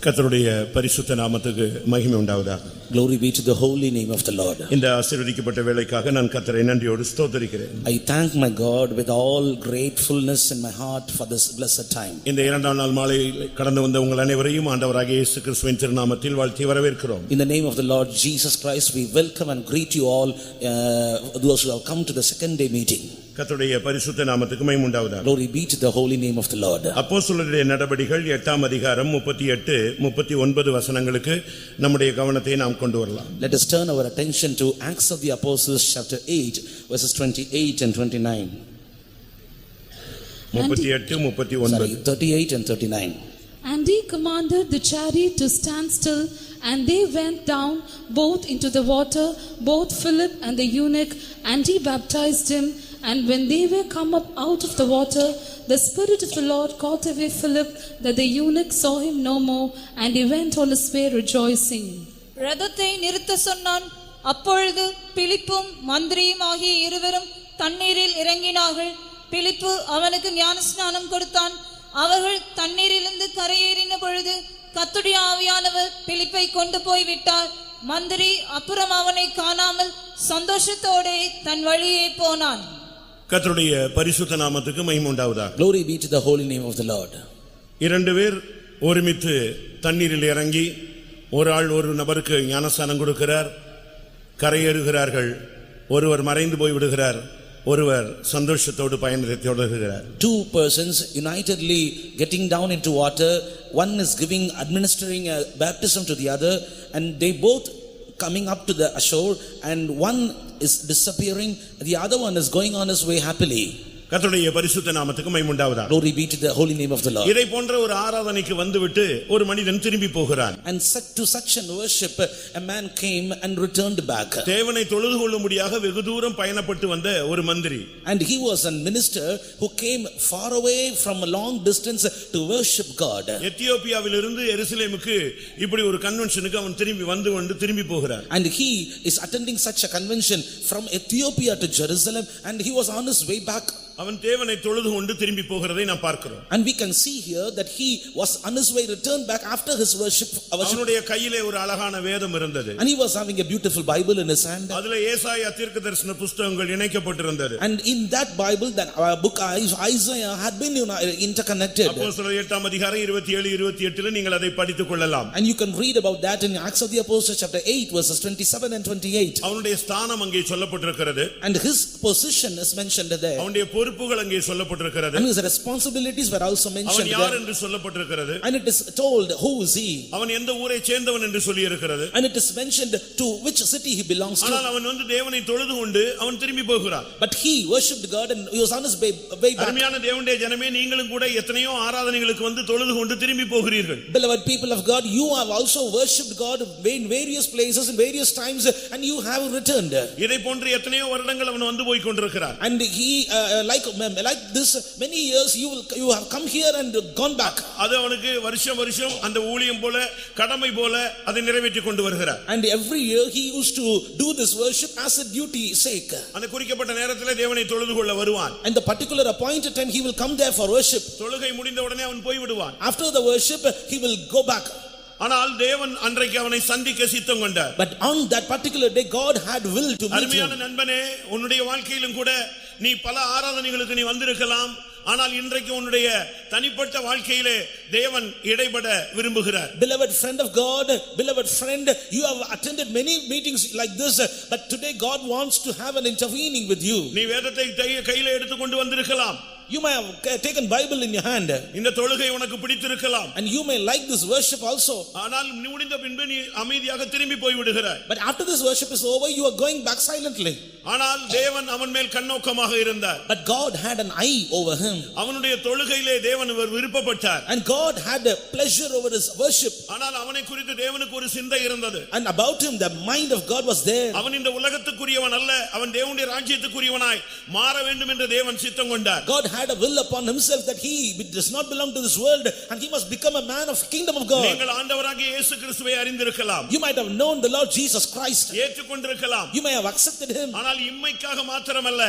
கர்த்தருடைய பரிசுத்த நாமத்துக்கு மகிமை உண்டாவதாக. Glory be to the holy name of the Lord. இந்த ஆசீர்வதிக்கப்பட்ட வேளைக்காக நான் கர்த்தரை நன்றியோடு ஸ்தோத்திரிக்கிறேன். I thank my God with all gratefulness in my heart for this blessed time. இந்த இரண்டாம் நாள் மாலை கடந்து வந்த உங்கள் அனைவரையும் ஆண்டவராகிய இயேசு கிறிஸ்துவின் திருநாமத்தில் வாழ்த்தி வரவேற்கிறோம். In the name of the Lord Jesus Christ, we welcome and greet you all, those who have come to the second day meeting. கர்த்தருடைய பரிசுத்த நாமத்துக்கு மகிமை உண்டாவதாக. Glory be to the holy name of the Lord. அப்போஸ்தலருடைய நடபடிகள் 8ஆம் அதிகாரம் 38 39 வசனங்களுக்கு நம்முடைய கவனத்தை நாம் கொண்டு வரலாம். Let us turn our attention to Acts of the Apostles chapter 8 verses 28 and 29. 38 and 39. And he commanded the chariot to stand still, and they went down both into the water, both Philip and the eunuch, and he baptized him. And when they were come up out of the water, the Spirit of the Lord caught away Philip, that the eunuch saw him no more, and he went on his way rejoicing. ரதத்தை நிறுத்த சொன்னான். அப்பொழுது பிலிப்பும் மந்திரியும் ஆகிய இருவரும் தண்ணீரில் இறங்கினார்கள். பிலிப்பு அவனுக்கு ஞானஸ்நானம் கொடுத்தான். அவர்கள் தண்ணீரிலிருந்து கரையேறின பொழுது கர்த்தருடைய ஆவியானவர் பிலிப்பை கொண்டு போய் விட்டார். மந்திரி அப்புறம் அவனை காணாமல் சந்தோஷத்தோடு தன் வழியே போனான். கர்த்தருடைய பரிசுத்த நாமத்துக்கு மகிமை உண்டாவதாக. Glory be to the holy name of the Lord. இரண்டு பேர் ஒருமித்து தண்ணீரில் இறங்கி ஒரு ஆள் ஒரு நபருக்கு ஞானஸ்நானம் கொடுக்கிறார். கரையேறுகிறார்கள். ஒருவர் மறைந்து போய் விடுகிறார். ஒருவர் சந்தோஷத்தோடு பயணத்தை தொடர்கிறார். Two persons unitedly getting down into water, one is administering a baptism to the other, and they both coming up to the shore, and one is disappearing, the other one is going on his way happily. கர்த்தருடைய பரிசுத்த நாமத்துக்கு மகிமை உண்டாவதாக. Glory be to the holy name of the Lord. இதை போன்ற ஒரு ஆராதனைக்கு வந்துவிட்டு ஒரு மனிதன் திரும்பி போகிறான். And to such an worship a man came and returned back. தேவனை தொழுது கொள்ளும்படியாக வெகு தூரம் பயணப்பட்டு வந்த ஒரு மந்திரி. And he was a minister who came far away from a long distance to worship God. எத்தியோப்பியாவிலிருந்து எருசலேமுக்கு இப்படி ஒரு கன்வென்ஷனுக்கு அவன் திரும்பி போகிறான். And he is attending such a convention from Ethiopia to Jerusalem, and he was on his way back. அவன் தேவனை தொழுது கொண்டு திரும்பி போகிறதை நாம் பார்க்கிறோம். And we can see here that he was on his way returned back after his worship. அவனுடைய கையிலே ஒரு அழகான வேதம் இருந்தது. And he was having a beautiful Bible in his hand. அதிலே ஏசாயா தீர்க்கதரிசன புத்தகங்கள் இணைக்கப்பட்டிருந்தது. And in that Bible, that book Isaiah had been interconnected. அப்போஸ்தலர் 8ஆம் அதிகாரம் 27 28 நீங்கள் அதை படித்துக் கொள்ளலாம். And you can read about that in Acts of the Apostles chapter 8 verses 27 and 28. அவனுடைய ஸ்தானம் அங்கே சொல்லப்பட்டிருக்கிறது. And his position is mentioned there. அவனுடைய பொறுப்புகள் அங்கே சொல்லப்பட்டிருக்கிறது. And his responsibilities were also mentioned அவன் யார் என்று சொல்லப்பட்டிருக்கிறது. And it is told who is he. அவன் எந்த ஊரை சேர்ந்தவன் என்று சொல்லி இருக்கிறது. And it is mentioned to which city he belongs to. ஆனால் அவன் தேவனை தொழுது கொண்டு அவன் திரும்பி போகிறான். But he worshipped God and he was on his way back. அருமையான தேவனுடைய ஜனமே, நீங்களும் கூட எத்தனையோ ஆராதனைகளுக்கு வந்து தொழுது கொண்டு திரும்பி போகிறீர்கள். Beloved people of God, you have also worshipped God in various places in various times, and you have returned. இதை போன்ற எத்தனையோ வருடங்கள் அவன் வந்து போய் கொண்டிருக்கிறான். And he like this many years you have come here and gone back. அது அவனுக்கு வருஷம் அந்த ஊழியம் போல கடமை போல அதை நிறைவேற்றி கொண்டு வருகிறார். And every year he used to do this worship as a duty sake. அந்த குறிக்கப்பட்ட நேரத்திலே தேவனை தொழுது கொள்ள வருவான். And the particular appointed time he will come there for worship. தொழுகை முடிந்த உடனே அவன் போய் விடுவான். After the worship he will go back. ஆனால் தேவன் அன்றைக்கு அவனை சந்திக்க சித்தம் கொண்டார். But on that particular day God had will to meet him. அருமையான நண்பனே, உன்னுடைய வாழ்க்கையிலும் கூட நீ பல ஆராதனைகளுக்கு நீ வந்திருக்கலாம். ஆனால் இன்றைக்கு உன்னுடைய தனிப்பட்ட வாழ்க்கையிலே தேவன் இடைபட விரும்புகிறார். Beloved friend of God, beloved friend, you have attended many meetings like this, but today God wants to have an intervening with you. நீ வேதத்தை கையில எடுத்து கொண்டு வந்திருக்கலாம். You may have taken Bible in your hand. இந்த தொழுகை உனக்கு பிடித்திருக்கலாம். And you may like this worship also. ஆனால் முடிந்த பின்பு நீ அமைதியாக திரும்பி போய் விடுகிறாய். But after this worship is over, you are going back silently. ஆனால் தேவன் அவன் மேல் கண்ணோக்கமாக இருந்தார். But God had an eye over him. அவனுடைய தொழுகையிலே தேவன் விருப்பப்பட்டார். And God had a pleasure over his worship. ஆனால் அவனை குறித்து தேவனுக்கு ஒரு சிந்தை இருந்தது. And about him the mind of God was there. அவன் இந்த உலகத்துக்குரியவன் அல்ல, அவன் தேவனுடைய ராஜ்யத்துக்குரியவனாய் மாற வேண்டும் என்று தேவன் சித்தம் கொண்டார். God had a will upon himself that he does not belong to this world and he must become a man of kingdom of God. நீங்கள் ஆண்டவராகிய இயேசு கிறிஸ்துவை அறிந்திருக்கலாம். You might have known the Lord Jesus Christ. ஏற்றுக்கொண்டிருக்கலாம். You may have accepted him. ஆனால் இம்மைக்காக மாத்திரமல்ல,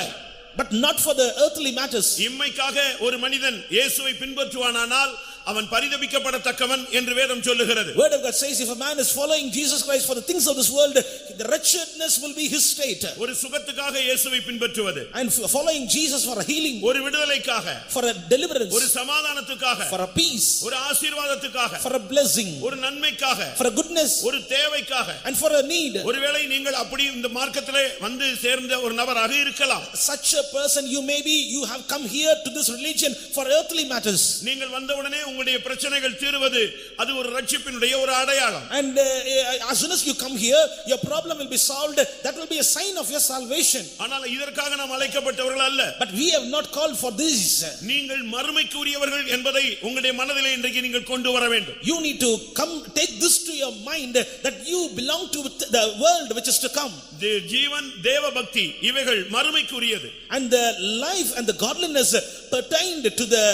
but not for the earthly matters. இம்மைக்காக ஒரு மனிதன் இயேசுவை பின்பற்றுவானானால் அவன் பரிதபிக்கப்படத்தக்கவன் என்று வேதம் சொல்லுகிறது. Word of God says if a man is following Jesus Christ for the things of this world, the wretchedness will be his state. ஒரு சுகத்துக்காக இயேசுவை பின்பற்றுவது, And following Jesus for a healing, ஒரு விடுதலைக்காக, for a deliverance, ஒரு சமாதானத்துக்காக, for a peace, ஒரு ஆசீர்வாதத்துக்காக, for a blessing, ஒரு நன்மைக்காக, for a goodness, ஒரு தேவைக்காக, and for a need. ஒருவேளை நீங்கள் அப்படி இந்த மார்க்கத்திலே வந்து சேர்ந்த ஒரு நபராக இருக்கலாம். Such a person you have come here to this religion for earthly matters. நீங்கள் வந்தவுடனே உங்களுடைய பிரச்சனைகள் தீருவது அது ஒரு ரட்சிப்பினுடைய ஒரு அடையாளம். And as soon as you come here, your problem will be solved. That will be a sign of your salvation. ஆனால் இதற்காக நாம் அழைக்கப்பட்டவர்கள் அல்ல. But we have not called for this. நீங்கள் மறுமைக்கு உரியவர்கள் என்பதை உங்களுடைய மனதிலே இன்றைக்கு நீங்கள் கொண்டு வர வேண்டும். You need to come take this to your mind that you belong to the world which is to come. ஜீவன், தேவ பக்தி இவைகள் மறுமைக்கு உரியது. And the life and the godliness pertained to the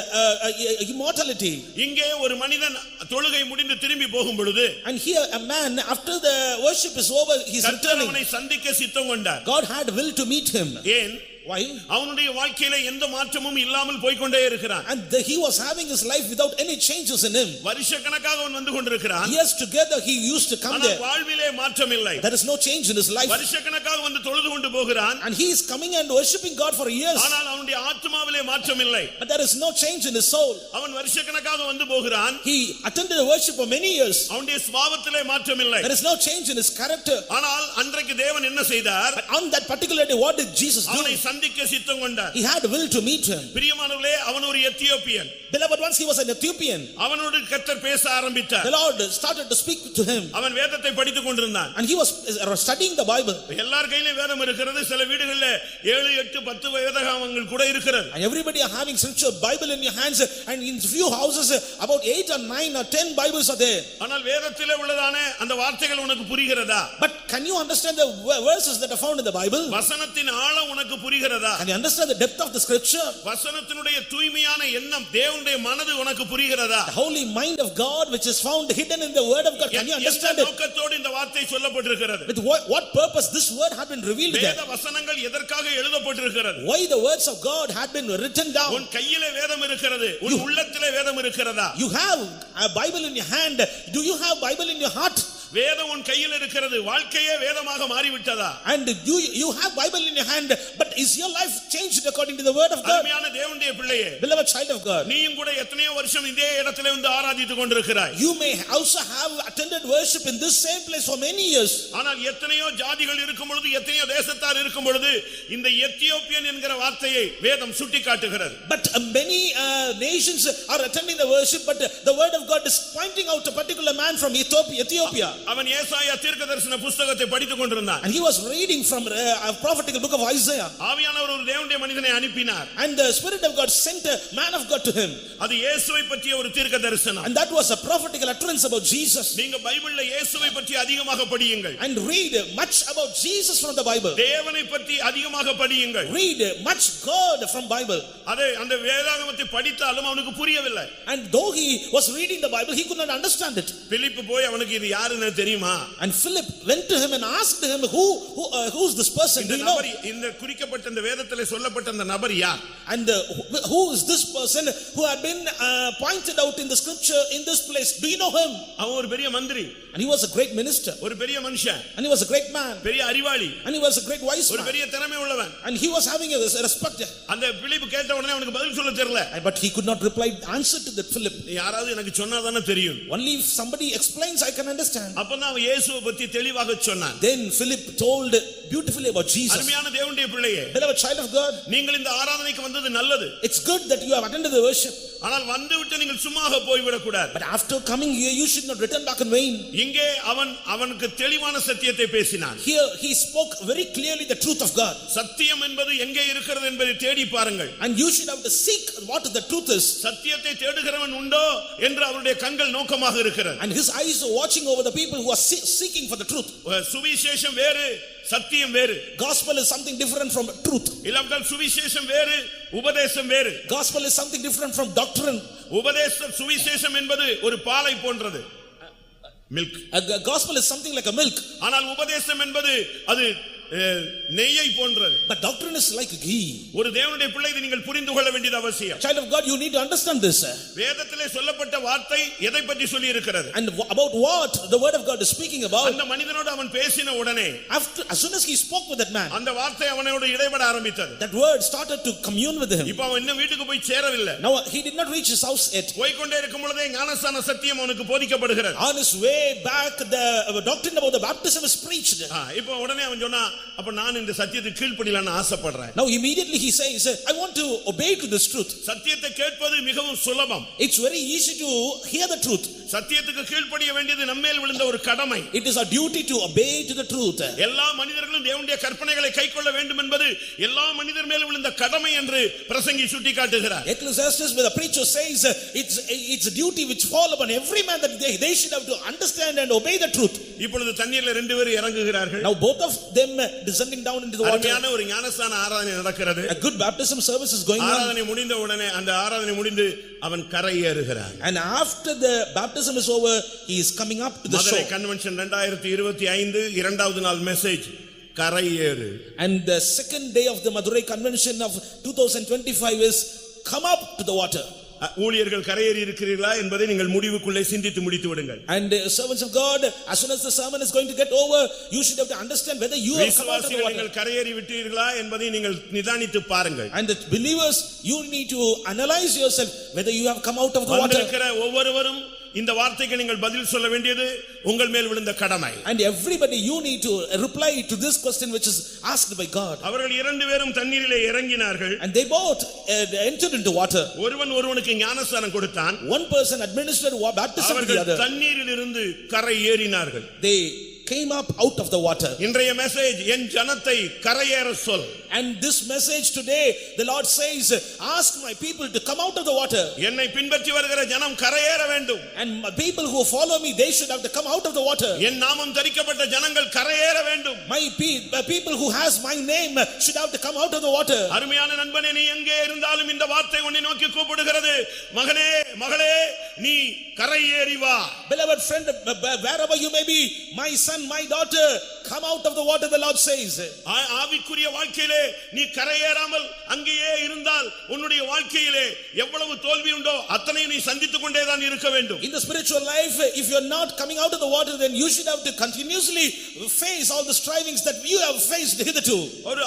immortality. இங்கே ஒரு மனிதன் தொழுகை முடிந்து திரும்பி போகும் பொழுது, And here a man after the worship is over, he is returning. அவனை சந்திக்க சித்தம் கொண்டார். God had will to meet him. ஏன்? Why? அவனுடைய வாழ்க்கையில எந்த மாற்றமும் இல்லாமல் போய் கொண்டே இருக்கிறான். And he was having his life without any changes in him. வருஷக்கணக்காக அவன் வந்து கொண்டிருக்கிறான். Years together he used to come ஆனால் there. வாழ்விலே மாற்றம் இல்லை. There is no change in his life. வருஷக்கணக்காக வந்து தொழுது கொண்டு போகிறான். And he is coming and worshiping God for years. ஆனால் அவனுடைய ஆத்மாவிலே மாற்றம் இல்லை. But there is no change in his soul. அவன் வருஷக்கணக்காக வந்து போகிறான். He attended the worship for many years. அவனுடைய சுபாவத்திலே மாற்றம் இல்லை. There is no change in his character. ஆனால் அன்றைக்கு தேவன் என்ன செய்தார்? But on that particular day, what did Jesus do? அவனை சந்திக்க சித்தம் கொண்டார். He had will to meet him. பிரியமானவர்களே, அவன் ஒரு Ethiopian. Beloved ones, he was an Ethiopian. அவனோடு கர்த்தர் பேச ஆரம்பித்தார். The Lord started to speak to him. அவன் வேதத்தை படித்துக் கொண்டிருந்தான். And he was studying the Bible. எல்லார் கையிலும் வேதம் இருக்கிறது. சில வீடுகளில் 7, 8, 10 வேதகாமங்கள் கூட இருக்கிறது. And everybody are having scripture Bible in your hands, and in few houses about 8 or 9 or 10 Bibles are there. ஆனால் வேதத்திலே உள்ளதான அந்த வார்த்தைகள் உனக்கு புரிகிறதா? But can you understand the verses that are found in the Bible? வசனத்தின் ஆழம் உனக்கு புரிகிறதா? Can you understand the depth of the scripture? வசனத்தினுடைய தூய்மையான எண்ணம், தேவனுடைய மனது உனக்கு புரிகிறதா? The holy mind of God which is found hidden in the word of God. Can you understand எந்த it? நோக்கத்தோடு இந்த வார்த்தை சொல்லப்பட்டிருக்கிறது? With what purpose this word had been revealed there? வேத வசனங்கள் எதற்காக எழுதப்பட்டிருக்கிறது? Why the words of God had been written down? உன் கையிலே வேதம் இருக்கிறது. உன் உள்ளத்திலே வேதம் இருக்கிறதா? You have a Bible in your hand. Do you have Bible in your heart? வேதம் உன் கையில் இருக்கிறது. வாழ்க்கையே வேதமாக மாறிவிட்டதா? And you have Bible in your hand, but is your life changed according to the word of God? அருமையான தேவனுடைய பிள்ளையே, Beloved child of God, நீயும் கூட எத்தனையோ வருஷம் இதே இடத்திலே வந்து ஆராதித்துக் கொண்டிருக்கிறாய். you may also have attended worship in this same place for many years. ஆனால் எத்தனையோ ஜாதிகள் இருக்கும் பொழுது, எத்தனையோ தேசத்தார் இருக்கும் பொழுது இந்த எத்தியோப்பியன் என்கிற வார்த்தையை வேதம் சுட்டிக்காட்டுகிறது. But many nations are attending the worship, but the word of God is pointing out a particular man from Ethiopia. அவன் ஏசாயா தீர்க்கதரிசன புத்தகத்தை படித்துக் கொண்டிருந்தான். And he was reading from a prophetical book of Isaiah. ஆவியானவர் ஒரு தேவனுடைய மனிதனை அனுப்பினார். And the Spirit of God sent a man of God to him. அது இயேசுவை பற்றிய ஒரு தீர்க்கதரிசனம். And that was a prophetical utterance about Jesus. நீங்க பைபிள்ல இயேசுவை பற்றி அதிகமாக படியுங்கள். And read much about Jesus from the Bible. தேவனை பற்றி அதிகமாக படியுங்கள். Read much God from Bible. அதை அந்த வேதாகமத்தை படித்தாலும் அவனுக்கு புரியவில்லை. And though he was reading the Bible, he could not understand it. பிலிப்பு போய் அவனுக்கு இது யாருன்னு தெரியுமா? And Philip went to him and asked him, who's this person? Do you know? இந்த குறிக்கப்பட்ட இந்த வேதத்திலே சொல்லப்பட்ட அந்த நபர் யார்? And who is this person who had been pointed out in the scripture in this place? Do you know him? அவன் ஒரு பெரிய மந்திரி. And he was a great minister. ஒரு பெரிய மனுஷன். And he was a great man. பெரிய அறிவாளி. And he was a great wise ஒரு man. பெரிய திறமை உள்ளவன். And he was having a respect. அந்த பிலிப்பு கேட்ட உடனே அவனுக்கு பதில் சொல்ல தெரியல. But he could not reply answer to that Philip. யாராவது எனக்கு சொன்னாதானே தெரியும். Only if somebody explains I can understand. அப்பதான் அவன் இயேசுவை பற்றி தெளிவாக சொன்னான். Then Philip told beautifully about Jesus. அருமையான தேவனுடைய பிள்ளையே, Beloved child of God, நீங்கள் இந்த ஆராதனைக்கு வந்தது நல்லது. it's good that you have attended the worship. ஆனால் வந்துவிட்டு நீங்கள் சும்மாக போய்விடக் கூடாது. But after coming here, you should not return back in vain. இங்கே அவனுக்கு தெளிவான சத்தியத்தை பேசினான். Here he spoke very clearly the truth of God. சத்தியம் என்பது எங்கே இருக்கிறது என்பதை தேடி பாருங்கள். And you should have to seek what the truth is. சத்தியத்தை தேடுகிறவன் உண்டோ என்று அவருடைய கண்கள் நோக்கமாக இருக்கிறது. And his eyes are watching over the people who are seeking for the truth. சுவிசேஷம் வேறு, சத்தியம் வேறு. Gospel is something different from truth. இல்லாவிட்டால் சுவிசேஷம் வேறு, உபதேசம் வேறு. Gospel is something different from doctrine. சுவிசேஷம் என்பது ஒரு பாலை போன்றது, milk. A gospel is something like a milk. ஆனால் உபதேசம் என்பது அது நெய்யை போன்றது. But doctrine is like ghee. ஒரு தேவனுடைய பிள்ளை இதை நீங்கள் புரிந்து கொள்ள வேண்டியது அவசியம். Child of God, you need to understand this. வேதத்திலே சொல்லப்பட்ட வார்த்தை எதை பற்றி சொல்லி இருக்கிறது? And about what the word of God is speaking about. அந்த மனிதனோடு அவன் பேசின உடனே As soon as he spoke with that man, அந்த வார்த்தை அவனோடு இடைபட ஆரம்பித்தது. that word started to commune with him. இப்போ அவன் இன்னும் வீட்டுக்கு போய் சேரவில்லை. Now he did not reach his house yet. போய் கொண்டே இருக்கும் பொழுதே ஞானஸ்நான சத்தியம் அவனுக்கு போதிக்கப்படுகிறது. On his way back, the doctrine about the baptism is preached. இப்போ உடனே அவன் சொன்னா, அப்ப நான் இந்த சத்தியத்துக்கு கீழ்ப்படியலாம்னு ஆசைப்படுறேன். Now immediately he says, I want to obey to this truth. சத்தியத்தை கேட்பது மிகவும் சுலபம். It's very easy to hear the truth. சத்தியத்துக்கு கீழ்ப்படிய வேண்டியது நம்மேல் விழுந்த ஒரு கடமை. It is our duty to obey to the truth. எல்லா மனிதர்களும் தேவனுடைய கற்பனைகளை கைக்கொள்ள வேண்டும் என்பது எல்லா மனிதர் மேல் விழுந்த கடமை என்று பிரசங்கி சுட்டிக்காட்டுகிறார். Ecclesiastes, where the preacher says, it's a duty which fall upon every man that they should have to understand and obey the truth. இப்பொழுது தண்ணீர்ல ரெண்டு பேர் இறங்குகிறார்கள். Now both of them descending down into the water. அருமையான ஒரு ஞானஸ்நான ஆராதனை நடக்கிறது. A good baptism service is going on. ஆராதனை முடிந்த உடனே அந்த ஆராதனை முடிந்து அவன் கரையேறுகிறான். And after the baptism is over, he is coming up to the shore. Madurai convention 2025 இரண்டாவது நாள் message கரையேறு. And the second day of the Madurai convention of 2025 is come up to the water. ஊழியர்கள் கரையேறி இருக்கிறீர்களா என்பதை நீங்கள் முடிவுக்குள்ளே சிந்தித்து முடித்து விடுங்கள். And servants of God, as soon as the sermon is going to get over, you should have to understand whether you have come out of the water. நீங்கள் கரையேறி விட்டீர்களா என்பதை நீங்கள் நிதானித்து பாருங்கள். And the believers, you need to analyze yourself whether you have come out of the water. வந்திருக்கிற ஒவ்வொருவரும் இந்த வார்த்தைக்கு நீங்கள் பதில் சொல்ல வேண்டியது உங்கள் மேல் விழுந்த கடமை. And everybody, you need to reply to this question which is asked by God. அவர்கள் இரண்டு பேரும் தண்ணீரிலே இறங்கினார்கள். And they both entered into water. ஒருவன் ஒருவனுக்கு ஞானஸ்நானம் கொடுத்தான். One person administered baptism to the other. அவர்கள் தண்ணீரில் இருந்து கரை ஏறினார்கள். They came up out of the water. இன்றைய மெசேஜ் என் ஜனத்தை கரையேற சொல். And this message today, the Lord says, ask my people to come out of the water. என்னை பின்பற்றி வருகிற ஜனம் கரையேற வேண்டும். And people who follow me, they should have to come out of the water. என் நாமம் தரிக்கப்பட்ட ஜனங்கள் கரையேற வேண்டும். My people who has my name should have to come out of the water. அருமையான நண்பனே, நீ எங்கே இருந்தாலும் இந்த வார்த்தை உன்னை நோக்கி கூப்பிடுகிறது. மகனே மகளே, நீ கரையேறி வா. Beloved friend, wherever you may be, my son, my daughter, come out of the water, the Lord says. ஆவிக்குரிய வாழ்க்கையிலே நீ கரையேறாமல் அங்கேயே இருந்தால் உன்னுடைய வாழ்க்கையிலே எவ்வளவு தோல்வி உண்டோ அத்தனையும் நீ சந்தித்துக் கொண்டே தான் இருக்க வேண்டும். In the spiritual life, if you are not coming out of the water, then you should have to continuously face all the strivings that you have faced hitherto.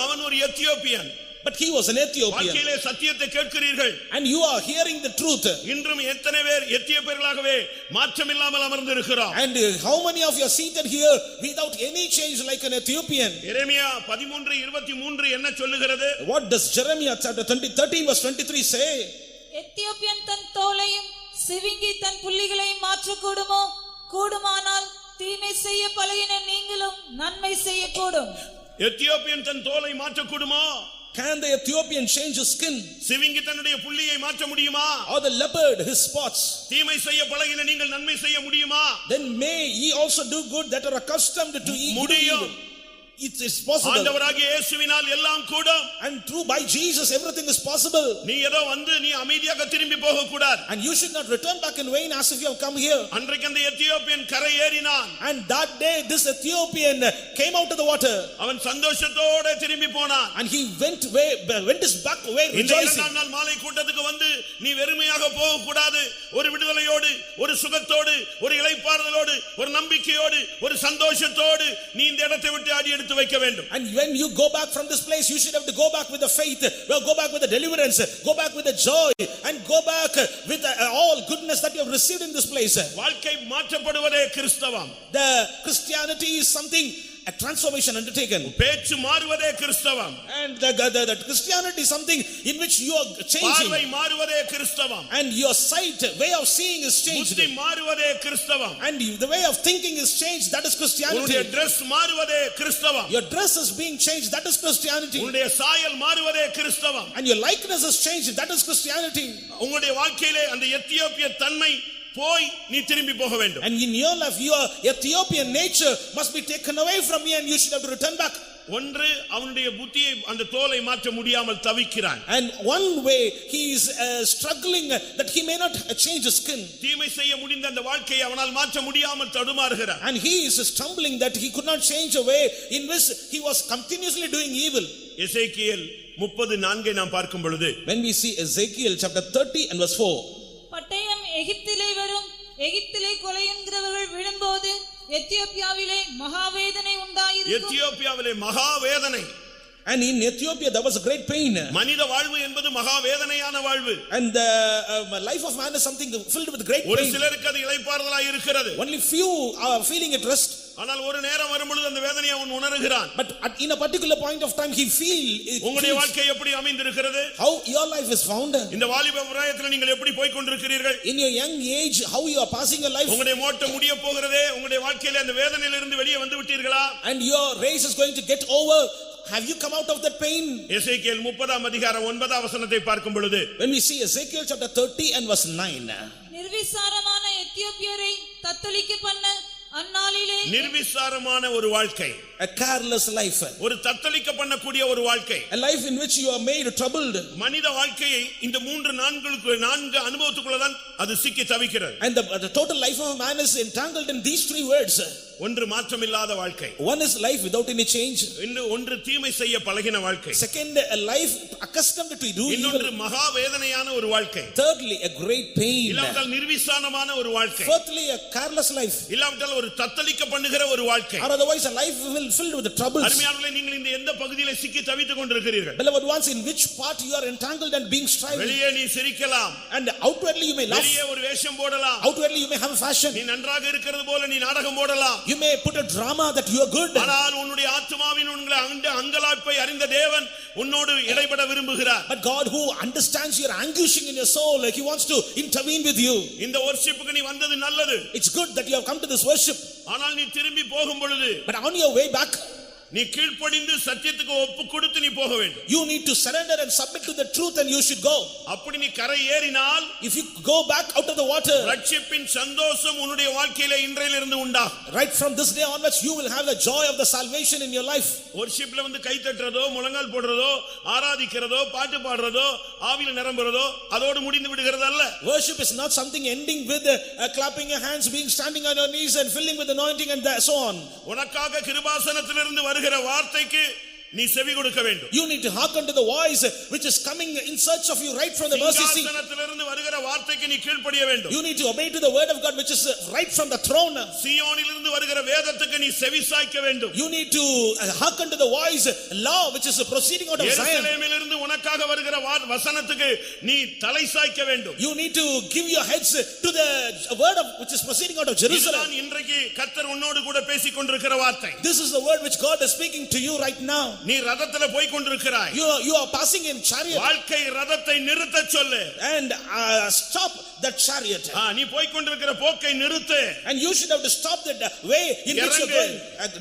அவன் ஒரு Ethiopian. But he was an Ethiopian. வாழ்க்கையிலே சத்தியத்தை கேட்கிறீர்கள். And you are hearing the truth. இன்றும் எத்தனை பேர் எத்தியோப்பியர்களாகவே மாற்றமில்லாமல் அமர்ந்திருக்கிறோம். And how many of you are seated here without any change like an Ethiopian? எரேமியா 13:23 என்ன சொல்லுகிறது? What does Jeremiah chapter 13 verse 23 say? Ethiopian தன் தோலையும் சிவிங்கி தன் புள்ளிகளையும் மாற்றக்கூடுமோ? கூடுமானால் தீமை செய்ய பழகின நீங்களும் நன்மை செய்யக்கூடும். எத்தியோப்பியன் தன் தோலை மாற்றக்கூடுமோ? Can the Ethiopian change his skin? சிவிங்கி தன்னுடைய புள்ளியை மாற்ற முடியுமா? Or the leopard his spots? தீமை செய்ய பழகின நீங்கள் நன்மை செய்ய முடியுமா? Then may ye also do good that are accustomed to eat முடியும். evil. It is possible. ஆண்டவராகிய இயேசுவினால் எல்லாம் கூடும். And through by Jesus everything is possible. நீ ஏதோ வந்து நீ அமைதியாக திரும்பி போக கூடாது. And you should not return back in vain as if you have come here. அன்றைக்கு அந்த எத்தியோப்பியன் கரை ஏறினான். And that day this Ethiopian came out of the water. அவன் சந்தோஷத்தோட திரும்பி போனான். And he went his back way இந்த rejoicing. இரண்டாம் நாள் மாலை கூட்டத்துக்கு வந்து நீ வெறுமையாக போக கூடாது. ஒரு விடுதலையோடு, ஒரு சுகத்தோடு, ஒரு இளைப்பாறுதலோடு, ஒரு நம்பிக்கையோடு, ஒரு சந்தோஷத்தோடு நீ இந்த இடத்தை விட்டு அடி எடுத்து வைக்க வேண்டும். And when you go back from this place, you should have to go back with the faith, go back with the deliverance, go back with the joy, and go back with all goodness that you have received in this place. வாழ்க்கை மாற்றப்படுவதே கிறிஸ்தவம். The Christianity is something, a transformation undertaken. பேச்சு மாறுவதே கிறிஸ்தவம். And the Christianity is something in which you are changing. பார்வை மாறுவதே கிறிஸ்தவம். And your sight, way of seeing is changed. புத்தி மாறுவதே கிறிஸ்தவம். And the way of thinking is changed. That is Christianity. உன்னுடைய Dress மாறுவதே கிறிஸ்தவம். Your dress is being changed. That is Christianity. உன்னுடைய சாயல் மாறுவதே கிறிஸ்தவம். And your likeness is changed. That is Christianity. உங்களுடைய வாழ்க்கையிலே அந்த எத்தியோப்பிய தன்மை போய் நீ திரும்பி போக வேண்டும். And in your life, your Ethiopian nature must be taken away from you, and you should have to return back. ஒன்று அவனுடைய புத்தியை அந்த தோலை மாற்ற முடியாமல் தவிக்கிறான். And one way he is struggling that he may not change his skin. தீமை செய்ய முடிந்த அந்த வாழ்க்கையை அவனால் மாற்ற முடியாமல் தடுமாறுகிறான். And he is stumbling that he could not change a way in which he was continuously doing evil. எசேக்கியேல் 34 நாம் பார்க்கும் பொழுது, When we see Ezekiel chapter 30 and verse 4. பட்டயம் எகிப்திலே வரும், எகிப்திலே கொலை என்கிறவர்கள் விழும்போது எத்தியோப்பியாவிலே மகாவேதனை உண்டாயிருக்கும். எத்தியோப்பியாவிலே மகாவேதனை. And in Ethiopia there was a great pain. மனித வாழ்வு என்பது மகாவேதனையான வாழ்வு. And the life of man is something filled with great ஒரு pain. சிலருக்கு அது இளைப்பாறுதலாய் இருக்கிறது. Only few are feeling at rest. ஆனால் ஒரு நேரம் வரும் பொழுது அந்த வேதனையை அவன் உணர்கிறான். But in a particular point of time he உங்களுடைய வாழ்க்கை எப்படி அமைந்திருக்கிறது? how your life is found. இந்த வாலிப பிராயத்தில் நீங்கள் எப்படி போய் கொண்டிருக்கிறீர்கள்? In your young age how you are passing your life. உங்களுடைய மோட்டம் முடிய போகிறதே, உங்களுடைய வாழ்க்கையில அந்த வேதனையில இருந்து வெளியே வந்து விட்டீர்களா? And your race is going to get over. Have you come out of that pain? எசேக்கியேல் 30 அதிகாரம் 9 வசனத்தை பார்க்கும் பொழுது, When we see Ezekiel chapter 30 and verse 9. நிர்விசாரமான எத்தியோப்பியரை தத்தளிக்க பண்ண அந்நாளிலே நிர்விசாரமான ஒரு வாழ்க்கை, A careless life. ஒரு தத்தளிக்க பண்ணக்கூடிய ஒரு வாழ்க்கை, A life in which you are made troubled. மனித வாழ்க்கையை இந்த 4 அனுபவத்துக்குள்ள தான் அது சிக்கி தவிக்கிறது. And the total life of a man is entangled in these 3 words. ஒன்று மாற்றமில்லாத வாழ்க்கை, One is life without any change. ஒன்று தீமை செய்ய பழகின வாழ்க்கை, Second, a life accustomed to do இன்னொன்று evil. மகா வேதனையான ஒரு வாழ்க்கை, Thirdly, a great pain. இல்லாவிட்டால் நிர்விசாரமான ஒரு வாழ்க்கை, Fourthly, a careless life. இல்லாவிட்டால் ஒரு தத்தளிக்க பண்ணுகிற ஒரு வாழ்க்கை. Or otherwise a life filled with the troubles. அருமையானவர்களே, நீங்கள் இந்த எந்த பகுதியிலே சிக்கி தவித்துக் கொண்டிருக்கிறீர்கள்? Beloved ones, in which part you are entangled and being strived. வெளியே நீ சிரிக்கலாம், And outwardly you may laugh. வெளியே ஒரு வேஷம் போடலாம், Outwardly you may have a fashion. நீ நன்றாக இருக்கிறது போல நீ நாடகம் போடலாம். You may put a drama that you are good. ஆனால் உன்னுடைய ஆத்துமாவின் உங்களை அங்கலாய்ப்பை அறிந்த தேவன் உன்னோடு இடைபட விரும்புகிறார். But God who understands your anguishing in your soul, like he wants to intervene with you. இந்த வொர்ஷிப்புக்கு நீ வந்தது நல்லது. It's good that you have come to this worship. ஆனால் நீ திரும்பி போகும் பொழுது But on your way back, நீ கீழ்ப்படிந்து சத்தியத்துக்கு ஒப்பு கொடுத்து நீ போக வேண்டும். you need to surrender and submit to the truth and you should go. அப்படி நீ கரை ஏறினால், If you go back out of the water, ரட்சிப்பின் சந்தோஷம் உன்னுடைய வாழ்க்கையில இன்றையிலிருந்து உண்டாகும். right from this day onwards you will have the joy of the salvation in your life. வொர்ஷிப்ல வந்து கை தட்டுறதோ, முழங்கால் போடுறதோ, ஆராதிக்கிறதோ, பாட்டு பாடுறதோ, ஆவியில நிரம்புறதோ அதோடு முடிந்து விடுகிறது அல்ல. Worship is not something ending with clapping your hands, being standing on your knees and filling with anointing and so on. உனக்காக கிருபாசனத்திலிருந்து வருகிற வார்த்தைக்கு நீ செவி கொடுக்க வேண்டும். You need to hearken to the voice which is coming in search of you right from the mercy seat. சிங்காசனத்திலிருந்து வருகிற வார்த்தைக்கு நீ கீழ்ப்படிய வேண்டும். You need to obey to the word of God which is right from the throne. சீயோனிலிருந்து வருகிற வேதத்துக்கு நீ செவி சாய்க்க வேண்டும். You need to hearken to the voice law which is proceeding out of Zion. எருசலேமிலிருந்து உனக்காக வருகிற வசனத்துக்கு நீ தலை சாய்க்க வேண்டும். You need to give your heads to the word of which is proceeding out of Jerusalem. இதுதான் இன்றைக்கு கர்த்தர் உன்னோடு கூட பேசிக் கொண்டிருக்கிற வார்த்தை. This is the word which God is speaking to you right now. நீ ரதத்திலே போய் கொண்டிருக்கிறாய். You are passing in chariot. வாழ்க்கை ரதத்தை நிறுத்தச் சொல்லு. And stop that chariot. நீ போய் கொண்டிருக்கிற போக்கை நிறுத்து. And you should have to stop that way in which you are going.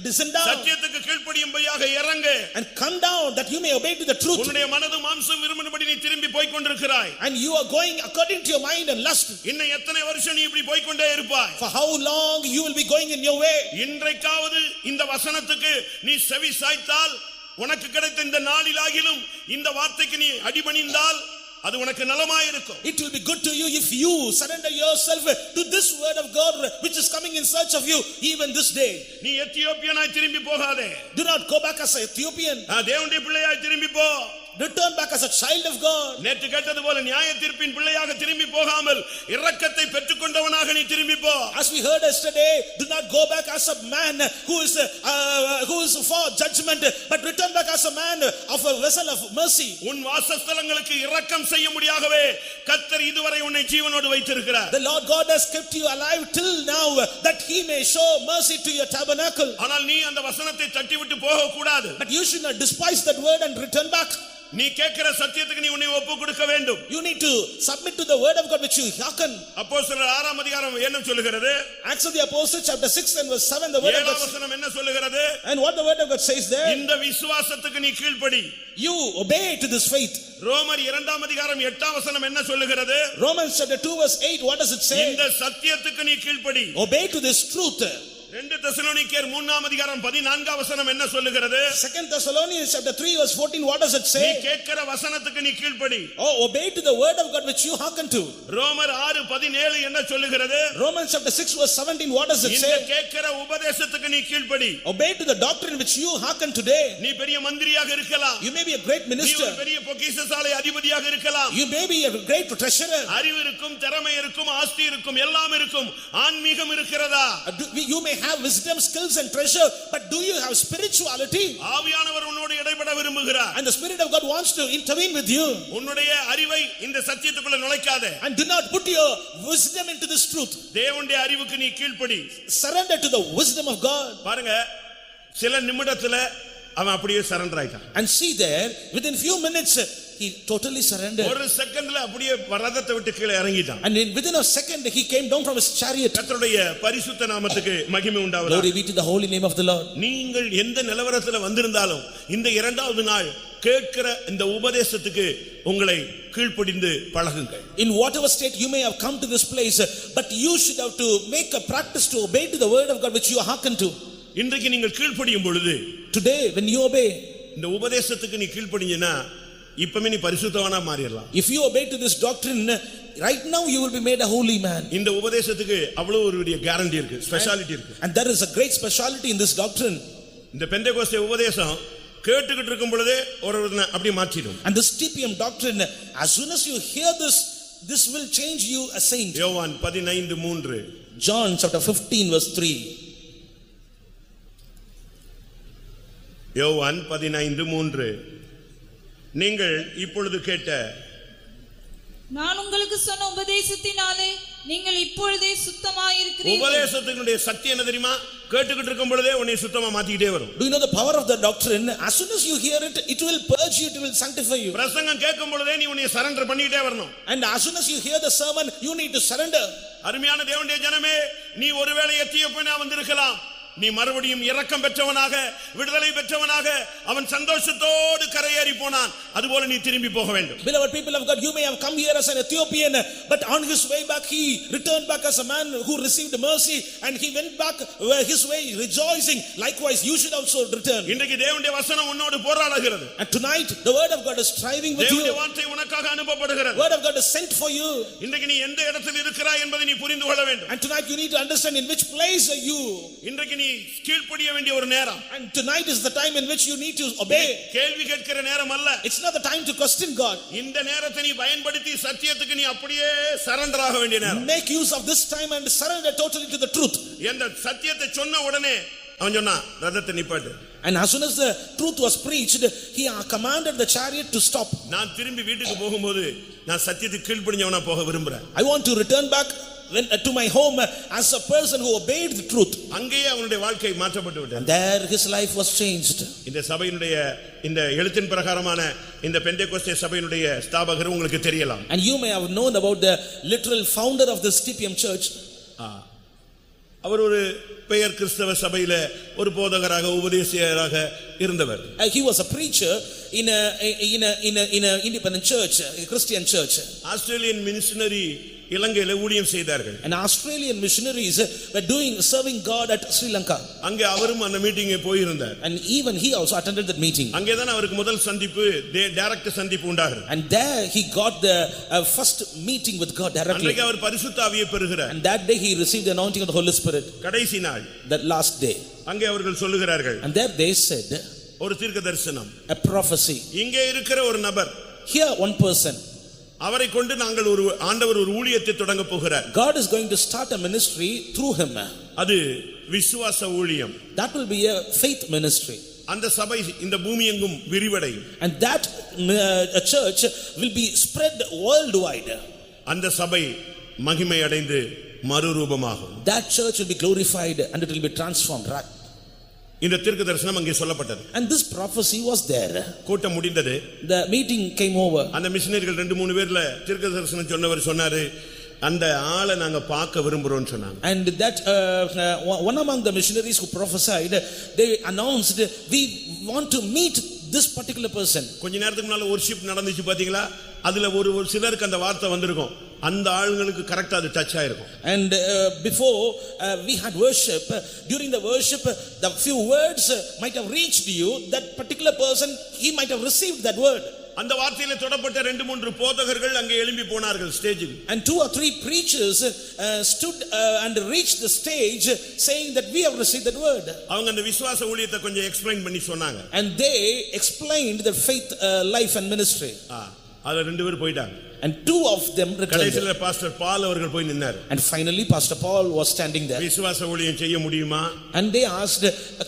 Descend down. சத்தியத்துக்கு கீழ்ப்படியும்படியாக இறங்கு. And come down that you may obey to the truth. உன்னுடைய மனது மாம்சம் விரும்பினபடி நீ திரும்பி போய் கொண்டிருக்கிறாய். And you are going according to your mind and lust. இன்னும் எத்தனை வருஷம் நீ இப்படி போய் கொண்டே இருப்பாய்? For how long you will be going in your way? இன்றைக்காவது இந்த வசனத்துக்கு நீ செவி சாய்த்தால், உனக்கு கிடைத்த இந்த நாளிலாகிலும் இந்த வார்த்தைக்கு நீ அடிபணிந்தால் அது உனக்கு நலமாயிருக்கும். It will be good to you if you surrender yourself to this word of God which is coming in search of you even this day. நீ எத்தியோப்பியனாய் திரும்பி போகாதே. Do not go back as an Ethiopian. தேவனுடைய பிள்ளையாய் திரும்பி போ. Return back as a child of God. நேற்று கேட்டது போல நியாய தீர்ப்பின் பிள்ளையாக திரும்பி போகாமல் இரக்கத்தை பெற்றுக்கொண்டவனாக நீ திரும்பி போ. As we heard yesterday, do not go back as a man who is for judgment, but return back as a man of a vessel of mercy. உன் வாசஸ்தலங்களுக்கு இரக்கம் செய்ய முடியாகவே கர்த்தர் இதுவரை உன்னை ஜீவனோடு வைத்திருக்கிறார். The Lord God has kept you alive till now that he may show mercy to your tabernacle. ஆனால் நீ அந்த வசனத்தை தட்டிவிட்டு போக கூடாது. But you should not despise that word and return back. நீ கேட்கிற சத்தியத்துக்கு நீ உன்னை ஒப்பு கொடுக்க வேண்டும். You need to submit to the word of God which you hearken. அப்போஸ்தலர் 6 அதிகாரம் என்ன சொல்லுகிறது? Acts of the Apostles chapter 6 and verse 7, the word of God. 7 வசனம் என்ன சொல்லுகிறது? And what the word of God says there? இந்த விசுவாசத்துக்கு நீ கீழ்ப்படி. You obey to this faith. ரோமர் 2 அதிகாரம் 8 வசனம் என்ன சொல்லுகிறது? Romans chapter 2 verse 8, what does it say? இந்த சத்தியத்துக்கு நீ கீழ்ப்படி. Obey to this truth. 2 தெசலோனிக்கேயர் 3ஆம் அதிகாரம் 14ஆம் வசனம் என்ன சொல்லுகிறது? 2 Thessalonians chapter 3 verse 14, what does it நீ say? கேட்கிற வசனத்துக்கு நீ கீழ்ப்படி. Oh, obey to the word of God which you hearken to. ரோமர் 6:17 என்ன சொல்லுகிறது? Romans chapter 6 verse 17, what does it இந்த say? கேட்கிற உபதேசத்துக்கு நீ கீழ்ப்படி. Obey to the doctrine which you hearken today. நீ பெரிய மந்திரியாக இருக்கலாம். You may be a great நீ minister. ஒரு பெரிய பொக்கிஷசாலை அதிபதியாக இருக்கலாம். You may be a great treasurer. அறிவு இருக்கும், திறமை இருக்கும், ஆஸ்தி இருக்கும், எல்லாம் இருக்கும். ஆன்மீகம் இருக்கிறதா? You may have wisdom, skills and treasure, but do you have spirituality? ஆவியானவர் உன்னோடு இடைப்பட விரும்புகிறார். And the Spirit of God wants to intervene with you. உன்னுடைய அறிவை இந்த சத்தியத்துக்குள்ள நுழைக்காதே. And do not put your wisdom into this truth. தேவனுடைய அறிவுக்கு நீ கீழ்ப்படி. Surrender to the wisdom of God. பாருங்க, சில நிமிடத்துல அவன் அப்படியே சரண்டர் ஆயிட்டான். And see there, within few minutes, he totally surrendered. ஒரு செகண்ட்ல அப்படியே ரதத்தை விட்டு கீழே இறங்கிட்டான். And within a second, he came down from his chariot. கர்த்தருடைய பரிசுத்த நாமத்துக்கு மகிமை உண்டாவதாக. Glory be to the holy name of the Lord. நீங்கள் எந்த நிலவரத்துல வந்திருந்தாலும் இந்த இரண்டாவது நாள் கேட்கிற இந்த உபதேசத்துக்கு உங்களை கீழ்ப்படிந்து பழகுங்கள். In whatever state you may have come to this place, but you should have to make a practice to obey to the word of God which you hearken to. இன்றைக்கு நீங்கள் கீழ்ப்படியும் பொழுது, Today when you obey, இந்த உபதேசத்துக்கு நீ கீழ்ப்படிஞ்சனா இப்பமே நீ பரிசுத்தவானா மாறிடலாம். if you obey to this doctrine, right now you will be made a holy man. இந்த உபதேசத்துக்கு அவ்வளவு ஒரு கேரண்டி இருக்கு, ஸ்பெஷாலிட்டி இருக்கு. And there is a great speciality in this doctrine. இந்த பெந்தேகோஸ்தே உபதேசம் கேட்டுக்கிட்டு இருக்கும் பொழுதே ஒருவனை அப்படியே மாற்றிடும். And this TPM doctrine, as soon as you hear this will change you a saint. யோவான் 15:3. John chapter 15 verse 3. யோவான் 15:3. நீங்கள் இப்பொழுது கேட்ட நான் உங்களுக்கு சொன்ன உபதேசத்தினாலே நீங்கள் இப்பொழுதே சுத்தமாயிருக்கிறீர்கள். உபதேசத்தினுடைய சத்தியம் என்ன தெரியுமா? கேட்டுக்கிட்டு இருக்கும் பொழுதே உன்னை சுத்தமா மாத்திக்கிட்டே வரும். Do you know the power of the doctrine? As soon as you hear it, it will purge you, it will sanctify you. பிரசங்கம் கேட்கும் பொழுதே நீ உன்னை சரண்டர் பண்ணிக்கிட்டே வரணும். And as soon as you hear the sermon, you need to surrender. அருமையான தேவனுடைய ஜனமே, நீ ஒருவேளை எத்தியோப்பியா வந்திருக்கலாம். நீ மறுபடியும் இரக்கம் பெற்றவனாக, விடுதலை பெற்றவனாக, அவன் சந்தோஷத்தோடு கரையேறி போனான். அதுபோல நீ திரும்பி போக வேண்டும். Beloved people of God, you may have come here as an Ethiopian, but on his way back he returned back as a man who received mercy, and he went back his way rejoicing. Likewise you should also return. இன்றைக்கு தேவனுடைய வசனம் உன்னோடு போராடுகிறது. And tonight the word of God is striving with you. தேவனுடைய வார்த்தை உனக்காக அனுப்பப்படுகிறது. Word of God is sent for you. இன்றைக்கு நீ எந்த இடத்தில் இருக்கிறாய் என்பதை நீ புரிந்து கொள்ள வேண்டும். And tonight you need to understand in which place are you. இன்றைக்கு நீ கீழ்ப்படிய வேண்டிய ஒரு நேரம். And tonight is the time in which you need to obey. கேள்வி கேட்கிற நேரம் அல்ல. It's not the time to question God. இந்த நேரத்தை நீ பயன்படுத்தி சத்தியத்துக்கு நீ அப்படியே சரண்டர் ஆக வேண்டிய நேரம். Make use of this time and surrender totally to the truth. இந்த சத்தியத்தை சொன்ன உடனே அவன் சொன்னா ரதத்தை நிப்பாட்டு. And as soon as the truth was preached, he commanded the chariot to stop. நான் திரும்பி வீட்டுக்கு போகும்போது நான் சத்தியத்துக்கு கீழ்ப்படிஞ்சவனா போக விரும்புறேன். I want to return back to my home as a person who obeyed the truth. அங்கேயே அவனுடைய வாழ்க்கை மாற்றப்பட்டு விட்டது. And there his life was changed. இந்த சபையினுடைய இந்த எழுத்தின் பிரகாரமான இந்த பெந்தேகோஸ்தே சபையினுடைய ஸ்தாபகர் உங்களுக்கு தெரியலாம். And you may have known about the literal founder of this TPM church. அவர் ஒரு பெயர் கிறிஸ்தவ சபையில ஒரு போதகராக உபதேசியராக இருந்தவர். He was a preacher in a independent church, a Christian church. Australian missionary இலங்கையில ஊழியம் செய்தார்கள். And Australian missionaries were serving God at Sri Lanka. அங்கே அவரும் அந்த மீட்டிங்கு போயிருந்தார். And even he also attended that meeting. அங்கே தான் அவருக்கு முதல் சந்திப்பு, டைரக்ட் சந்திப்பு உண்டாகிறது. And there he got the first meeting with God directly. அன்றைக்கு அவர் பரிசுத்த ஆவியை பெறுகிறார். And that day he received the anointing of the Holy Spirit. கடைசி நாள், that last day. அங்கே அவர்கள் சொல்லுகிறார்கள், And there they said, ஒரு தீர்க்க தரிசனம், a prophecy. இங்கே இருக்கிற ஒரு நபர், Here one person, அவரை கொண்டு நாங்கள் ஆண்டவர் ஒரு ஊழியத்தை தொடங்க போகிறார். God is going to start a ministry through him. அது விசுவாச ஊழியம். That will be a faith ministry. அந்த சபை இந்த பூமி எங்கும் விரிவடையும். And that a church will be spread worldwide. அந்த சபை மகிமை அடைந்து மறுரூபமாகும். That church will be glorified and it will be transformed. இந்த தீர்க்க தரிசனம் அங்கே சொல்லப்பட்டது. And this prophecy was there. கூட்டம் முடிந்தது. The meeting came over. அந்த மிஷனரிகள் 2-3 பேர்ல தீர்க்க தரிசனம் சொன்னவர் சொன்னாரு, அந்த ஆளை நாங்க பார்க்க விரும்புறோம்னு சொன்னாங்க. And that one among the missionaries who prophesied, they announced, we want to meet this particular person. கொஞ்ச நேரத்துக்கு முன்னால worship நடந்துச்சு பாத்தீங்களா, அதுல ஒரு சிலருக்கு அந்த வார்த்தை வந்திருக்கும், அந்த ஆளுங்களுக்கு கரெக்ட்டா அது டச் ஆயிருக்கும். And before we had worship, during the worship the few words might have reached you. That particular person, he might have received that word. அந்த வார்த்தையில தொடப்பட்ட 2-3 போதகர்கள் அங்கே எழும்பி போனார்கள் ஸ்டேஜுக்கு. And 2 or 3 preachers stood and reached the stage saying that we have received that word. அவங்க அந்த விசுவாச ஊழியத்தை கொஞ்சம் எக்ஸ்பிளைன் பண்ணி சொன்னாங்க. And they explained the faith life and ministry. அதுல 2 பேர் போயிட்டாங்க. And 2 of them returned. கடைசில பாஸ்டர் பால் அவர்கள் போய் நின்னார். And finally Pastor Paul was standing there. விசுவாச ஊழியம் செய்ய முடியுமா? And they asked,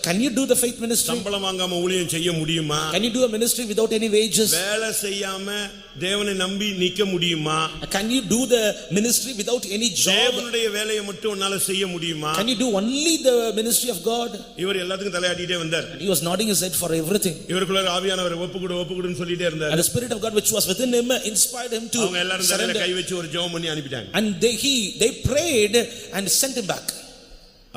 can you do the faith ministry? சம்பளம் வாங்காம ஊழியம் செய்ய முடியுமா? Can you do a ministry without any wages? வேலை செய்யாம தேவனை நம்பி நிக்க முடியுமா? Can you do the ministry without any job? தேவனுடைய வேலையை மட்டும் உன்னால செய்ய முடியுமா? Can you do only the ministry of God? இவர் எல்லாத்துக்கும் தலையாட்டிட்டே வந்தார். And he was nodding his head for everything. இவருக்குள்ள ஆவியானவர் ஒப்புக்குடுன்னு சொல்லிட்டே இருந்தார். And the spirit of God which was within him inspired him to அவங்க எல்லாரும் தலையில கை வச்சு ஒரு ஜெபம் பண்ணி அனுப்பிட்டாங்க. And they prayed and sent him back.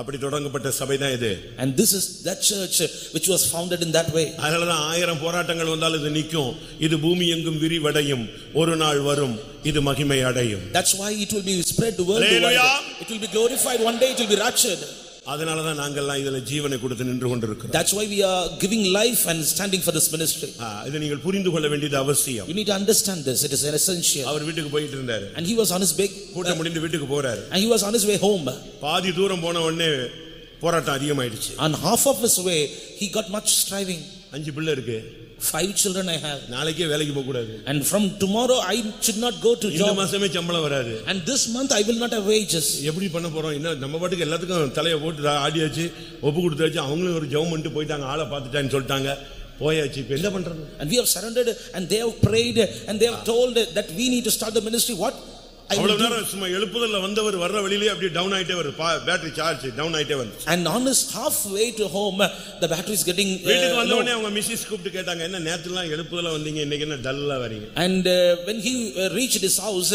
அப்படி தொடங்கப்பட்ட சபை தான் இது. And this is that church which was founded in that way. அதனால தான் 1000 போராட்டங்கள் வந்தாலும் இது நிக்கும். இது பூமி எங்கும் விரிவடையும், ஒரு நாள் வரும், இது மகிமை அடையும். That's why it will be spread the world wide. It will be glorified, one day it will be raptured. அதனால தான் நாங்கெல்லாம் இதல ஜீவனை கொடுத்து நின்று கொண்டிருக்கிறோம். That's why we are giving life and standing for this ministry. இதை நீங்கள் புரிந்து கொள்ள வேண்டியது அவசியம். You need to understand this, it is essential. அவர் வீட்டுக்கு போயிட்டு இருந்தாரு. And he was on his way, கூட்டம் முடிந்து வீட்டுக்கு போறாரு. and he was on his way home. பாதி தூரம் போன உடனே போராட்டம் அதிகமாயிடுச்சு. On half of his way he got much striving. 5 பிள்ளை இருக்கு. 5 children I have. நாளைக்கே வேலைக்கு போக கூடாது. And from tomorrow I should not go to job. இந்த மாசமே சம்பளம் வராது. And this month I will not have wages. எப்படி பண்ண போறோம்? இன்ன நம்ம பாட்டுக்கு எல்லாத்துக்கும் தலைய போட்டு ஆடியாச்சு, ஒப்பு கொடுத்தாச்சு. அவங்களும் ஒரு ஜெபம் பண்ணிட்டு போயிட்டாங்க, ஆளை பார்த்துட்டான்னு சொல்லிட்டாங்க. போயாச்சு. இப்ப என்ன பண்றது? And we have surrendered and they have prayed and they have told that we need to start the ministry. What அவ்வளவு நேரம் சும்மா எழுப்புதல்ல வந்தவர் வர்ற வழியிலே அப்படியே டவுன் ஆயிட்டே வருது. பேட்டரி சார்ஜ் டவுன் ஆயிட்டே வருது. And on his halfway to home the battery is getting வீட்டுக்கு வந்த உடனே அவங்க மிஸ்ஸஸ் கூப்பிட்டு கேட்டாங்க, என்ன நேத்துலாம் எழுப்புதல்ல வந்தீங்க, இன்னைக்கு என்ன டல்லா வரீங்க? And when he reached his house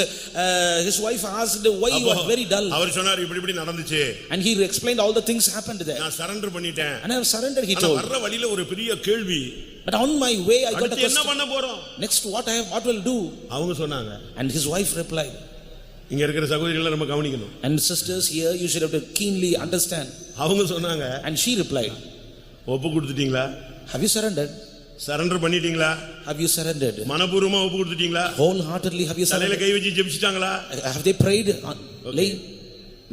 his wife asked why you are very dull. அவர் சொன்னார், இப்படி நடந்துச்சு. And he explained all the things happened there. நான் சரண்டர் பண்ணிட்டேன். And I have surrendered, he told. வர்ற வழியில ஒரு பெரிய கேள்வி. But on my way I got a question. என்ன பண்ண போறோம்? Next what will do? அவங்க சொன்னாங்க. And his wife replied. இங்க இருக்கிற சகோதரிகளை நம்ம கவனிக்கணும். And sisters here you should have to keenly understand. அவங்க சொன்னாங்க. And she replied. ஒப்பு கொடுத்துட்டீங்களா? Have you surrendered? சரண்டர் பண்ணிட்டீங்களா? Have you surrendered? மனப்பூர்வமா ஒப்பு கொடுத்துட்டீங்களா? Wholeheartedly have you surrendered? தலையில கை வச்சு ஜெபிச்சிட்டாங்களா? Have they prayed?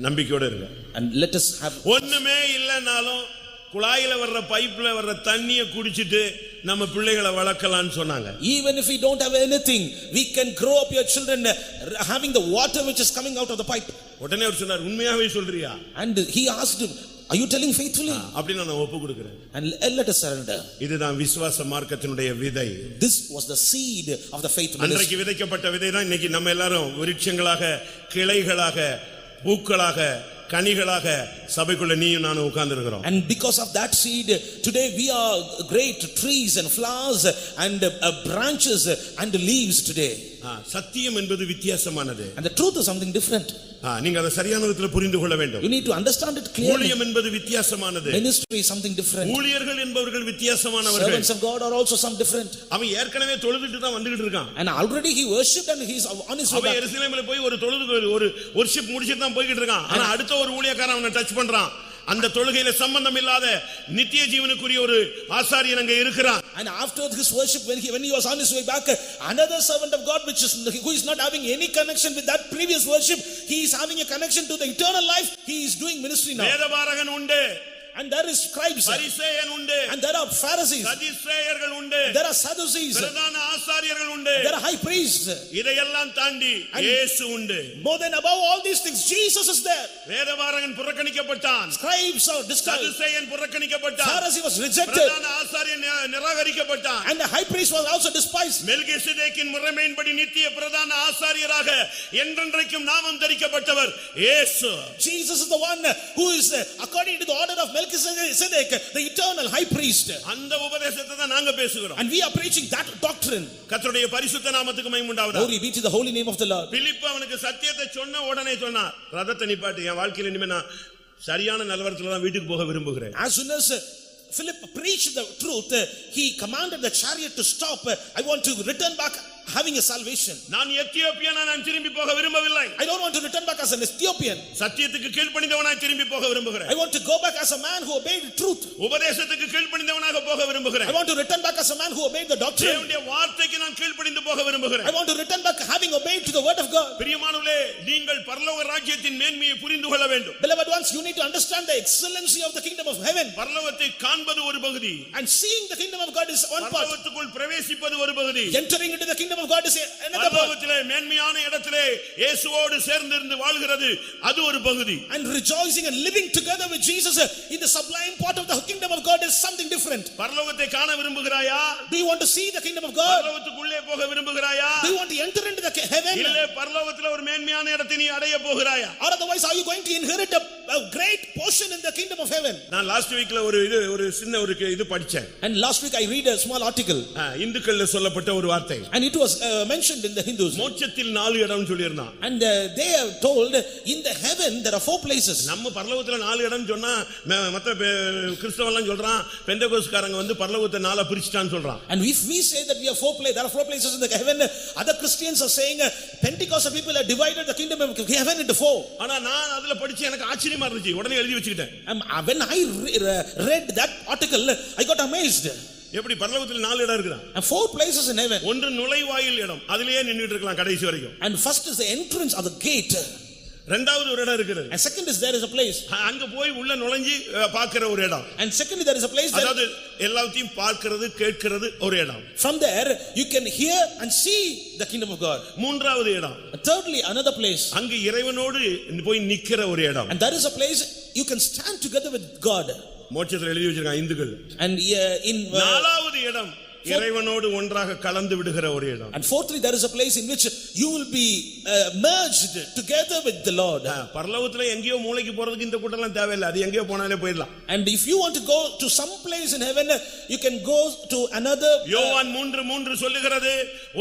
நம்பிக்கையோட இருங்க. And let us have. ஒண்ணுமே இல்லனாலும் குழாயில வர்ற பைப்ல வர்ற தண்ணியை குடிச்சிட்டு நம்ம பிள்ளைகளை வளர்க்கலாம்னு சொன்னாங்க. Even if we don't have anything, we can grow up your children having the water which is coming out of the pipe. உடனே அவர் சொன்னார், உண்மையாவே சொல்றியா? And he asked him, are you telling faithfully? அப்படி நான் ஒப்பு கொடுக்கிறேன். And let us surrender. இதுதான் விசுவாச மார்க்கத்தினுடைய விதை. This was the seed of the faith ministry. அன்றைக்கு விதைக்கப்பட்ட விதை தான் இன்னைக்கு நம்ம எல்லாரும் விருட்சங்களாக, கிளைகளாக, பூக்களாக, கனிகளாக சபைக்குள்ள நீயும் நானும் உட்கார்ந்திருக்கிறோம். And because of that seed today we are great trees and flowers and branches and leaves today. சத்தியம் என்பது வித்தியாசமானது. And the truth is something different. நீங்க அதை சரியான விதத்தில் புரிந்து கொள்ள வேண்டும். You need to understand it clearly. ஊழியம் என்பது வித்தியாசமானது. Ministry is something different. ஊழியர்கள் என்பவர்கள் வித்தியாசமானவர்கள். Servants of God are also some different. அவன் ஏற்கனவே தொழுதுட்டு தான் வந்துகிட்டு இருக்கான். And already he worshipped and he is on his way back. அவன் எருசலேமிலே போய் ஒரு தொழுது ஒரு worship முடிச்சிட்டு தான் போயிட்டு இருக்கான். ஆனா அடுத்த ஒரு ஊழியக்காரன் அவனை டச் பண்றான். அந்த தொழுகையில சம்பந்தம் இல்லாத நித்திய ஜீவனுக்குரிய ஒரு ஆசாரியன் அங்கே இருக்கிறான். And after his worship when he was on his way back, another servant of God who is not having any connection with that previous worship, he is having a connection to the eternal life. He is doing ministry now. வேதபாரகன் உண்டு. And there is scribes. பரிசேயன் உண்டு. And there are Pharisees. சதுசேயர்கள் உண்டு. There are Sadducees. பிரதான ஆசாரியர்கள் உண்டு. There are high priests. இதையெல்லாம் தாண்டி இயேசு உண்டு. More than above all these things Jesus is there. வேதபாரகன் புறக்கணிக்கப்பட்டான். Scribes are despised. சதுசேயன் புறக்கணிக்கப்பட்டான். Pharisee was rejected. பிரதான ஆசாரியன் நிராகரிக்கப்பட்டான். And the high priest was also despised. மெல்கிசேதேக்கின் முறைமையின்படி நித்திய பிரதான ஆசாரியராக என்றென்றைக்கும் நாமம் தரிக்கப்பட்டவர் இயேசு. Jesus is the one who is according to the order of Melchizedek, the eternal high priest. அந்த உபதேசத்தை தான் நாங்க பேசுகிறோம். And we are preaching that doctrine. கர்த்தருடைய பரிசுத்த நாமத்துக்கு மகிமை உண்டாவதாக. Glory be to the holy name of the Lord. பிலிப்பு அவனுக்கு சத்தியத்தை சொன்ன உடனே சொன்னார், ரதத்தை நிப்பாட்டு, என் வாழ்க்கையில இனிமே நான் சரியான நிலவரத்துல தான் வீட்டுக்கு போக விரும்புகிறேன். As soon as Philip preached the truth, he commanded the chariot to stop. I want to return back having a salvation. நான் எத்தியோப்பியனா நான் திரும்பி போக விரும்பவில்லை. I don't want to return back as an Ethiopian. சத்தியத்துக்கு கீழ்ப்படிந்தவனாய் திரும்பி போக விரும்புகிறேன். I want to go back as a man who obeyed truth. உபதேசத்துக்கு கீழ்ப்படிந்தவனாக போக விரும்புகிறேன். I want to return back as a man who obeyed the doctrine. தேவனுடைய வார்த்தைக்கு நான் கீழ்ப்படிந்து போக விரும்புகிறேன். I want to return back having obeyed to the word of God. பிரியமானவர்களே, நீங்கள் பரலோக ராஜ்யத்தின் மேன்மையை புரிந்து கொள்ள வேண்டும். Beloved ones, you need to understand the excellency of the kingdom of heaven. பரலோகத்தை காண்பது ஒரு பகுதி. And seeing the kingdom of God is one part. பரலோகத்துக்குள் பிரவேசிப்பது ஒரு பகுதி. Entering into the kingdom of God is another part. பரலோகத்திலே மேன்மையான இடத்திலே இயேசுவோடு சேர்ந்திருந்து வாழ்கிறது அது ஒரு பகுதி. And rejoicing and living together with Jesus in the sublime part of the kingdom of God is something different. பரலோகத்தை காண விரும்புகிறாயா? Do you want to see the kingdom of God? பரலோகத்துக்குள்ளே போக விரும்புகிறாயா? Do you want to enter into the heaven? இல்ல பரலோகத்திலே ஒரு மேன்மையான இடத்தை நீ அடைய போகிறாயா? Or otherwise are you going to inherit a great portion in the kingdom of heaven? நான் last வீக்ல ஒரு சின்ன இது படிச்சேன். And last week I read a small article. இந்துக்கள்ல சொல்லப்பட்ட ஒரு வார்த்தை. And it was mentioned in the Hindus. மோட்சத்தில் 4 இடம் சொல்லிருந்தான். And they are told in the heaven there are 4 places. நம்ம பரலோகத்துல 4 இடம் சொன்னா மத்த கிறிஸ்தவங்க எல்லாம் சொல்றான் பெந்தேகோஸ்காரங்க வந்து பரலோகத்தை 4 பிரிச்சிட்டான்னு சொல்றான். And if we say that we have 4 places, there are 4 places in the heaven, other Christians are saying Pentecostal people have divided the kingdom of heaven into 4. ஆனா நான் அதுல படிச்சு எனக்கு ஆச்சரியமா இருந்துச்சு. உடனே எழுதி வச்சிட்டேன். When I read that article, I got amazed. எப்படி பரலோகத்தில் 4 இடம் இருக்குதா? And 4 places in heaven. ஒன்று நுழைவாயில் இடம். அதிலேயே நின்னுட்டு இருக்கலாம் கடைசி வரைக்கும். And first is the entrance or the gate. இரண்டாவது ஒரு இடம் இருக்குது. And second is there is a place. அங்க போய் உள்ள நுழைஞ்சு பார்க்கிற ஒரு இடம். And secondly there is a place அதாவது எல்லாத்தையும் பார்க்கிறது கேட்கிறது ஒரு இடம். From there you can hear and see the kingdom of God. மூன்றாவது இடம். Thirdly another place. அங்க இறைவனோடு போய் நிக்கிற ஒரு இடம். And there is a place you can stand together with God. மோட்சத்தில் எழுதி வச்சிருக்காங்க இந்துக்கள். And in நாலாவது இடம் இறைவனோடு ஒன்றாக கலந்து விடுகிற ஒரு இடம். And fourthly there is a place in which you will be merged together with the Lord. பரலோகத்துல எங்கேயோ மூளைக்கு போறதுக்கு இந்த கூட்டம்லாம் தேவையில்லை. அது எங்கேயோ போனாலே போயிடலாம். And if you want to go to some place in heaven, you can go to another. யோவான் 3:3 சொல்லுகிறது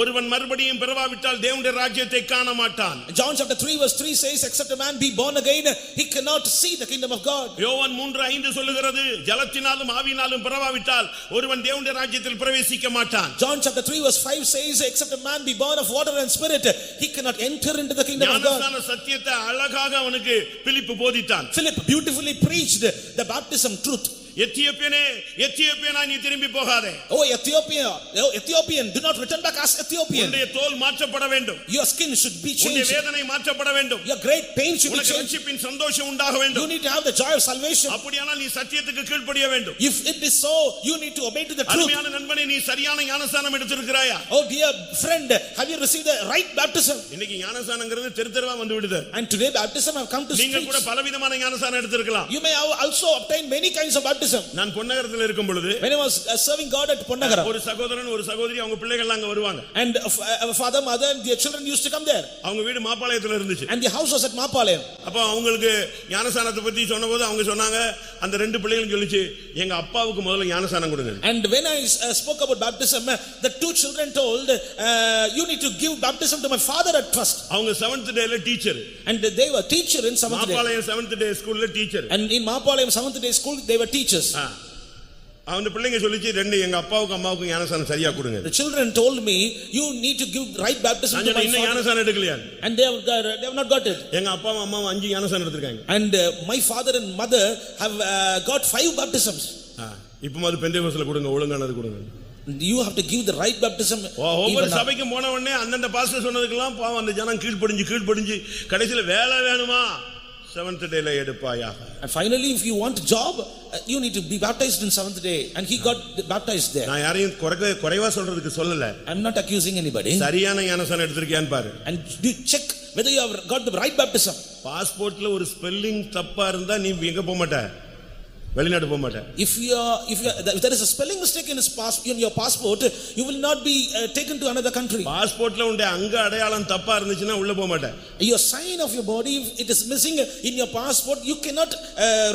ஒருவன் மறுபடியும் பிறவாவிட்டால் தேவனுடைய ராஜ்யத்தை காண மாட்டான். John chapter 3 verse 3 says except a man be born again he cannot see the kingdom of God. யோவான் 3:5 சொல்லுகிறது ஜலத்தினாலும் ஆவியினாலும் பிறவாவிட்டால் ஒருவன் தேவனுடைய ராஜ்யத்தில் பிரவேசிக்க மாட்டான். John chapter 3 verse 5 says except a man be born of water and spirit he cannot enter into the kingdom of God. ஞானஸ்நான சத்தியத்தை அழகாக அவனுக்கு பிலிப்பு போதித்தான். Philip beautifully preached the baptism truth. எத்தியோப்பியனா நீ திரும்பி போகாதே. Oh Ethiopian, do not return back as Ethiopian. உன்னுடைய தோல் மாற்றப்பட வேண்டும். Your skin should be changed. உன்னுடைய வேதனை மாற்றப்பட வேண்டும். Your great pain should be changed. உனக்கு ரட்சிப்பின் சந்தோஷம் உண்டாக வேண்டும். You need to have the joy of salvation. அப்படியானால் நீ சத்தியத்துக்கு கீழ்ப்படிய வேண்டும். If it is so, you need to obey to the truth. அருமையான நண்பனே, நீ சரியான ஞானஸ்நானம் எடுத்திருக்கிறாயா? Oh dear friend, have you received the right baptism? இன்னைக்கு ஞானஸ்நானங்கிறது தெருவா வந்து விடுது. And today baptism have come to நீங்க கூட streets. பலவிதமான ஞானஸ்நானம் எடுத்திருக்கலாம். You may have also obtained many kinds of baptism. நான் பொன்னகரத்தில் இருக்கும் பொழுது when I was serving God at Ponnagara, ஒரு சகோதரன் ஒரு சகோதரி அவங்க பிள்ளைகள் அங்க வருவாங்க. and father mother and their children used to come there. அவங்க வீடு மாப்பாளையத்துல இருந்துச்சு. And the house was at Mapalayam. அப்ப அவங்களுக்கு ஞானஸ்நானத்தை பத்தி சொன்னபோது அவங்க சொன்னாங்க அந்த ரெண்டு பிள்ளைகளும் சொல்லிச்சு எங்க அப்பாவுக்கு முதல்ல ஞானஸ்நானம் கொடுங்க. And when I spoke about baptism, the 2 children told you need to give baptism to my father at first. அவங்க 7th டேல teacher. And they were teacher in 7th day. Mappalayam 7th டே ஸ்கூல்ல teacher. And in Mapalayam 7th day school they were teachers. அந்த பிள்ளைங்க சொல்லிச்சு ரெண்டு எங்க அப்பாவுக்கு அம்மாவுக்கு ஞானஸ்நானம் சரியா கொடுங்க. The children told me you need to give right baptism to my father. இன்னும் ஞானஸ்நானம் எடுக்கலையா? And they have not got it. எங்க அப்பாவும் அம்மாவும் 5 ஞானஸ்நானம் எடுத்துட்டாங்க. And my father and mother have got 5 baptisms. இப்போ அது பெந்தேகோஸ்ல கொடுங்க, ஒழுங்கானது கொடுங்க. You have to give the right baptism. ஒவ்வொரு சபைக்கு போன உடனே அந்தந்த பாஸ்டர் சொன்னதுக்கெல்லாம் பாவம் அந்த ஜனம் கீழ்ப்படிஞ்சு கடைசில வேலை வேணுமா 7th டேல எடுப்பாயாக. And finally if you want a job you need to be baptized in 7th day, and he got baptized there. நான் யாரையும் குறைவா சொல்றதுக்கு சொல்லல. I'm not accusing anybody. சரியான ஞானஸ்நானம் எடுத்துக்கியான்னு பாரு. And you check whether you have got the right baptism. பாஸ்போர்ட்ல ஒரு spelling தப்பா இருந்தா நீ எங்க போக மாட்ட, வெளிநாடு போக மாட்ட. If there is a spelling mistake in your passport, you will not be taken to another country. பாஸ்போர்ட்ல உங்க அங்க அடையாளம் தப்பா இருந்துச்சுன்னா உள்ள போக மாட்ட. Your sign of your body, if it is missing in your passport, you cannot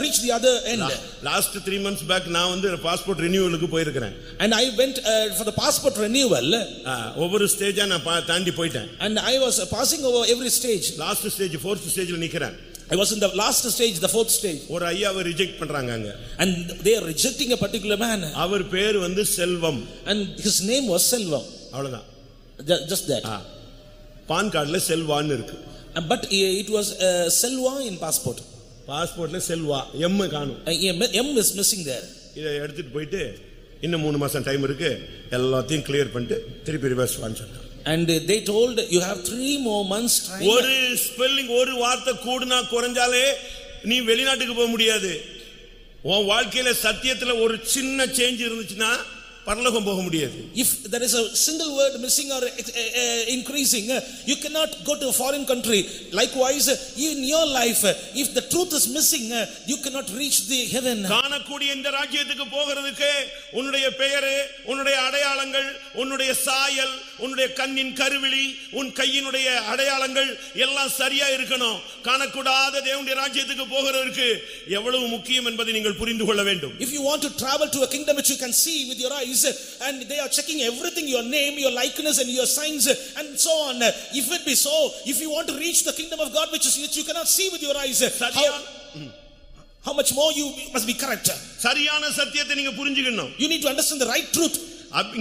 reach the other end. Last 3 months back நான் வந்து பாஸ்போர்ட் ரினியூவலுக்கு போயிருக்கேன். And I went for the passport renewal. ஒவ்வொரு ஸ்டேஜா நான் தாண்டி போயிட்டேன். And I was passing over every stage. Last stage 4th ஸ்டேஜ்ல நிக்கிறேன். I was in the last stage, the fourth stage. ஒரு ஐயாவை ரிஜெக்ட் பண்றாங்க அங்க. And they are rejecting a particular man. அவர் பேர் வந்து செல்வம். And his name was Selvam. அவ்வளவுதான். Just that. பான் கார்டுல செல்வான்னு இருக்கு. But it was Selva in passport. பாஸ்போர்ட்ல செல்வா எம் காணும். M is missing there. இதை எடுத்துட்டு போயிட்டு இன்னும் 3 மாசம் டைம் இருக்கு, எல்லாத்தையும் கிளியர் பண்ணிட்டு திருப்பி ரிவர்ஸ் வான்னு சொன்னாங்க. And they told you have 3 more months time. ஒரு ஸ்பெல்லிங் ஒரு வார்த்தை கூடுனா குறைஞ்சாலே நீ வெளிநாட்டுக்கு போக முடியாது. உன் வாழ்க்கையில சத்தியத்துல ஒரு சின்ன சேஞ்ச் இருந்துச்சுன்னா பரலோகம் போக முடியாது. If there is a single word missing or increasing, you cannot go to a foreign country. Likewise, in your life, if the truth is missing, you cannot reach the heaven. காணக்கூடிய இந்த ராஜ்யத்துக்கு போகிறதுக்கு உன்னுடைய பெயர், உன்னுடைய அடையாளங்கள், உன்னுடைய சாயல், உன்னுடைய கண்ணின் கருவிழி, உன் கையினுடைய அடையாளங்கள் எல்லாம் சரியா இருக்கணும். காணக்கூடாத தேவனுடைய ராஜ்யத்துக்கு போகிறதுக்கு எவ்வளவு முக்கியம் என்பதை நீங்கள் புரிந்து கொள்ள வேண்டும். If you want to travel to a kingdom which you can see with your eyes, and they are checking everything, your name, your likeness and your signs and so on. If it be so, if you want to reach the kingdom of God which you cannot see with your eyes, how much more you must be correct. சரியான சத்தியத்தை நீங்க புரிஞ்சுக்கணும். You need to understand the right truth.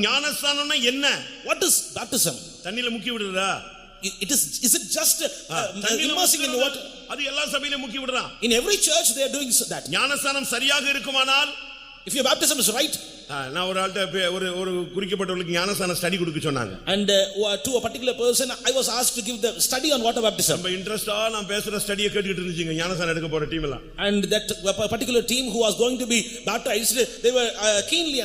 ஞானஸ்நானம்னா என்ன? What is baptism? தண்ணில முக்கி விடுறதா? Is it just immersing in water? அது எல்லா சபையிலும் முக்கி விடுறான். In every church they are doing that. ஞானஸ்நானம் சரியாக இருக்குமானால், if your baptism is right, நான் ஒரு ஆள்கிட்ட ஒரு குறிக்கப்பட்டவர்களுக்கு ஞானஸ்நான ஸ்டடி கொடுக்க சொன்னாங்க. And to a particular person I was asked to give the study on water baptism. ரொம்ப இன்ட்ரஸ்டா நான் பேசுற ஸ்டடியை கேட்டுக்கிட்டு இருந்துச்சுங்க ஞானஸ்நானம் எடுக்க போற டீம் எல்லாம். And that particular team who was going to be baptized, they were keenly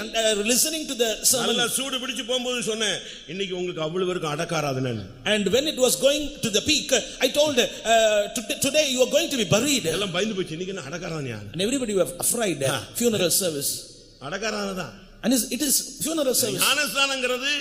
listening to the sermon. நல்ல சூடு பிடிச்சு போகும்போது சொன்னேன், இன்னைக்கு உங்களுக்கு அவ்வளவு பேருக்கு அடக்காராதனை. And when it was going to the peak, I told today you are going to be buried. எல்லாம் பயந்து போச்சு, இன்னைக்கு என்ன அடக்காராதனையா? And everybody were afraid. Funeral service. அடக்காராதனை. And it is funeral service. ஞானஸ்நானங்கிறது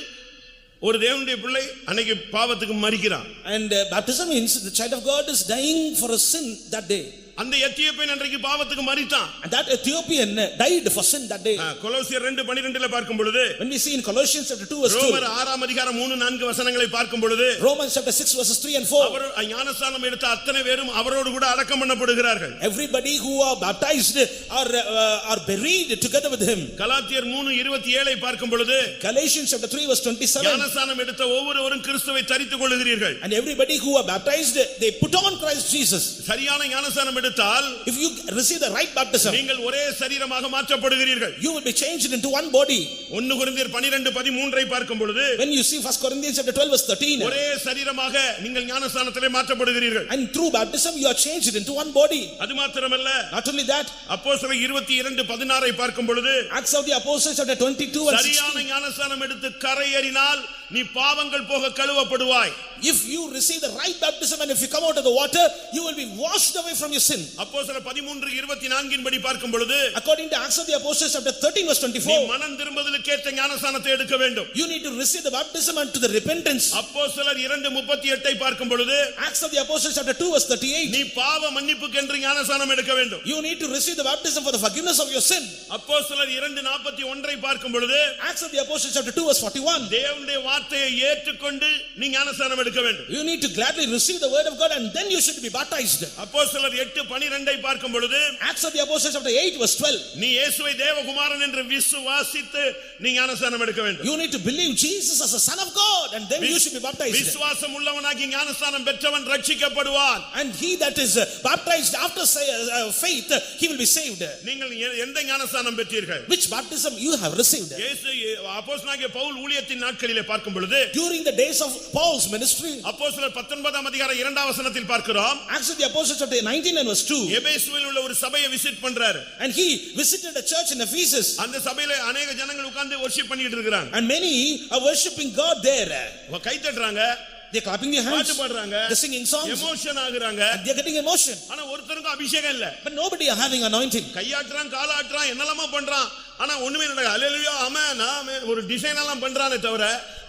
ஒரு தேவனுடைய பிள்ளை அன்னைக்கு பாவத்துக்கு மரிக்கிறான். And baptism means the child of God is dying for a sin that day. அந்த எத்தியோப்பியன் அன்றைக்கு பாவத்துக்கு மரித்தான். And that Ethiopian died for sin that day. கொலோசியர் 2:12 பார்க்கும் பொழுது, when we see in Colossians chapter 2 verse 2, ரோமர் 6 அதிகாரம் 3-4 வசனங்களை பார்க்கும் பொழுது, Romans chapter 6 verses 3 and 4, அவர் ஞானஸ்நானம் எடுத்த அத்தனை பேரும் அவரோடு கூட அடக்கம் பண்ணப்படுகிறார்கள். everybody who are baptized are buried together with him. கலாத்தியர் 3:27 பார்க்கும் பொழுது, Galatians chapter 3 verse 27, ஞானஸ்நானம் எடுத்த ஒவ்வொருவரும் கிறிஸ்துவை தரித்துக் கொள்கிறீர்கள். and everybody who are baptized they put on Christ Jesus. சரியான ஞானஸ்நானம் எடுத்தால், if you receive the right baptism, நீங்கள் ஒரே சரீரமாக மாற்றப்படுகிறீர்கள். you will be changed into one body. 1 கொரிந்தியர் 12:13 பார்க்கும் பொழுது, when you see 1 Corinthians chapter 12 verse 13, ஒரே சரீரமாக நீங்கள் ஞானஸ்நானத்திலே மாற்றப்படுகிறீர்கள். and through baptism you are changed into one body. அது மாத்திரமல்ல, not only that, அப்போஸ்தலர் 22:16 பார்க்கும் பொழுது, Acts of the Apostles chapter 22 and 16, சரியான ஞானஸ்நானம் எடுத்து கரையேறினால் நீ பாவங்கள் போக கழுவப்படுவாய். if you receive the right baptism and if you come out of the water, you will be washed away from your sin. அப்போஸ்தலர் 13:24 படி பார்க்கும் பொழுது, according to Acts of the Apostles chapter 13 verse 24, நீ மனம் திரும்புதலுக்கு ஏற்ற ஞானஸ்நானத்தை எடுக்க வேண்டும். you need to receive the baptism unto the repentance. அப்போஸ்தலர் 2:38 பார்க்கும் பொழுது, Acts of the Apostles chapter 2 verse 38, நீ பாவ மன்னிப்புக்கு என்று ஞானஸ்நானம் எடுக்க வேண்டும். you need to receive the baptism for the forgiveness of your sin. அப்போஸ்தலர் 2:41 பார்க்கும் பொழுது, Acts of the Apostles chapter 2 verse 41, தேவனுடைய வார்த்தையை ஏற்றுக்கொண்டு நீ ஞானஸ்நானம் எடுக்க வேண்டும். you need to gladly receive the word of God and then you should be baptized. அப்போஸ்தலர் 8:12 பார்க்கும் பொழுது, Acts of the Apostles chapter 8 verse 12, நீ இயேசுவை தேவகுமாரன் என்று விசுவாசித்து நீ ஞானஸ்நானம் எடுக்க வேண்டும். you need to believe Jesus as a son of God and then you should be baptized. விசுவாசம் உள்ளவனாகி ஞானஸ்நானம் பெற்றவன் ரட்சிக்கப்படுவான். And he that is baptized after faith, he will be saved. நீங்கள் எந்த ஞானஸ்நானம் பெற்றீர்கள்? Which baptism you have received? இயேசு அப்போஸ்தலனாகிய பவுல் ஊழியத்தின் நாட்களிலே பார்க்கும் பொழுது, during the days of Paul's ministry, அப்போஸ்தலர் 19 அதிகாரம் 2 வசனத்தில் பார்க்கிறோம், Acts of the Apostles chapter 19 and verse 2, எபேசுவில் உள்ள ஒரு சபையை விசிட் பண்றாரு. and he visited a church in Ephesus, அந்த சபையில अनेक ஜனங்கள் உட்கார்ந்து worship பண்ணிட்டு இருக்காங்க. and many are worshiping God there. கை தட்டுறாங்க, they are clapping their hands, பாட்டு பாடுறாங்க, they are singing songs, emotion ஆகுறாங்க, they are getting emotion, ஆனா ஒருத்தருக்கும் அபிஷேகம் இல்ல. but nobody are having anointing. கையாட்றான், காலாட்றான், என்னெல்லாமோ பண்றான், ஆனா ஒண்ணுமே நடக்காது. அல்லேலூயா ஆமென் ஆமென் ஒரு டிசைன் எல்லாம் பண்றானே தவிர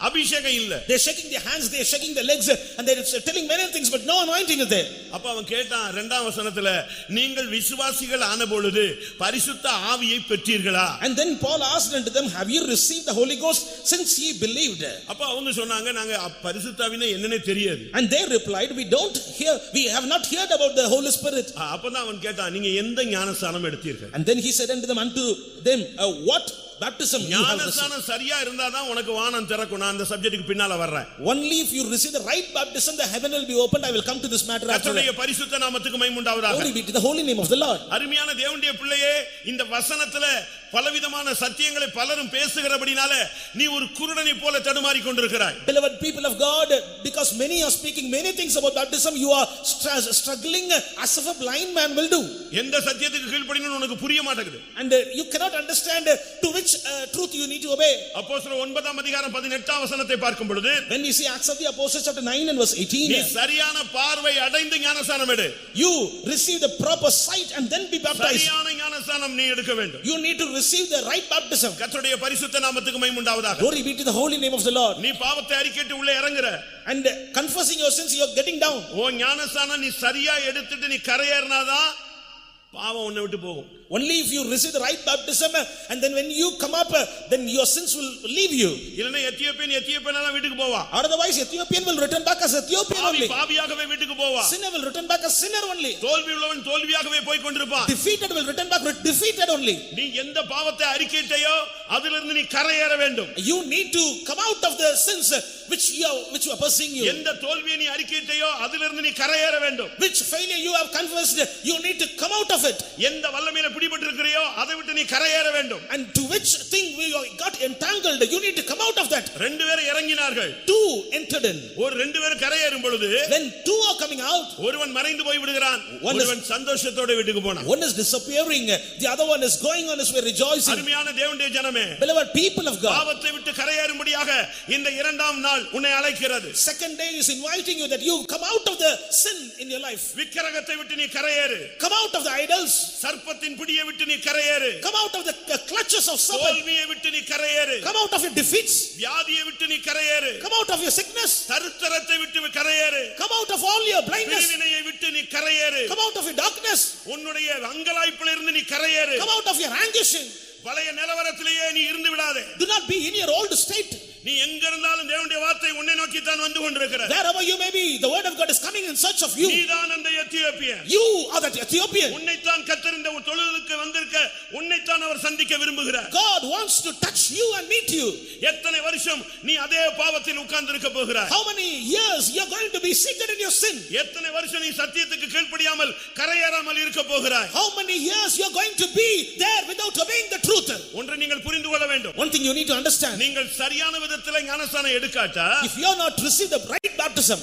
அபிஷேகம் இல்ல. They're shaking their hands, they're shaking their legs, and they're telling many things, but no anointing is there. அப்ப அவன் கேட்டான் 2ஆம் வசனத்துல, நீங்கள் விசுவாசிகள் ஆன பொழுது பரிசுத்த ஆவியை பெற்றீர்களா? And then Paul asked unto them, have you received the Holy Ghost since ye believed? அப்ப அவங்க சொன்னாங்க, நாங்க பரிசுத்த ஆவினா என்னன்னே தெரியாது. And they replied, we have not heard about the Holy Spirit. அப்பதான் அவன் கேட்டான், நீங்க எந்த ஞானஸ்நானம் எடுத்தீர்கள்? And then he said unto them, what baptism you have received? ஞானஸ்நானம் சரியா இருந்தாதான் உனக்கு வானம் திறக்கும். நான் அந்த சப்ஜெக்ட்டுக்கு பின்னால வர்றேன். Only if you receive the right baptism, the heaven will be opened. I will come to this matter after that. கர்த்தருடைய பரிசுத்த நாமத்துக்கு மகிமை உண்டாவதாக. Glory be to the holy name of the Lord. அருமையான தேவனுடைய பிள்ளையே, இந்த வசனத்துல பலவிதமான சத்தியங்களை பலரும் பேசுகிறபடினால நீ ஒரு குருடனை போல தடுமாறி கொண்டிருக்கிறாய். Beloved people of God, because many are speaking many things about baptism, you are struggling as if a blind man will do. எந்த சத்தியத்துக்கு கீழ்ப்படியணும்னு உனக்கு புரிய மாட்டேங்குது. And you cannot understand to which truth you need to obey. அப்போஸ்தலர் 9ஆம் அதிகாரம் 18ஆம் வசனத்தை பார்க்கும் பொழுது, When we see Acts of the Apostles chapter 9 and verse நீ 18, சரியான பார்வை அடைந்து ஞானஸ்நானம் எடு. you receive the proper sight and then be baptized. சரியான ஞானஸ்நானம் நீ எடுக்க வேண்டும். You need to receive the right baptism. கர்த்தருடைய பரிசுத்த நாமத்துக்கு மகிமை உண்டாவதாக. Glory be to the holy name of the Lord. நீ பாவத்தை அறிக்கையிட்டு உள்ளே இறங்குற. And confessing your sins, you are getting down. ஓ ஞானஸ்நானம் நீ சரியா எடுத்துட்டு நீ கரையேறினாதான் பாவம் உன்னை விட்டு போகும். Only if you receive the right baptism, and then when you come up, then your sins will leave you. இல்லனா எத்தியோப்பியனா வீட்டுக்கு போவா. Otherwise Ethiopian will return back as Ethiopian only. பாவியாகவே வீட்டுக்கு போவா. Sinner will return back as sinner only. தோல்வி உள்ளவன் தோல்வியாகவே போய் கொண்டிருப்பான். Defeated will return back defeated only. நீ எந்த பாவத்தை அறிக்கையிட்டையோ அதிலிருந்து நீ கரையேற வேண்டும். You need to come out of the sins which are pursuing you. எந்த தோல்வியை நீ அறிக்கையிட்டையோ அதிலிருந்து நீ கரையேற வேண்டும். Which failure you have confessed, you need to come out of it. எந்த வல்லமையில பிடிபட்டிருக்கிறியோ அதை விட்டு நீ கரையேற வேண்டும். And to which thing we got entangled, you need to come out of that. ரெண்டு பேரும் இறங்கினார்கள். Two entered in. ஒரு ரெண்டு பேரும் கரையேறும் பொழுது When two are coming out, ஒருவன் மறைந்து போய் விடுகிறான், ஒருவன் சந்தோஷத்தோட வீட்டுக்கு போனான். one is disappearing, the other one is going on his way rejoicing. அருமையான தேவனுடைய ஜனமே, Beloved people of God, பாவத்தை விட்டு கரையேறும்படியாக இந்த இரண்டாம் நாள் உன்னை அழைக்கிறது. second day is inviting you that you come out of the sin in your life. விக்கிரகத்தை விட்டு நீ கரையேறு. Come out of the idols. சர்ப்பத்தின் பிடியை விட்டு நீ கரையேறு. Come out of the clutches of serpent. தோல்வியை விட்டு நீ கரையேறு. Come out of your defeats. வியாதியை விட்டு நீ கரையேறு. Come out of your sickness. தரித்திரத்தை விட்டு கரையேறு. Come out of all your blindness. பிரிவினையை விட்டு நீ கரையேறு. Come out of your darkness. உன்னுடைய அங்கலாய்ப்பிலிருந்து நீ கரையேறு. Come out of your anguishing. பழைய நிலவரத்திலேயே நீ இருந்து விடாதே. Do not be in your old state. நீ எங்க இருந்தாலும் தேவனுடைய வார்த்தை உன்னை நோக்கி தான் வந்து கொண்டிருக்கிறது. Wherever you may be, the word of God is coming in search of you. நீதான் அந்த Ethiopian. You are that Ethiopian. உன்னை தான் கர்த்தர் இந்த தொழுதுக்கு வந்திருக்க உன்னை தான் அவர் சந்திக்க விரும்புகிறார். God wants to touch you and meet you. எத்தனை வருஷம் நீ அதே பாவத்தில் உட்கார்ந்து இருக்க போகிறாய்? How many years you are going to be seated in your sin? எத்தனை வருஷம் நீ சத்தியத்துக்கு கீழ்ப்படியாமல் கரையேறாமல் இருக்க போகிறாய்? How many years you are going to be there without obeying the truth? ஒன்றை நீங்கள் புரிந்து கொள்ள வேண்டும். One thing you need to understand. நீங்கள் சரியான விதத்தில் ஞானஸ்நானம் எடுக்காட்டா, if you have not received the right baptism,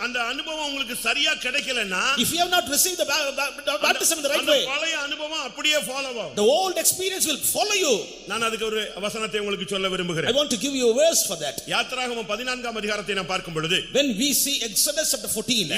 அந்த அனுபவம் உங்களுக்கு சரியா கிடைக்கலனா, if you have not received the baptism in the right way, அந்த பழைய அனுபவம் அப்படியே ஃபாலோ ஆகும். the old experience will follow you. நான் அதுக்கு ஒரு வசனத்தை உங்களுக்கு சொல்ல விரும்புகிறேன். I want to give you a verse for that. யாத்திராகமம் 14ஆம் அதிகாரத்தை நாம் பார்க்கும் பொழுது, when we see Exodus chapter 14,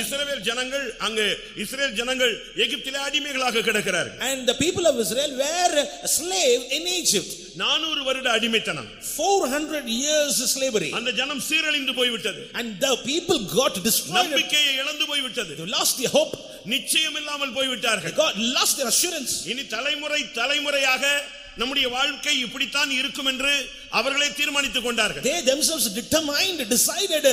இஸ்ரவேல் ஜனங்கள் எகிப்திலே அடிமைகளாக கிடக்கிறார்கள். and the people of Israel were a slave in Egypt. 400 வருட அடிமைத்தனம். 400 years slavery. அந்த ஜனம் சீரழிந்து போய் விட்டது. And the people got destroyed. நம்பிக்கையை இழந்து போய் விட்டது. They lost their hope. நிச்சயம் இல்லாமல் போய் விட்டார்கள். God lost their assurance. இனி தலைமுறையாக நம்முடைய வாழ்க்கை இப்படித்தான் இருக்கும் என்று அவர்களே தீர்மானித்துக் கொண்டார்கள். They themselves decided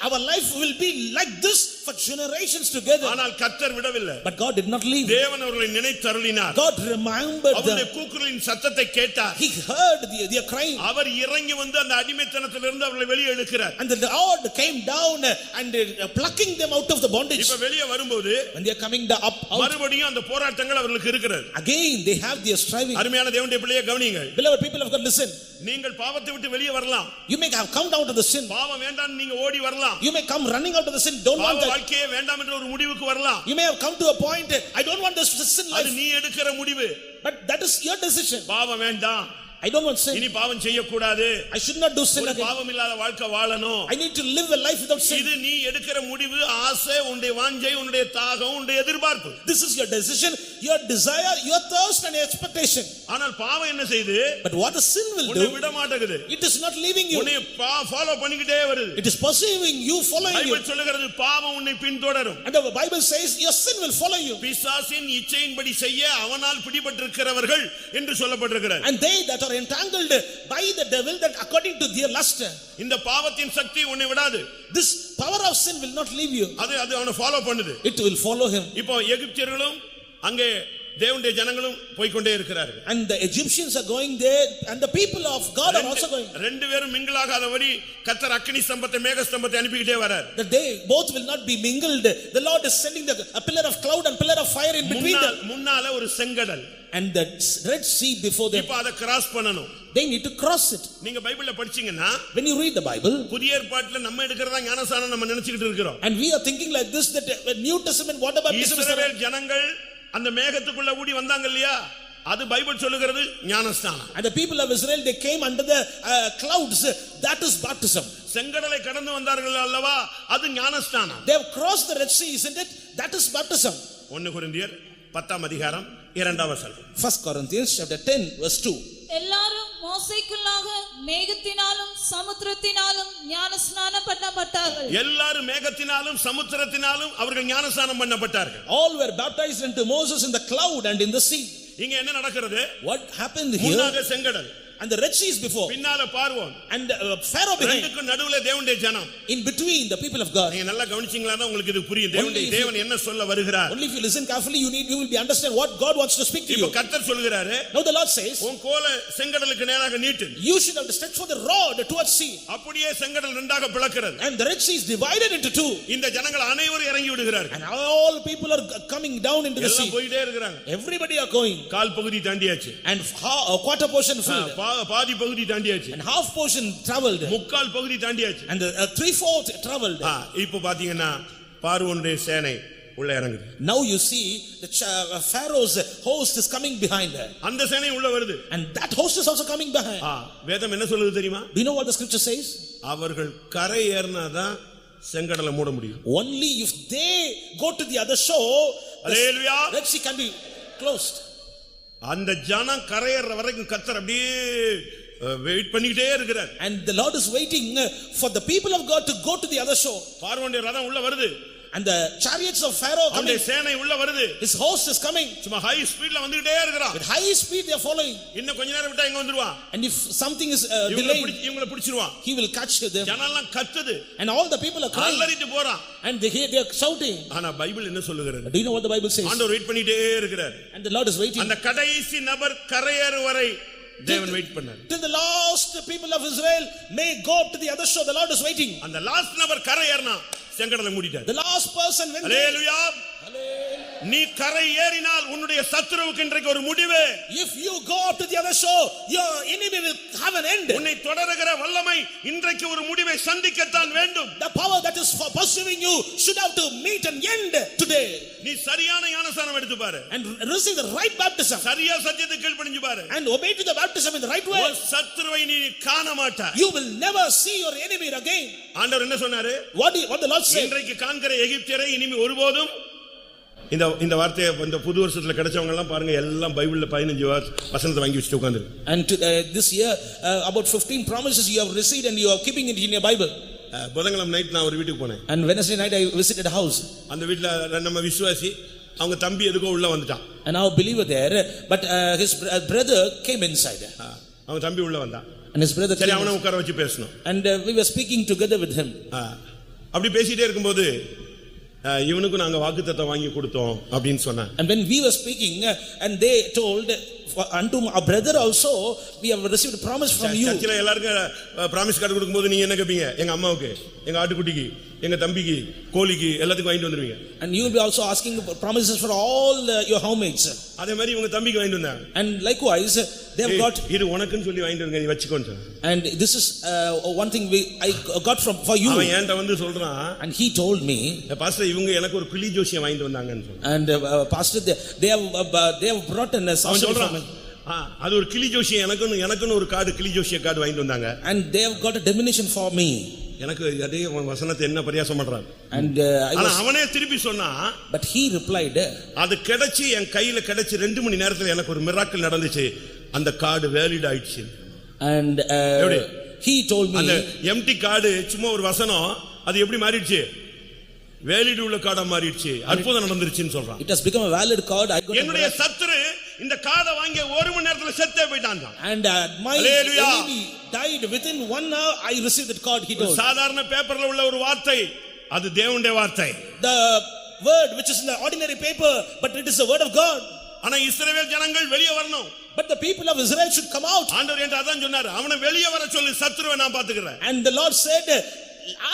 our life will be like this for generations together. ஆனால் கர்த்தர் விடவில்லை. But God did not leave. தேவன் அவர்களை நினைத்தருளினார். God remembered அவருடைய கூக்குரலின் சத்தத்தை கேட்டார். He heard their crying. அவர் இறங்கி வந்து அந்த அடிமைத்தனத்திலிருந்து அவர்களை வெளியே இழுக்கிறார். And the Lord came down and plucking them out of the bondage. இப்ப வெளியே வரும்போது, when they are coming up, மறுபடியும் அந்த போராட்டங்கள் அவர்களுக்கு இருக்கிறது. Again they have their striving. அருமையான தேவனுடைய பிள்ளையே கவனியுங்கள். Beloved people of God, listen. நீங்கள் பாவத்தை விட்டு வெளியே வரலாம். You may have come down to the sin. பாவம் வேண்டாம் நீங்க ஓடி வரலாம். You may come running out of the sin. Don't want that. வாழ்க்கையே வேண்டாம் என்ற ஒரு முடிவுக்கு வரலாம். You may have come to a point, I don't want this sin life. அது நீ எடுக்கிற முடிவு. But that is your decision. பாவம் வேண்டாம். I don't want sin. இனி பாவம் செய்யக்கூடாது, I should not do sin ஒரு again. பாவம் இல்லாத வாழ்க்கை வாழணும். I need to live a life without sin. இது நீ எடுக்கிற முடிவு, ஆசை, உன்னுடைய வாஞ்சை, உன்னுடைய தாகம், உன்னுடைய எதிர்பார்ப்பு. This is your decision, your desire, your thirst and your expectation. ஆனால் பாவம் என்ன செய்யுது? But what the sin will உன்னை do, விட மாட்டேங்குது. it is not leaving you. உன்னை ஃபாலோ பண்ணிக்கிட்டே வருது. It is pursuing you, following you. Bible சொல்லுகிறது பாவம் உன்னை பின்தொடரும். And the Bible says your sin will follow you. பிசாசின் இச்சையின்படி செய்ய அவனால் பிடிபட்டிருக்கிறவர்கள் என்று சொல்லப்பட்டிருக்கிறது. And they that are entangled by the devil, that according to their lust. இந்த பாவத்தின் சக்தி உன்னை விடாது. This power of sin will not leave you. அது அவனை ஃபாலோ பண்ணுது. It will follow him. இப்போ எகிப்தியர்களும் அங்கே தேவனுடைய ஜனங்களும் போய் கொண்டே இருக்கிறார்கள். And the Egyptians are going there, and the people of God are also going. ரெண்டு பேரும் மிங்கிளாகாதபடி கர்த்தர் அக்கினி ஸ்தம்பத்தை மேக ஸ்தம்பத்தை அனுப்பிக்கிட்டே வரார். The day both will not be mingled. The Lord is sending a pillar of cloud and pillar of fire in between them. முன்னால ஒரு செங்கடல். And the Red Sea before them. இப்போ அதை கிராஸ் பண்ணணும். They need to cross it. நீங்க பைபிள்ல படிச்சீங்கன்னா, when you read the Bible, புதிய ஏற்பாட்டுல நம்ம எடுக்கிறதா ஞானஸ்நானம் நம்ம நினைச்சிட்டு இருக்கிறோம். And we are thinking like this, that New Testament water baptism is இஸ்ரவேல் ஜனங்கள் அந்த மேகத்துக்குள்ள ஊடி வந்தாங்க இல்லையா, அது பைபிள் சொல்லுகிறது ஞானஸ்நானம். And the people of Israel, they came under the clouds, that is baptism. செங்கடலை கடந்து வந்தார்கள் அல்லவா, அது ஞானஸ்நானம். They have crossed the Red Sea, isn't it? That is baptism. 1 கொரிந்தியர் 10 அதிகாரம் 2 வசனம். 1 Corinthians chapter 10 verse 2. எல்லாரும் மோசேக்குள்ளாக மேகத்தினாலும் சமுத்திரத்தினாலும் ஞானஸ்நானம் பண்ணப்பட்டார்கள். எல்லாரும் மேகத்தினாலும் சமுத்திரத்தினாலும் அவர்கள் ஞானஸ்நானம் பண்ணப்பட்டார்கள். All were baptized into Moses in the cloud and in the sea. இங்க என்ன நடக்கிறது? What happened here? முன்னாக செங்கடல், and the Red Sea is before, பின்னால பார்வோன், and Pharaoh behind. ரெண்டுக்கு நடுவுல தேவனுடைய ஜனம். In between the people of God. நீங்க நல்லா கவனிச்சீங்களானா உங்களுக்கு இது புரியும். தேவன் என்ன சொல்ல வருகிறார். Only if you listen carefully, you will be understand what God wants to speak to you. இப்போ கர்த்தர் சொல்கிறாரு, now the Lord says, உன் கோலை செங்கடலுக்கு நேராக நீட்டு. you should have to stretch for the rod towards sea. அப்படியே செங்கடல் ரெண்டாக பிளக்கிறது. And the Red Sea is divided into two. இந்த ஜனங்கள் அனைவரும் இறங்கி விடுகிறார்கள். And all people are coming down into the sea. எல்லாம் போயிட்டே இருக்காங்க. Everybody are going. கால் பகுதி தாண்டியாச்சு. And a quarter portion filled. பாதி பகுதி தாண்டியாச்சு. And half portion traveled. முக்கால் பகுதி தாண்டியாச்சு. And the 3/4 traveled. இப்போ பாத்தீங்கன்னா பார்வோனுடைய சேனை உள்ள இறங்குது. Now you see the Pharaoh's host is coming behind her. அந்த சேனை உள்ள வருது. And that host is also coming behind. வேதம் என்ன சொல்லுது தெரியுமா? Do you know what the scripture says? அவர்கள் கரை ஏறினாதான் செங்கடலை மூட முடியும். Only if they go to the other shore, Hallelujah. the Red Sea can be closed. அந்த ஜனம் கரையேற வரைக்கும் கர்த்தர் அப்படியே வெயிட் பண்ணிட்டே இருக்கிறார். And the Lord is waiting for the people of God to go to the other shore. பார்வோனுடைய ரதம் உள்ள வருது. And the chariots of Pharaoh coming. அவருடைய சேனை உள்ள வருது. His host is coming. சும்மா ஹை ஸ்பீட்ல வந்துட்டே இருக்கறான். With high speed they are following. இன்னும் கொஞ்ச நேரம் விட்டா இங்க வந்துருவான். And if something is delayed, இவங்களை பிடிச்சிருவான். he will catch them. ஜனம்லாம் கத்துது. And all the people are crying. அலறிட்டு போறான். And they are shouting. ஆனா பைபிள் என்ன சொல்லுகிறது? Do you know what the Bible says? ஆண்டவர் வெயிட் பண்ணிட்டே இருக்கிறார். And the Lord is waiting. அந்த கடைசி நபர் கரையேறு வரை தேவன் வெயிட் பண்ணார். Till the last people of Israel may go to the other shore, the Lord is waiting. அந்த லாஸ்ட் நபர் கரையேறினா செங்கடலை மூடிட்டார். The last person when ஹalleluya. நீ கரை ஏறினால் உன்னுடைய சத்துருவுக்கு இன்றைக்கு ஒரு முடிவு. If you go up to the other shore, your enemy will have an end. உன்னை தொடருகிற வல்லமை இன்றைக்கு ஒரு முடிவை சந்திக்கத்தான் வேண்டும். The power that is for pursuing you should have to meet an end today. நீ சரியான ஞானஸ்நானம் எடுத்து பாரு. And receive the right baptism. சரியா சத்தியத்துக்கு கீழ்ப்படிஞ்சு பாரு. And obey to the baptism in the right way. உன் சத்துருவை நீ காண மாட்டாய். You will never see your enemy again. ஆண்டவர் என்ன சொன்னாரு? What the Lord said? இன்றைக்கு காண்கிற எகிப்தியரை இனிமே ஒருபோதும் இந்த வார்த்தையை இந்த புது வருஷத்துல கிடைச்சவங்க எல்லாம் பாருங்க எல்லாம் பைபிள்ல 15 வசனத்தை வாங்கி வச்சுட்டு உட்கார்ந்து. And this year about 15 promises you have received and you are keeping it in your Bible. புதன்கிழமை நைட் நான் ஒரு வீட்டுக்கு போனேன். And Wednesday night I visited a house. அந்த வீட்ல நம்ம விசுவாசி அவங்க தம்பி எதுக்கோ உள்ள வந்துட்டான். And our believer there, but his brother came inside. அவங்க தம்பி உள்ள வந்தான். And his brother சரி அவனை உட்கார வச்சு பேசணும். And we were speaking together with him. அப்படி பேசிட்டே இருக்கும்போது இவனுக்கு நாங்க வாக்குத்தத்தம் வாங்கி கொடுத்தோம் அப்படினு சொன்னாங்க. And when we were speaking and they told unto our brother also we have received a promise from you. சர்ச்சில எல்லாருக்கும் பிராமிஸ் கார்டு கொடுக்கும்போது நீங்க என்ன கேப்பீங்க? எங்க அம்மாவுக்கு, எங்க ஆட்டுக்குட்டிக்கு, எங்க தம்பிக்கு, கோழிக்கு எல்லாத்துக்கும் வாங்கிட்டு வந்துருவீங்க. And you will be also asking promises for all your homemates. அதே மாதிரி உங்க தம்பிக்கு வாங்கிட்டு வந்தாங்க. And likewise they have got இது உனக்குன்னு சொல்லி வாங்கிட்டு வந்து நீ வச்சுக்கோன்னு சொன்னாங்க. And this is one thing I got for you. அவன் என்கிட்ட வந்து சொல்றான். And he told me, pastor இவங்க எனக்கு ஒரு கிளி ஜோசியம் வாங்கிட்டு வந்தாங்கன்னு சொன்னாங்க. And pastor they have brought an sorcery from me. அது ஒரு கிளி ஜோசியம் எனக்குன்னு ஒரு கார்டு கிளி ஜோசிய கார்டு வாங்கிட்டு வந்தாங்க. And they have got a divination for me. எனக்கு அதே வசனத்தை என்ன பரியாசம் பண்றான். And ஆனா அவனே திருப்பி சொன்னா, but he replied, அது கிடைச்சி என் கையில கிடைச்சி 2 மணி நேரத்துல எனக்கு ஒரு மிராக்கிள் நடந்துச்சு. அந்த கார்டு வேலிட் ஆயிடுச்சு. And he told me, அந்த எம்டி கார்டு சும்மா ஒரு வசனம் அது எப்படி மாறிடுச்சு, வேலிட் உள்ள கார்டா மாறிடுச்சு, அற்புதம் நடந்துருச்சுன்னு சொல்றான். it has become a valid card. I got என்னுடைய சத்துரு இந்த கார்டை வாங்கி 1 மணி நேரத்துல செத்தே போயிட்டான். And my enemy died within 1 hour. I received that card, he told. சாதாரண பேப்பர்ல உள்ள ஒரு வார்த்தை அது தேவனுடைய வார்த்தை. The word which is in the ordinary paper, but it is the word of God. ஆனா இஸ்ரவேல் ஜனங்கள் வெளியே வரணும். But the people of Israel should come out. ஆண்டவர் என்று அதான் சொன்னார், அவனை வெளியே வர சொல்லு, சத்துருவை நான் பாத்துக்கிறேன். And the Lord said,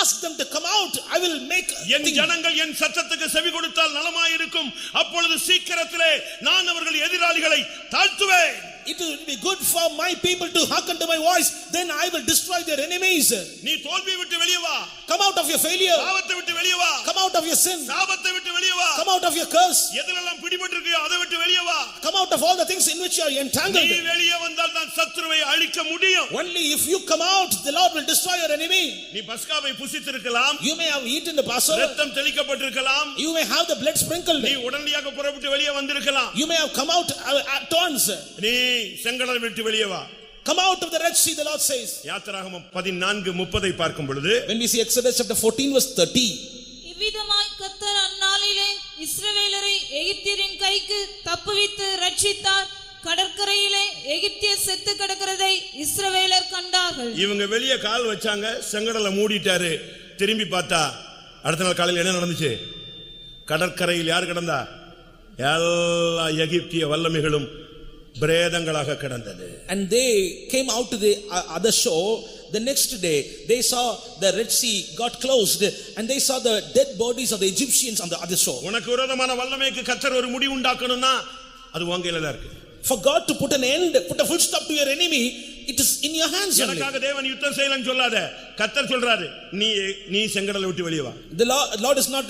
ask them to come out. I will make என் ஜனங்கள் என் சத்தத்துக்கு செவி கொடுத்தால் நலமாயிருக்கும், அப்பொழுது சீக்கிரத்திலே நான் அவர்கள் எதிராளிகளை தாழ்த்துவேன். It will be good for my people to hearken to my voice, then I will destroy their enemies. நீ தோல்வியை விட்டு வெளியே வா. Come out of your failure. பாவத்தை விட்டு வெளியே வா. Come out of your sin. சாபத்தை விட்டு வெளியே வா. Come out of your curse. எதிலெல்லாம் பிடிபட்டிருக்கியோ அதை விட்டு வெளியே வா. Come out of all the things in which you are entangled. நீ வெளியே வந்தால் தான் சத்துருவை அழிக்க முடியும். Only if you come out, the Lord will destroy your enemy. நீ பஸ்காவை புசித்திருக்கலாம். You may have eaten the Passover. இரத்தம் தெளிக்கப்பட்டிருக்கலாம். You may have the blood sprinkled. நீ உடனடியாக புறப்பட்டு வெளியே வந்திருக்கலாம். You may have come out at once. நீ செங்கடல் விட்டு வெளியே வா. Come out of the Red Sea, the Lord says. யாத்திராகமம் 14:30 பார்க்கும் பொழுது, when we see Exodus chapter 14 verse 30, இவ்விதமாய் கர்த்தர் அந்நாளிலே இஸ்ரவேலரை எகிப்தியரின் கைக்கு தப்புவித்து ரட்சித்தார். கடற்கரையிலே எகிப்தியர் செத்து கிடக்கிறதை இஸ்ரவேலர் கண்டார்கள். இவங்க வெளியே கால் வச்சாங்க, செங்கடலை மூடிட்டாரு. திரும்பி பார்த்தா அடுத்த நாள் காலையில் என்ன நடந்துச்சு? கடற்கரையில் யார் கிடந்தா? எல்லா எகிப்திய வல்லமைகளும் பிரேதங்களாக கிடந்தது. and they came out to the other shore. The next day they saw the Red Sea got closed, and they saw the dead bodies of the Egyptians on the other shore. உனக்கு விரோதமான வல்லமைக்கு கர்த்தர் ஒரு முடிவு உண்டாக்கணும்னா அது உங்க கையில தான் இருக்கு. For God to put an end, put a full stop to your enemy, it is in your hands only. எனக்காக தேவன் யுத்தம் செய்யலன்னு சொல்லாத. கர்த்தர் சொல்றாரு, நீ செங்கடலை விட்டு வெளியே வா. The Lord is not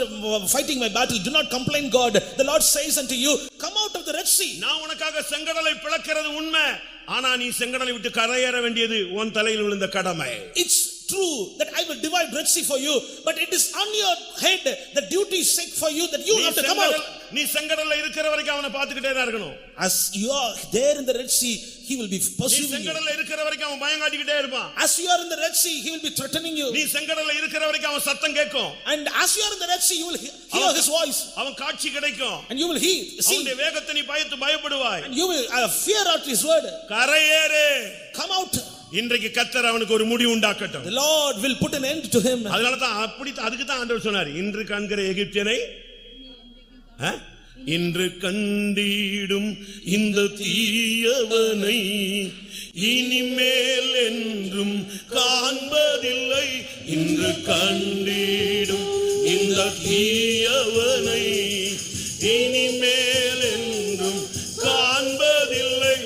fighting my battle. Do not complain, God. The Lord says unto you, come out of the Red Sea. நான் உனக்காக செங்கடலை பிளக்கிறது உண்மை. ஆனா நீ செங்கடலை விட்டு கரையேற வேண்டியது உன் தலையில் விழுந்த கடமை. It's true that I will divide Red Sea for you, but it is on your head the duty is set for you that you have to come out. நீ செங்கடல்ல இருக்கிற வரைக்கும் அவனை பார்த்துக்கிட்டே தான் இருக்கணும். As you are there in the Red Sea, he will be pursuing you. நீ செங்கடல்ல இருக்கிற வரைக்கும் அவன் பயம் காட்டிக்கிட்டே இருப்பான். As you are in the Red Sea, he will be threatening you. நீ செங்கடல்ல இருக்கிற வரைக்கும் அவன் சத்தம் கேட்கும். And as you are in the Red Sea, you will hear his voice. அவன் காட்சி கிடைக்கும். And you will see. அவனுடைய வேகத்தை நீ பயப்படுவாய். And you will fear out his word. கரையேறு. Come out. இன்றைக்கு கர்த்தர் அவனுக்கு ஒரு முடிவு உண்டாக்கட்டும். The Lord will put an end to him. அதனால தான் அதுக்கு தான் ஆண்டவர் சொன்னார், இன்று காண்கிற எகிப்தியனை இன்று கண்டிடும் இந்த தீயவனை இனிமேல் என்றும் காண்பதில்லை. இன்று கண்டிடும் இந்த தீயவனை இனிமேல் என்றும் காண்பதில்லை.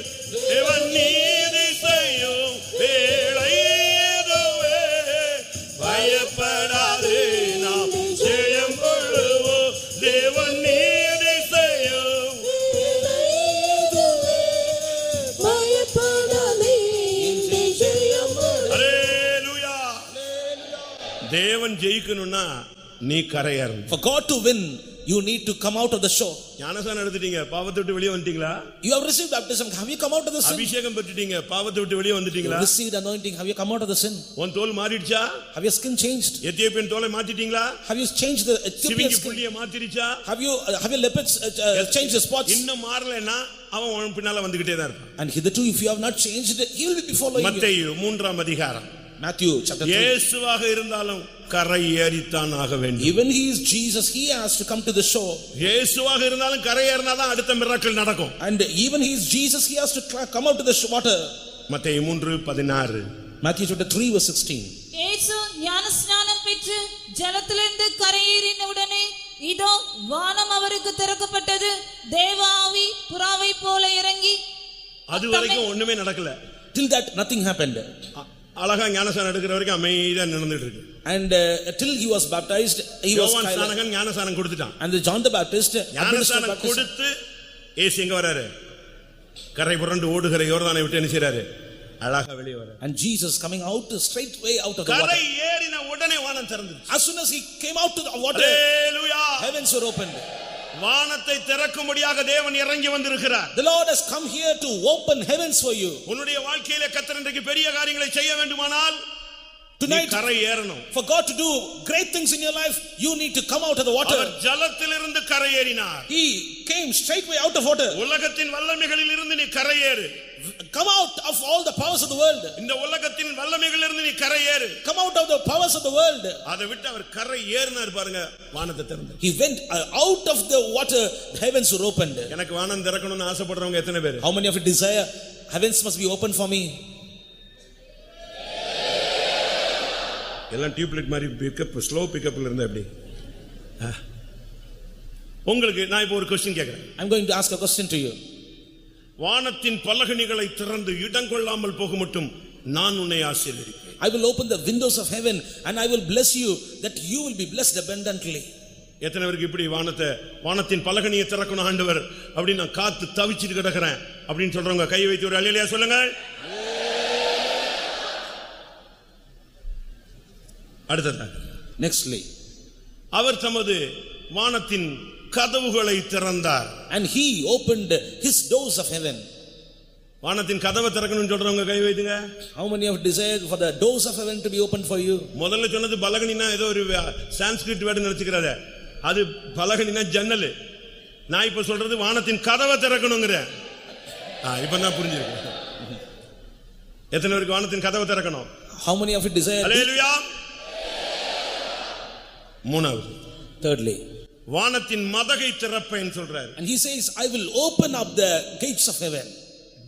தேவன் நீதி செய்யும் வேளை இதுவே, பயப்படாதே நாம் ஜெயம் கொள்ளுவோம். தேவன் நீதி செய்யும் அல்லேலூயா. தேவன் ஜெயிக்கணும்னா நீ கரையேறணும். For God to win, you need to come out of the shore. ஞானஸ்நானம் எடுத்துட்டீங்க, பாவத்தை விட்டு வெளியே வந்துட்டீங்களா? You have received baptism. Have you come out of the sin? அபிஷேகம் பெற்றுட்டீங்க, பாவத்தை விட்டு வெளியே வந்துட்டீங்களா? You received anointing. Have you come out of the sin? உன் தோல் மாறிடுச்சா? Have your skin changed? Ethiopian தோலை மாத்திட்டீங்களா? Have you changed the Ethiopian சிவிங்கி skin? புள்ளிய மாத்திடுச்சா? Have your leopards changed the spots? இன்னும் மாறலன்னா அவன் உன் பின்னால வந்துகிட்டே தான் இருப்பான். And hitherto if you have not changed, he will be following you. மத்தேயு 3ஆம் அதிகாரம். Matthew chapter 3. இயேசுவாக இருந்தாலும் கரை ஏறித்தான் ஆக வேண்டும். Even he is Jesus, he has to come to the shore. இயேசுவாக இருந்தாலும் கரை ஏறினாதான் அடுத்த மிராக்கிள் நடக்கும். And even he is Jesus, he has to come out to the water. மத்தேயு 3:16. Matthew chapter 3 verse 16. இயேசு ஞானஸ்நானம் பெற்று ஜலத்திலிருந்து கரையேறின உடனே இதோ வானம் அவருக்கு திறக்கப்பட்டது. தேவ ஆவி புறாவை போல இறங்கி. அது வரைக்கும் ஒண்ணுமே நடக்கல. Till that nothing happened. அழகா ஞானஸ்நானம் எடுக்கிற வரைக்கும் அமைதியா நடந்துட்டு இருக்கு. And till he was baptized, he was யோவான் ஸ்நானகன் ஞானஸ்நானம் கொடுத்துட்டான். and John the Baptist ஞானஸ்நானம் கொடுத்து இயேசு எங்க வராரு? கரை புரண்டு ஓடுகிற யோர்தானை விட்டு என்ன செய்றாரு? அழகா வெளியே வர. And Jesus coming out straight way out of the water. கரை ஏறின உடனே வானம் திறந்துச்சு. As soon as he came out to the water, hallelujah, heavens were opened. வானத்தை திறக்கும்படியாக தேவன் இறங்கி வந்திருக்கிறார். The Lord has come here to open heavens for you. உன்னுடைய வாழ்க்கையிலே கர்த்தர் இன்றைக்கு பெரிய காரியங்களை செய்ய வேண்டுமானால் Tonight, கரை ஏறணும். for God to do great things in your life, you need to come out of the water. அவர் ஜலத்திலிருந்து கரை ஏறினார். He came straight way out of water. உலகத்தின் வல்லமைகளில் இருந்து நீ கரை ஏறு. Come out of all the powers of the world. இந்த உலகத்தின் வல்லமைகளில் இருந்து நீ கரை ஏறு. Come out of the powers of the world. அதை விட்டு அவர் கரை ஏறினார் பாருங்க, வானத்தை திறந்தார். He went out of the water, the heavens were opened. எனக்கு வானம் திறக்கணும்னு ஆசைப்படுறவங்க எத்தனை பேர்? How many of you desire heavens must be open for me? எல்லாம் டியூப்லைட் மாதிரி பிக்கப் ஸ்லோ பிக்கப்ல இருந்தா எப்படி? உங்களுக்கு நான் இப்போ ஒரு क्वेश्चन கேக்குறேன். I'm going to ask a question to you. வானத்தின் பலகணிகளை திறந்து இடங்கொள்ளாமல் போக மட்டும் நான் உன்னை ஆசீர்வதிப்பேன். I will open the windows of heaven and I will bless you that you will be blessed abundantly. எத்தனை பேருக்கு இப்படி வானத்தின் பலகணியை திறக்கணும் ஆண்டவர் அப்படி நான் காத்து தவிச்சிட்டு கிடக்கிறேன் அப்படின்னு சொல்றவங்க கை வைத்து ஒரு அல்லேலூயா சொல்லுங்க. அடுத்ததாக Nextly, அவர் தமது வானத்தின் கதவுகளை திறந்தார். and he opened his doors of heaven. வானத்தின் கதவை திறக்கணும்னு சொல்றவங்க கை வைத்துங்க. How many have desired for the doors of heaven to be opened for you? முதல்ல சொன்னது பலகணினா ஏதோ ஒரு சான்ஸ்கிரிட் வேர்டு நினைச்சுக்கிறாரு, அது பலகணினா ஜன்னல். நான் இப்ப சொல்றது வானத்தின் கதவை திறக்கணுங்கிறேன். இப்ப நான் புரிஞ்சிருக்கேன். எத்தனை பேருக்கு வானத்தின் கதவை திறக்கணும்? How many of you desire? அல்லேலூயா. மூணாவது, Thirdly, வானத்தின் மதகை திறப்பேன்னு சொல்றாரு. and he says, I will open up the gates of heaven.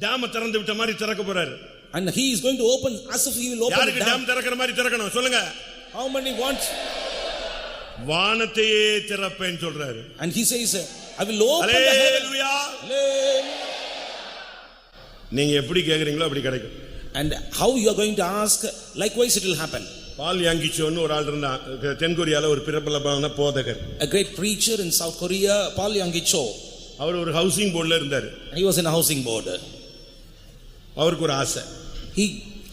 Dam திறந்து விட்ட மாதிரி திறக்க போறாரு. And he is going to open as if he will open யாருக்கு the dam. டேம் திறக்கிற மாதிரி திறக்கணும் சொல்லுங்க. How many want? வானத்தையே திறப்பேன்னு சொல்றாரு. And he says, I will open the heaven. அல்லேலூயா. நீங்க எப்படி கேக்குறீங்களோ அப்படி கிடைக்கும். And how you are going to ask, likewise it will happen. பால் யாங்கிச்சோன்னு ஒரு ஆள் இருந்தான், தென்கொரியால ஒரு பிரபலமான போதகர். A great preacher in South Korea, Paul Yanggi-cho. அவர் ஒரு ஹவுசிங் போர்டுல இருந்தாரு. He was in a housing board. அவருக்கு ஒரு ஆசை. He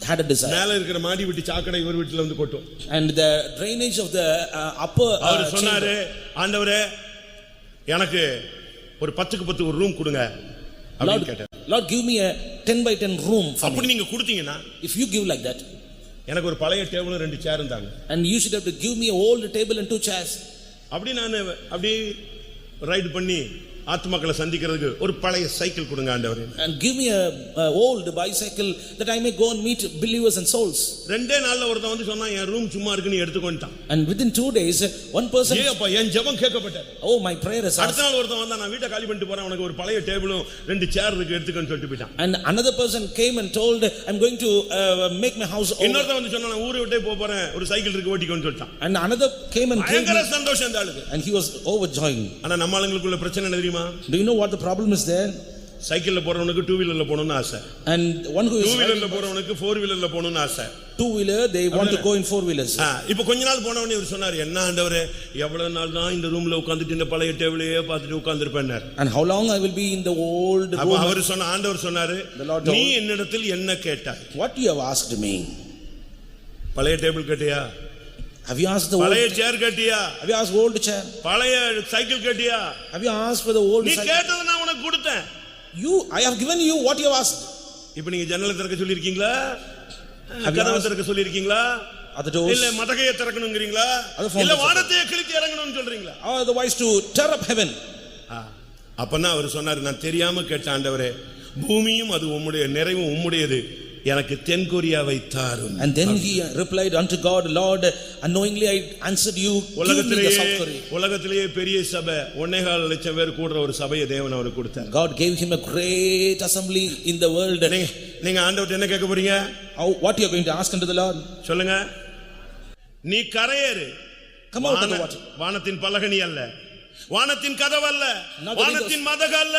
had a desire. மேல இருக்கிற மாடி விட்டு சாக்கடை இவர் வீட்டுல வந்து கொட்டும். And the drainage of the upper அவர் சொன்னாரு, ஆண்டவரே எனக்கு ஒரு 10க்கு 10 ஒரு ரூம் கொடுங்க அப்படின்னு கேட்டார். Lord, give me a 10 by 10 room for அப்படி me. நீங்க கொடுத்தீங்கன்னா, If you give like that, எனக்கு ஒரு பழைய டேபிளும் 2 சேர் இருந்தாங்க. and you should have to give me a old table and 2 chairs. அப்படி நான் அப்படி ரைட் பண்ணி ஆத்மாக்களை சந்திக்கிறதுக்கு ஒரு பழைய சைக்கிள் கொடுங்க ஆண்டவரே. And give me a old bicycle that I may go and meet believers and souls. ரெண்டே நாள்ல ஒருத்தன் வந்து சொன்னா என் ரூம் சும்மா இருக்கு நீ எடுத்துக்கொண்டான். And within 2 days one person, ஏப்பா என் ஜெபம் கேட்கப்பட்டது. oh my prayer is அடுத்த answered. நாள் ஒருத்தன் வந்தா நான் வீட்டை காலி பண்ணிட்டு போறேன், உனக்கு ஒரு பழைய டேபிளும் 2 சேர் இருக்கு எடுத்துக்கன்னு சொல்லிட்டு போயிட்டான். And another person came and told, I'm going to make my house over. இன்னொருத்தன் வந்து சொன்னா நான் ஊரை விட்டே போறேன், ஒரு சைக்கிள் இருக்கு ஓட்டிக்கோன்னு சொல்லிட்டான். And another came and gave பயங்கர me, சந்தோஷம் இந்த ஆளுக்கு. and he was overjoyed. ஆனா நம்ம ஆளுங்களுக்குள்ள பிரச்சனை என்ன தெரியுமா? Do you know what the problem is there? சைக்கிள்ல போறவனுக்கு 2 வீலர்ல போகணும்னு ஆசை. And one who is 2 வீலர்ல போறவனுக்கு 4 வீலர்ல போகணும்னு ஆசை. 2 wheeler, they want to go in 4 wheelers. இப்போ கொஞ்ச நாள் போனவனே இவர் சொன்னாரு, என்ன ஆண்டவரே எவ்வளவு நாள் தான் இந்த ரூம்ல உட்கார்ந்துட்டு இந்த பழைய டேபிளையே பார்த்துட்டு உட்கார்ந்திருப்பேன்னார். And how long I will be in the old அப்ப room? அவர் சொன்ன ஆண்டவர் சொன்னாரு, நீ என்னிடத்தில் என்ன கேட்டாய்? What you have asked me? பழைய டேபிள் கேட்டியா? Have you asked the பழைய old? சேர் கேட்டியா? Have you asked old chair? பழைய சைக்கிள் கேட்டியா? Have you asked for the old நீ cycle? கேட்டதை நான் உனக்கு கொடுத்தேன். I have given you what you have asked. இப்போ நீங்க ஜன்னலை திறக்க சொல்லி இருக்கீங்களா? Have you கதவை asked? திறக்க சொல்லி இருக்கீங்களா? Other doors? இல்ல மதகையை திறக்கணும்ங்கறீங்களா? இல்ல வானத்தையே கிழித்து இறங்கணும்னு சொல்றீங்களா? Or otherwise to tear up heaven? அப்பன்னா அவர் சொன்னாரு, நான் தெரியாம கேட்ட ஆண்டவரே, பூமியும் அது உம்முடைய நிறைவும் உம்முடையது, எனக்கு தென்கொரியாவை தாரும். And then he replied unto God, Lord, unknowingly I answered you, give me the South Korea. உலகத்திலேயே பெரிய சபை 1.5 லட்சம் பேர் கூடுற ஒரு சபையை தேவன் அவருக்கு கொடுத்தார். God gave him a great assembly in the world. நீங்க ஆண்டவர்ட்ட என்ன கேட்க போறீங்க? What you are going to ask unto the Lord? சொல்லுங்க. நீ கரையேறு. Come out of the water. வானத்தின் பலகணி அல்ல, வானத்தின் கதவு அல்ல, வானத்தின் மதகு அல்ல,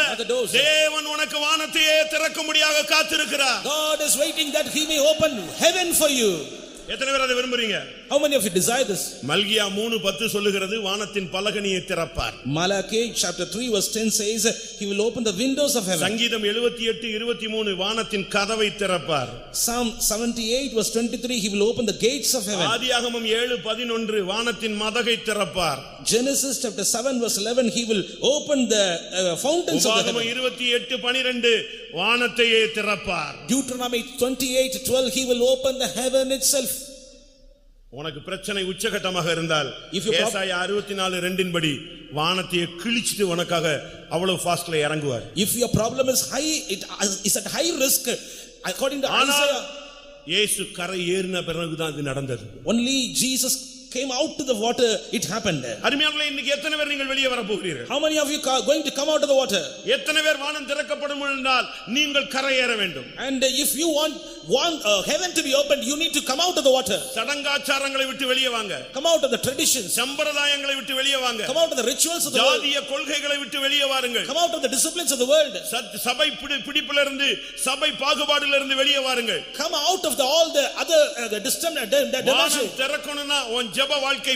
தேவன் உனக்கு வானத்தையே திறக்கும்படியாக காத்திருக்கிறார். God is waiting that he may open heaven for you. எத்தனை பேர் அதை விரும்புறீங்க? How many of you desire this? மல்கியா 3:10 சொல்லுகிறது வானத்தின் பலகணியை திறப்பார். Malachi chapter 3 verse 10 says he will open the windows of heaven. சங்கீதம் 78:23 வானத்தின் கதவை திறப்பார். Psalm 78 verse 23 he will open the gates of heaven. ஆதியாகமம் 7:11 வானத்தின் மதகை திறப்பார். Genesis chapter 7 verse 11 he will open the fountains of the heaven. உபாகமம் 28:12 வானத்தையே திறப்பார். Deuteronomy 28:12 he will open the heaven itself. உனக்கு பிரச்சனை உச்சகட்டமாக இருந்தால் If you ஏசாயா 64:2 படி வானத்தையே கிழிச்சிட்டு உனக்காக அவ்வளவு ஃபாஸ்ட்ல இறங்குவார். If your problem is high, it is at high risk according to Isaiah. இயேசு கரை ஏறின பிறகுதான் இது நடந்தது. Only Jesus came out to the water, it happened. அருமையானவர்களே, இன்னைக்கு எத்தனை பேர் நீங்கள் வெளியே வர போகிறீர்கள்? How many of you are going to come out of the water? எத்தனை பேர் வானம் திறக்கப்படும் என்றால் நீங்கள் கரை ஏற வேண்டும். And if you want heaven to be opened, you need to come out of the water. சடங்காச்சாரங்களை விட்டு வெளியே வாங்க. Come out of the traditions. சம்பிரதாயங்களை விட்டு வெளியே வாங்க. Come out of the rituals of the world. ஜாதிய கொள்கைகளை விட்டு வெளியே வாருங்கள். Come out of the disciplines of the world. சபை பிடிப்பிலிருந்து சபை பாகுபாடிலிருந்து வெளியே வாருங்கள். Come out of all the other வானம் திறக்கணும்னா உன் ஜெப வாழ்க்கை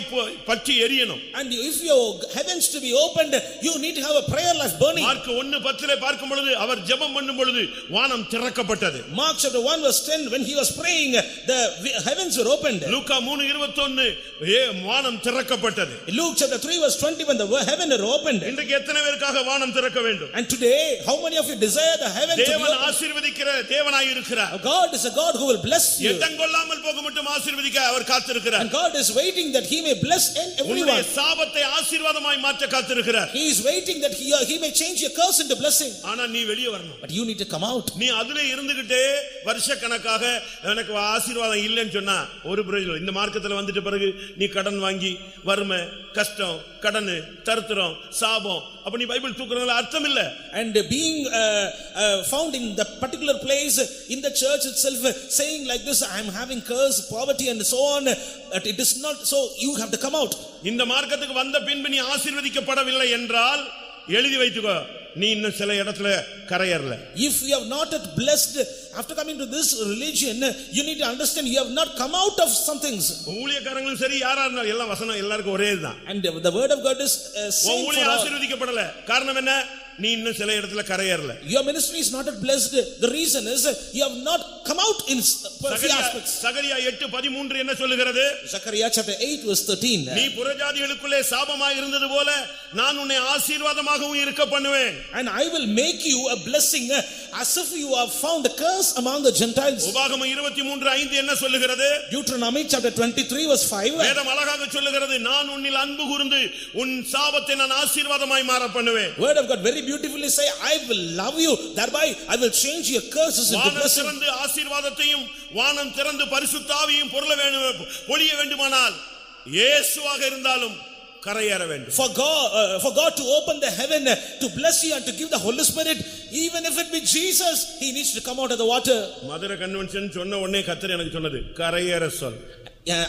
பற்றி எரியணும். And if your heavens to be opened, you need to have a prayer life burning. Mark 1:10 பார்க்கும் பொழுது அவர் ஜெபம் பண்ணும் பொழுது வானம் திறக்கப்பட்டது. Mark chapter 1 verse 10 when he was praying, the heavens were opened. லூக்கா 3:21 வானம் திறக்கப்பட்டது. Luke chapter 3 verse 20 when the heaven were opened. இன்றைக்கு எத்தனை பேருக்காக வானம் திறக்க வேண்டும்? And today how many of you desire the heaven to be தேவன் opened? ஆசீர்வதிக்கிற தேவனாய் இருக்கிறார். God is a God who will bless you. எட்டங்கொள்ளாமல் போக மட்டும் ஆசீர்வதிக்க அவர் காத்திருக்கிறார். And God is waiting that he may bless everyone. சாபத்தை ஆசீர்வாதமாய் மாற்ற காத்திருக்கிறார். He is waiting that he may change your curse into blessing. ஆனா நீ வெளியே வரணும். But you need to come out. நீ அதுல இருந்துகிட்டே வருஷக்கணக்காக எனக்கு ஆசீர்வாதம் இல்லைன்னு சொன்னா ஒரு பிரயோஜனம். இந்த மார்க்கத்துல வந்துட்ட பிறகு நீ கடன் வாங்கி வறுமை கஷ்டம் கடன் தரித்திரம் சாபம் அப்ப நீ பைபிள் தூக்குறதுல அர்த்தம் இல்ல. And being found in the particular place in the church itself saying like this, I am having curse poverty and so on, it is not so. You have to come out. இந்த மார்க்கத்துக்கு வந்த பின்பு நீ ஆசீர்வதிக்கப்படவில்லை என்றால் எழுதி வைத்துக்கோ, நீ இன்னும் சில இடத்துல கரையறல. If you have not yet blessed after coming to this religion, you need to understand you have not come out of some things. ஊழியக்காரங்களும் சரி யாரா இருந்தாலும் எல்லாம் வசனம் எல்லாருக்கும் ஒரே இதுதான். And the word of God is same for all. ஆசீர்வதிக்கப்படல காரணம் என்ன? நீ இன்னும் சில இடத்துல கரையறல. Your ministry is not yet blessed. The reason is you have not come out in few aspects. சகரியா 8:13 என்ன சொல்லுகிறது? Zechariah chapter 8 verse 13. நீ புறஜாதிகளுக்குள்ளே சாபமாய் இருந்தது போல நான் உன்னை ஆசீர்வாதமாகவும் இருக்க பண்ணுவேன். And I will make you a blessing as if you have found a curse among the Gentiles. உபாகமம் 23:5 என்ன சொல்லுகிறது? Deuteronomy chapter 23 verse 5. வேதம் அழகாக சொல்லுகிறது, நான் உன்னில் அன்பு கூர்ந்து உன் சாபத்தை நான் ஆசீர்வாதமாய் மாற பண்ணுவேன். Word of God very beautifully say, I will love you, thereby I will change your curses into blessing. வானம் திறந்து ஆசீர்வாதத்தையும் வானம் திறந்து பரிசுத்த ஆவியையும் பொழிய வேண்டுமானால் இயேசுவாக இருந்தாலும் கரையேற வேண்டும். For God to open the heaven to bless you and to give the Holy Spirit, even if it be Jesus, he needs to come out of the water. Madurai convention சொன்ன உடனே கர்த்தர் எனக்கு சொன்னது, கரையேற சொல்.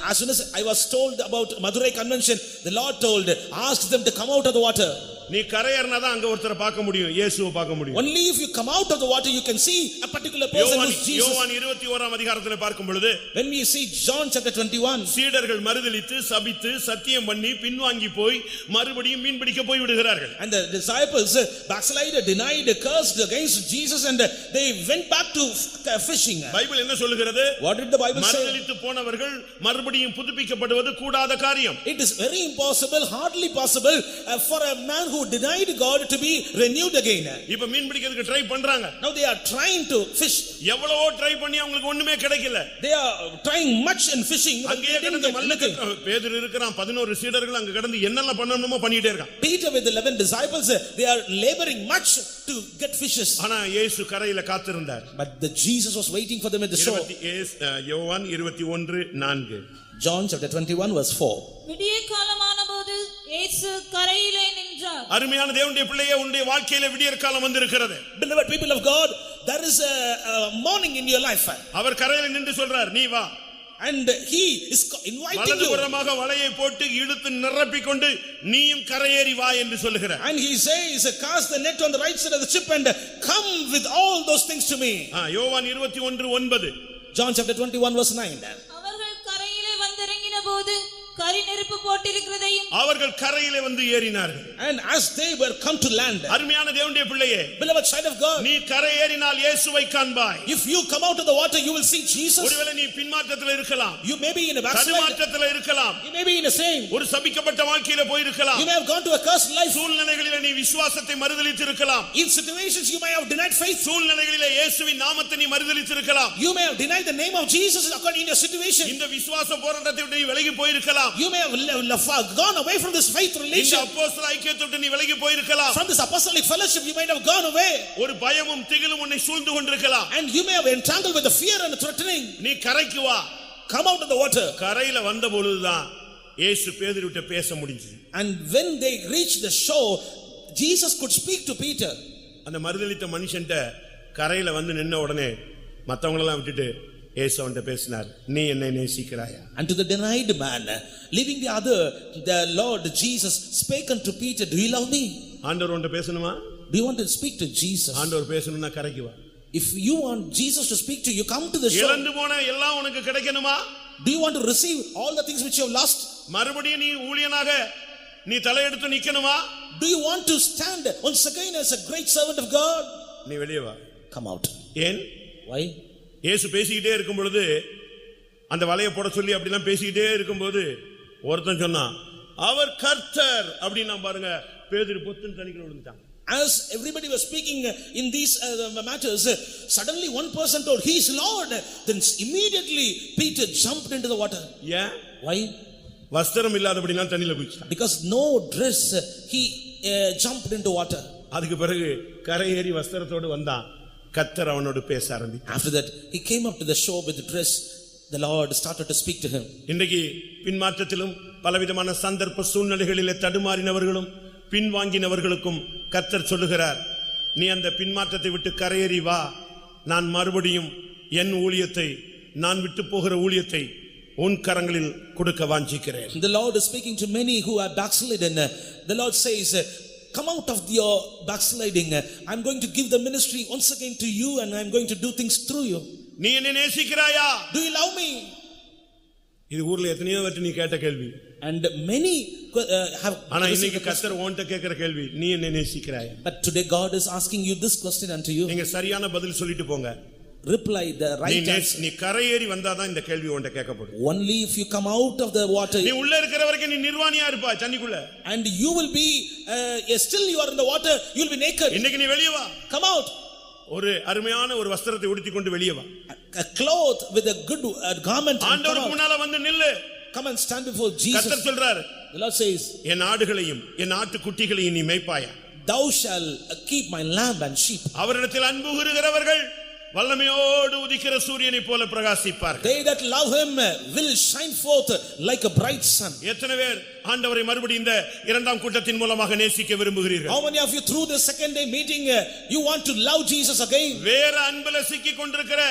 As soon as I was told about Madurai convention, the Lord told, ask them to come out of the water. நீ கரையேறினா தான் அங்க ஒருத்தரை பார்க்க முடியும், இயேசுவை பார்க்க முடியும். Only if you come out of the water you can see a particular person who is Jesus. யோவான் 21ஆம் அதிகாரத்திலே பார்க்கும் பொழுது, when we see John chapter 21, சீடர்கள் மறுதலித்து சபித்து சத்தியம் பண்ணி பின்வாங்கி போய் மறுபடியும் மீன் பிடிக்க போய் விடுகிறார்கள். and the disciples backslided, denied, cursed against Jesus, and they went back to fishing. Bible என்ன சொல்லுகிறது? What did the Bible say? மறுதலித்து போனவர்கள் மறுபடியும் புதுப்பிக்கப்படுவது கூடாத காரியம். It is very impossible, hardly possible for a man who denied God to be renewed again. இப்ப மீன் பிடிக்கிறதுக்கு try பண்றாங்க. Now they are trying to fish. எவ்வளவோ ட்ரை பண்ணி அவங்களுக்கு ஒண்ணுமே கிடைக்கல. They are trying much in fishing. அங்கேயே கிடந்து பேதுரு இருக்கிறான், 11 சீடர்கள் அங்க கிடந்து என்னெல்லாம் பண்ணணுமோ பண்ணிட்டே இருக்கான். Peter with 11 disciples, they are laboring much to get fishes. ஆனா இயேசு கரையில காத்திருந்தார். But the Jesus was waiting for them at the shore. யோவான் 21:4. John chapter 21 verse 4. விடிய காலமானபோது இயேசு கரையிலே நின்றார். அருமையான தேவனுடைய பிள்ளையே, உன்னுடைய வாழ்க்கையில விடியற் காலம் வந்திருக்கிறது. Beloved people of God, there is a morning in your life. அவர் கரையில நின்று சொல்றார், நீ வா. And he is inviting you. வலதுபுறமாக வலையை போட்டு இழுத்து நிரப்பிக் கொண்டு நீயும் கரையேறி வா என்று சொல்லுகிறார். And he says, cast the net on the right side of the ship and come with all those things to me. யோவான் 21:9. John chapter 21 verse 9. அவர்கள் போகும்போது கரி நெருப்பு போட்டிருக்கிறதையும் அவர்கள் கரையிலே வந்து ஏறினார்கள். And as they were come to land, அருமையான தேவனுடைய பிள்ளையே, beloved child of God, நீ கரை ஏறினால் இயேசுவை காண்பாய். if you come out of the water, you will see Jesus. ஒருவேளை நீ பின்மாற்றத்தில் இருக்கலாம், You may be in a backslide. தடுமாற்றத்தில் இருக்கலாம், You may be in a same. ஒரு சபிக்கப்பட்ட வாழ்க்கையில போய் இருக்கலாம், You may have gone to a cursed life. சூழ்நிலைகளிலே நீ விசுவாசத்தை மறுதலித்து இருக்கலாம், In situations, you may have denied faith. சூழ்நிலைகளிலே இயேசுவின் நாமத்தை நீ மறுதலித்து இருக்கலாம், You may have denied the name of Jesus according to your situation. இந்த விசுவாச போராட்டத்தை விட்டு நீ விலகி போய் இருக்கலாம், You may have gone away from this faith இந்த relation. அப்போஸ்தல ஐக்கியத்தை விட்டு நீ விலகி போய் இருக்கலாம், From this apostolic fellowship, you might have gone away. ஒரு பயமும் திகிலும் உன்னை சூழ்ந்து கொண்டிருக்கலாம். And you may have entangled with the fear and the threatening. நீ கரைக்கு வா. Come out of the water. கரையில வந்த பொழுதுதான் இயேசு பேதுருவிட்ட பேச முடிஞ்சது. And when they reached the shore, Jesus could speak to Peter. அந்த மறுதலித்த மனுஷன்ட்ட கரையில வந்து நின்ன உடனே மத்தவங்களெல்லாம் விட்டுட்டு இயேசு அவன்கிட்ட பேசினார், நீ என்னை நேசிக்கிறாயா? And to the denied man, leaving the other, the Lord Jesus spake unto Peter, do you love me? ஆண்டவர் உன்கிட்ட பேசணுமா? Do you want to speak to Jesus? ஆண்டவர் பேசணும்னா கரைக்கு வா. If you want Jesus to speak to you, come to the shore. இழந்து போன எல்லாம் உனக்கு கிடைக்கணுமா? Do you want to receive all the things which you have lost? மறுபடியும் நீ ஊழியனாக நீ தலையெடுத்து நிக்கணுமா? Do you want to stand once again as a great servant of God? நீ வெளியே வா. Come out. ஏன்? Why? இயேசு பேசிக்கிட்டே இருக்கும் பொழுது அந்த வலையை போட சொல்லி அப்படிலாம் பேசிக்கிட்டே இருக்கும்போது ஒருத்தன் சொன்னான், அவர் கர்த்தர் அப்படின்னா பாருங்க, பேதுரு பொத்துன்னு தண்ணிக்குள்ள விழுந்துட்டான். As everybody was speaking in these matters, suddenly one person told, he is Lord. Then immediately Peter jumped into the water. ஏன்? Why? வஸ்திரம் இல்லாதபடினா தண்ணியில குதிச்சான். Because no dress, he jumped into water. அதுக்கு பிறகு கரை ஏறி வஸ்திரத்தோடு வந்தான். கர்த்தர் அவனோடு பேச ஆரம்பித்தார். After that, he came up to the shore with the dress. The Lord started to speak to him. இன்றைக்கு பின்மாற்றத்திலும் பலவிதமான சந்தர்ப்ப சூழ்நிலைகளிலே தடுமாறினவர்களும் பின்வாங்கினவர்களுக்கும் கர்த்தர் சொல்லுகிறார், நீ அந்த பின்மாற்றத்தை விட்டு கரையேறி வா, நான் மறுபடியும் என் ஊழியத்தை, நான் விட்டு போகிற ஊழியத்தை உன் கரங்களில் கொடுக்க வாஞ்சிக்கிறேன். The Lord is speaking to many who are backslidden. The Lord says, come out of your backsliding. I'm going to give the ministry once again to you, and I'm going to do things through you. நீ என்னை நேசிக்கிறாயா? Do you love me? இது ஊர்ல எத்தனையோ வாட்டி நீ கேட்ட கேள்வி. And many have. ஆனா இன்னைக்கு கர்த்தர் உன்கிட்ட கேட்கிற கேள்வி, நீ என்னை நேசிக்கிறாயா? But today God is asking you this question unto you. நீங்க சரியான பதில் சொல்லிட்டு போங்க. Reply the right answer. நீ கரையேறி வந்தாதான் இந்த கேள்வி உன்கிட்ட கேட்கப்படும். Only if you come out of the water. நீ உள்ள இருக்கிற வரைக்கும் நீ நிர்வாணியா இருப்பாய் தண்ணிக்குள்ள. And you will be still you are in the water, you will be naked. இன்னைக்கு நீ வெளிய வா. Come out. ஒரு அருமையான ஒரு வஸ்திரத்தை உடுத்திக் கொண்டு வெளிய வா. A cloth with a good garment. ஆண்டவருக்கு முன்னால வந்து நில்லு. Come and stand before Jesus. கர்த்தர் சொல்றார், The Lord says, என் ஆடுகளையும் என் ஆட்டுக்குட்டிகளையும் நீ மேய்ப்பாயா? thou shall keep my lamb and sheep. அவரிடத்தில் அன்பு கூறுகிறவர்கள் வல்லமையோடு உதிக்கிற சூரியனை போல பிரகாசிப்பார்கள். They that love him will shine forth like a bright sun. எத்தனை பேர் ஆண்டவரை மறுபடியும் இந்த இரண்டாம் கூட்டத்தின் மூலமாக நேசிக்க விரும்புகிறீர்கள்? How many of you through the second day meeting you want to love Jesus again? வேற அன்புல சிக்கிக் கொண்டிருக்கிற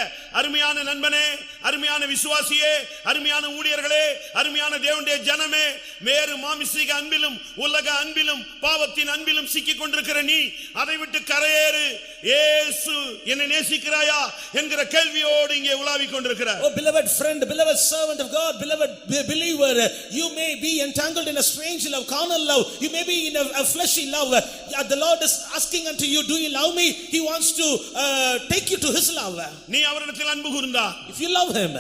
அருமையான நண்பனே, அருமையான விசுவாசியே, அருமையான ஊழியர்களே, அருமையான தேவனுடைய ஜனமே, வேறு மாமிசீக அன்பிலும் உலக அன்பிலும் பாவத்தின் அன்பிலும் சிக்கிக் கொண்டிருக்கிற நீ அதை விட்டு கரையேறு. இயேசு என்னை நேசிக்கிறாயா என்கிற கேள்வியோடு இங்கே உலாவிக் கொண்டிருக்கிறார். Oh beloved friend, beloved servant of God, beloved believer, you may be entangled in a strange love, carnal love, you may be in a fleshy love. The Lord is asking unto you, do you love me? He wants to take you to his love. நீ அவரிடத்தில் அன்பு கூர்ந்தா, If you love him,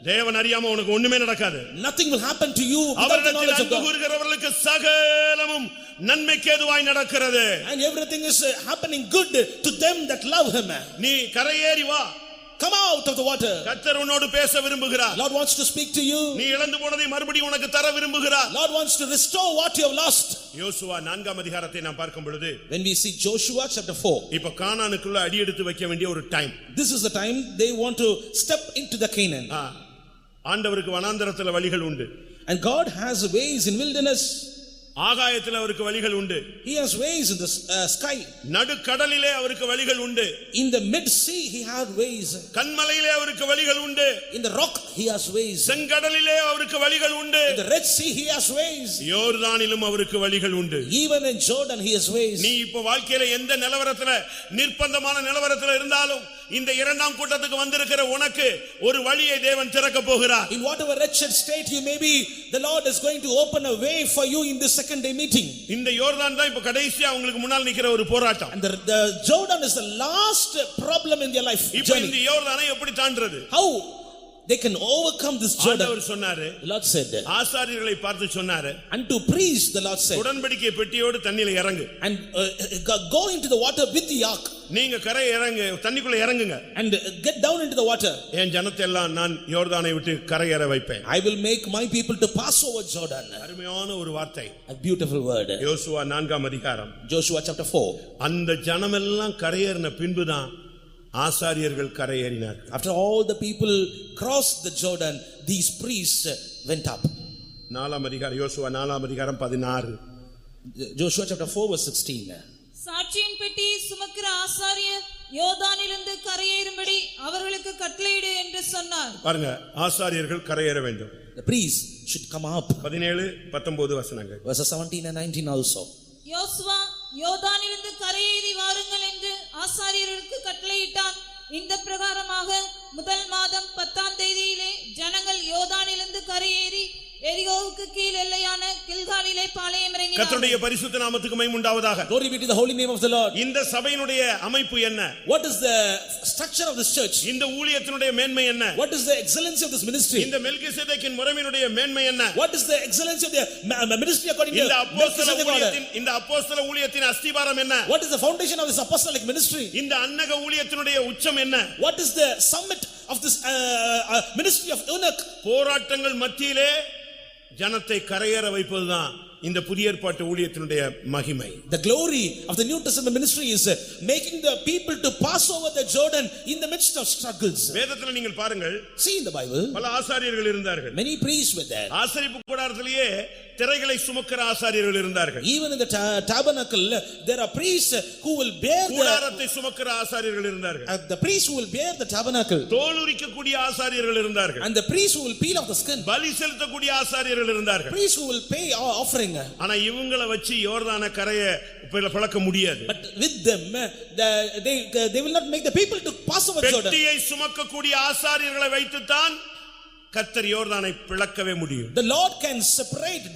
தேவன் அறியாம உனக்கு ஒண்ணுமே நடக்காது. nothing will happen to you without the அவரிடத்தில் knowledge of அன்பு God. கூறுகிறவர்களுக்கு சகலமும் நன்மைக்கு ஏதுவாய் நடக்கிறது. And everything is happening good to them that love him. நீ கரையேறி வா. Come out of the water. கர்த்தர் உன்னோடு பேச விரும்புகிறார். Lord wants to speak to you. நீ இழந்து போனதை மறுபடியும் உனக்கு தர விரும்புகிறார். Lord wants to restore what you have lost. யோசுவா 4ஆம் அதிகாரத்தை நாம் பார்க்கும் பொழுது, When we see Joshua chapter 4, இப்ப கானானுக்குள்ள அடி எடுத்து வைக்க வேண்டிய ஒரு time. this is the time they want to step into the Canaan. ஆண்டவருக்கு வனாந்தரத்துல வழிகள் உண்டு. And God has ways in wilderness. ஆகாயத்தில் அவருக்கு வழிகள் உண்டு. He has ways in the sky. நடுக்கடலிலே அவருக்கு வழிகள் உண்டு. In the mid sea he had ways. கன்மலையிலே அவருக்கு வழிகள் உண்டு. In the rock he has ways. செங்கடலிலே அவருக்கு வழிகள் உண்டு. In the Red Sea he has ways. யோர்தானிலும் அவருக்கு வழிகள் உண்டு. Even in Jordan he has ways. நீ இப்ப வாழ்க்கையில எந்த நிலவரத்துல நிர்பந்தமான நிலவரத்துல இருந்தாலும் இந்த இரண்டாம் கூட்டத்துக்கு வந்திருக்கிற உனக்கு ஒரு வழியை தேவன் திறக்க போகிறார். In whatever wretched state you may be, the Lord is going to open a way for you in this second day meeting. இந்த யோர்தான் தான் இப்ப கடைசியா உங்களுக்கு முன்னால் நிக்கிற ஒரு போராட்டம். And the Jordan is the last problem in their life இப்போ journey. இந்த யோர்தானை எப்படி தாண்டறது? How they can overcome this Jordan? ஆண்டவர் சொன்னாரு, The Lord said, ஆசாரியர்களை பார்த்து சொன்னாரு, unto priests the Lord said, உடன்படிக்கை பெட்டியோடு தண்ணியில இறங்கு. and go into the water with the ark. நீங்க கரை இறங்கு, தண்ணிக்குள்ள இறங்குங்க. And get down into the water. என் ஜனத்தை எல்லாம் நான் யோர்தானை விட்டு கரையேற வைப்பேன். I will make my people to pass over Jordan. அருமையான ஒரு வார்த்தை. A beautiful word. யோசுவா 4ஆம் அதிகாரம். Joshua chapter 4. அந்த ஜனமெல்லாம் கரையேறின பின்புதான் ஆசாரியர்கள் கரையேறினார். After all the people crossed the Jordan, these priests went up. 4ஆம் அதிகாரம், யோசுவா 4ஆம் அதிகாரம் 16. Joshua chapter 4 verse 16. சாட்சியின் பெட்டியை சுமக்கிற ஆசாரியர் யோர்தானிலிருந்து கரையேறும்படி அவர்களுக்கு கட்டளையிடு என்று சொன்னார். பாருங்க, ஆசாரியர்கள் கரையேற வேண்டும். The priests should come up. 17-19 வசனங்கள். Verses 17 and 19 also. யோசுவா யோர்தானிலிருந்து கரையேறி வாருங்கள் என்று ஆசாரியர்களுக்கு கட்டளையிட்டான். இந்த பிரகாரமாக முதல் மாதம் 10ஆம் தேதியிலே ஜனங்கள் யோர்தானிலிருந்து கரையேறி எரிகோவுக்கு கீழ் எல்லையான கில்காலிலே பாளையம் இறங்கினார்கள். கர்த்தருடைய பரிசுத்த நாமத்துக்கு மகிமை உண்டாவதாக. Glory be to the holy name of the Lord. இந்த சபையினுடைய அமைப்பு என்ன? What is the structure of this church? இந்த ஊழியத்தினுடைய மேன்மை என்ன? What is the excellency of this ministry? இந்த மெல்கிசேதேக்கின் முறைமையினுடைய மேன்மை என்ன? What is the excellency of the ministry according to இந்த அப்போஸ்தல Melchizedek order? ஊழியத்தின் இந்த அப்போஸ்தல ஊழியத்தின் அஸ்திபாரம் என்ன? What is the foundation of this apostolic ministry? இந்த அன்னக ஊழியத்தினுடைய உச்சம் என்ன? What is the summit of this ministry of eunuch? போராட்டங்கள் மத்தியிலே ஜனத்தை கரையேற வைப்பதுதான் இந்த புதிய ஏற்பாட்டு ஊழியத்தினுடைய மகிமை. The glory of the New Testament ministry is making the people to pass over the Jordan in the midst of struggles. வேதத்துல நீங்கள் பாருங்கள், See in the Bible, பல ஆசாரியர்கள் இருந்தார்கள். many priests were there. ஆசரிப்பு கூடாரத்திலேயே திரைகளை சுமக்கிற ஆசாரியர்கள் இருந்தார்கள். Even in the tabernacle, there are priests who will bear கூடாரத்தை சுமக்கிற ஆசாரியர்கள் இருந்தார்கள். the priests who will bear the tabernacle, தோல் உரிக்கக்கூடிய ஆசாரியர்கள் இருந்தார்கள். and the priests who will peel off the skin, பலி செலுத்தக்கூடிய ஆசாரியர்கள் இருந்தார்கள். priests who will pay offering. ஆனா இவங்களை வச்சு யோர்தான கரையை பழக்க முடியாது. But with them, they will not make the people to pass over Jordan. பெட்டியை சுமக்கக்கூடிய ஆசாரியர்களை வைத்துத்தான் கர்த்தர் யோர்தானை பிளக்கவே முடியும். The Lord can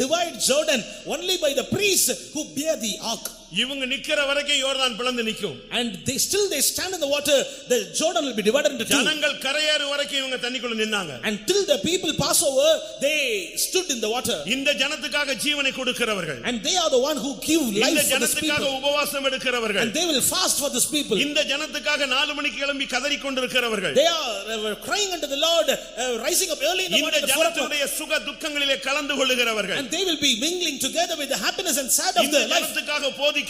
divide Jordan only by the priests who bear the ark. இவங்க நிக்கிற வரைக்கும் யோர்தான் பிளந்து நிக்கும். And they stand in the water, the Jordan will be divided into two. ஜனங்கள் கரையேறு வரைக்கும் இவங்க தண்ணிக்குள்ள நின்னாங்க. Until the people pass over, they stood in the water. இந்த ஜனத்துக்காக ஜீவனை கொடுக்கிறவர்கள். And they are the one who give life இந்த for this ஜனத்துக்காக people. உபவாசம் எடுக்கிறவர்கள். And they will fast for this people. இந்த ஜனத்துக்காக 4 மணிக்கு கிளம்பி கதறிக் கொண்டிருக்கிறவர்கள். They are crying unto the Lord, rising up early in the morning. இந்த ஜனத்துடைய சுக துக்கங்களிலே கலந்து கொள்ளுகிறவர்கள். And they will be mingling together with the happiness and sad of their life. ஜனத்துக்காக போதிக்கிறவர்கள்.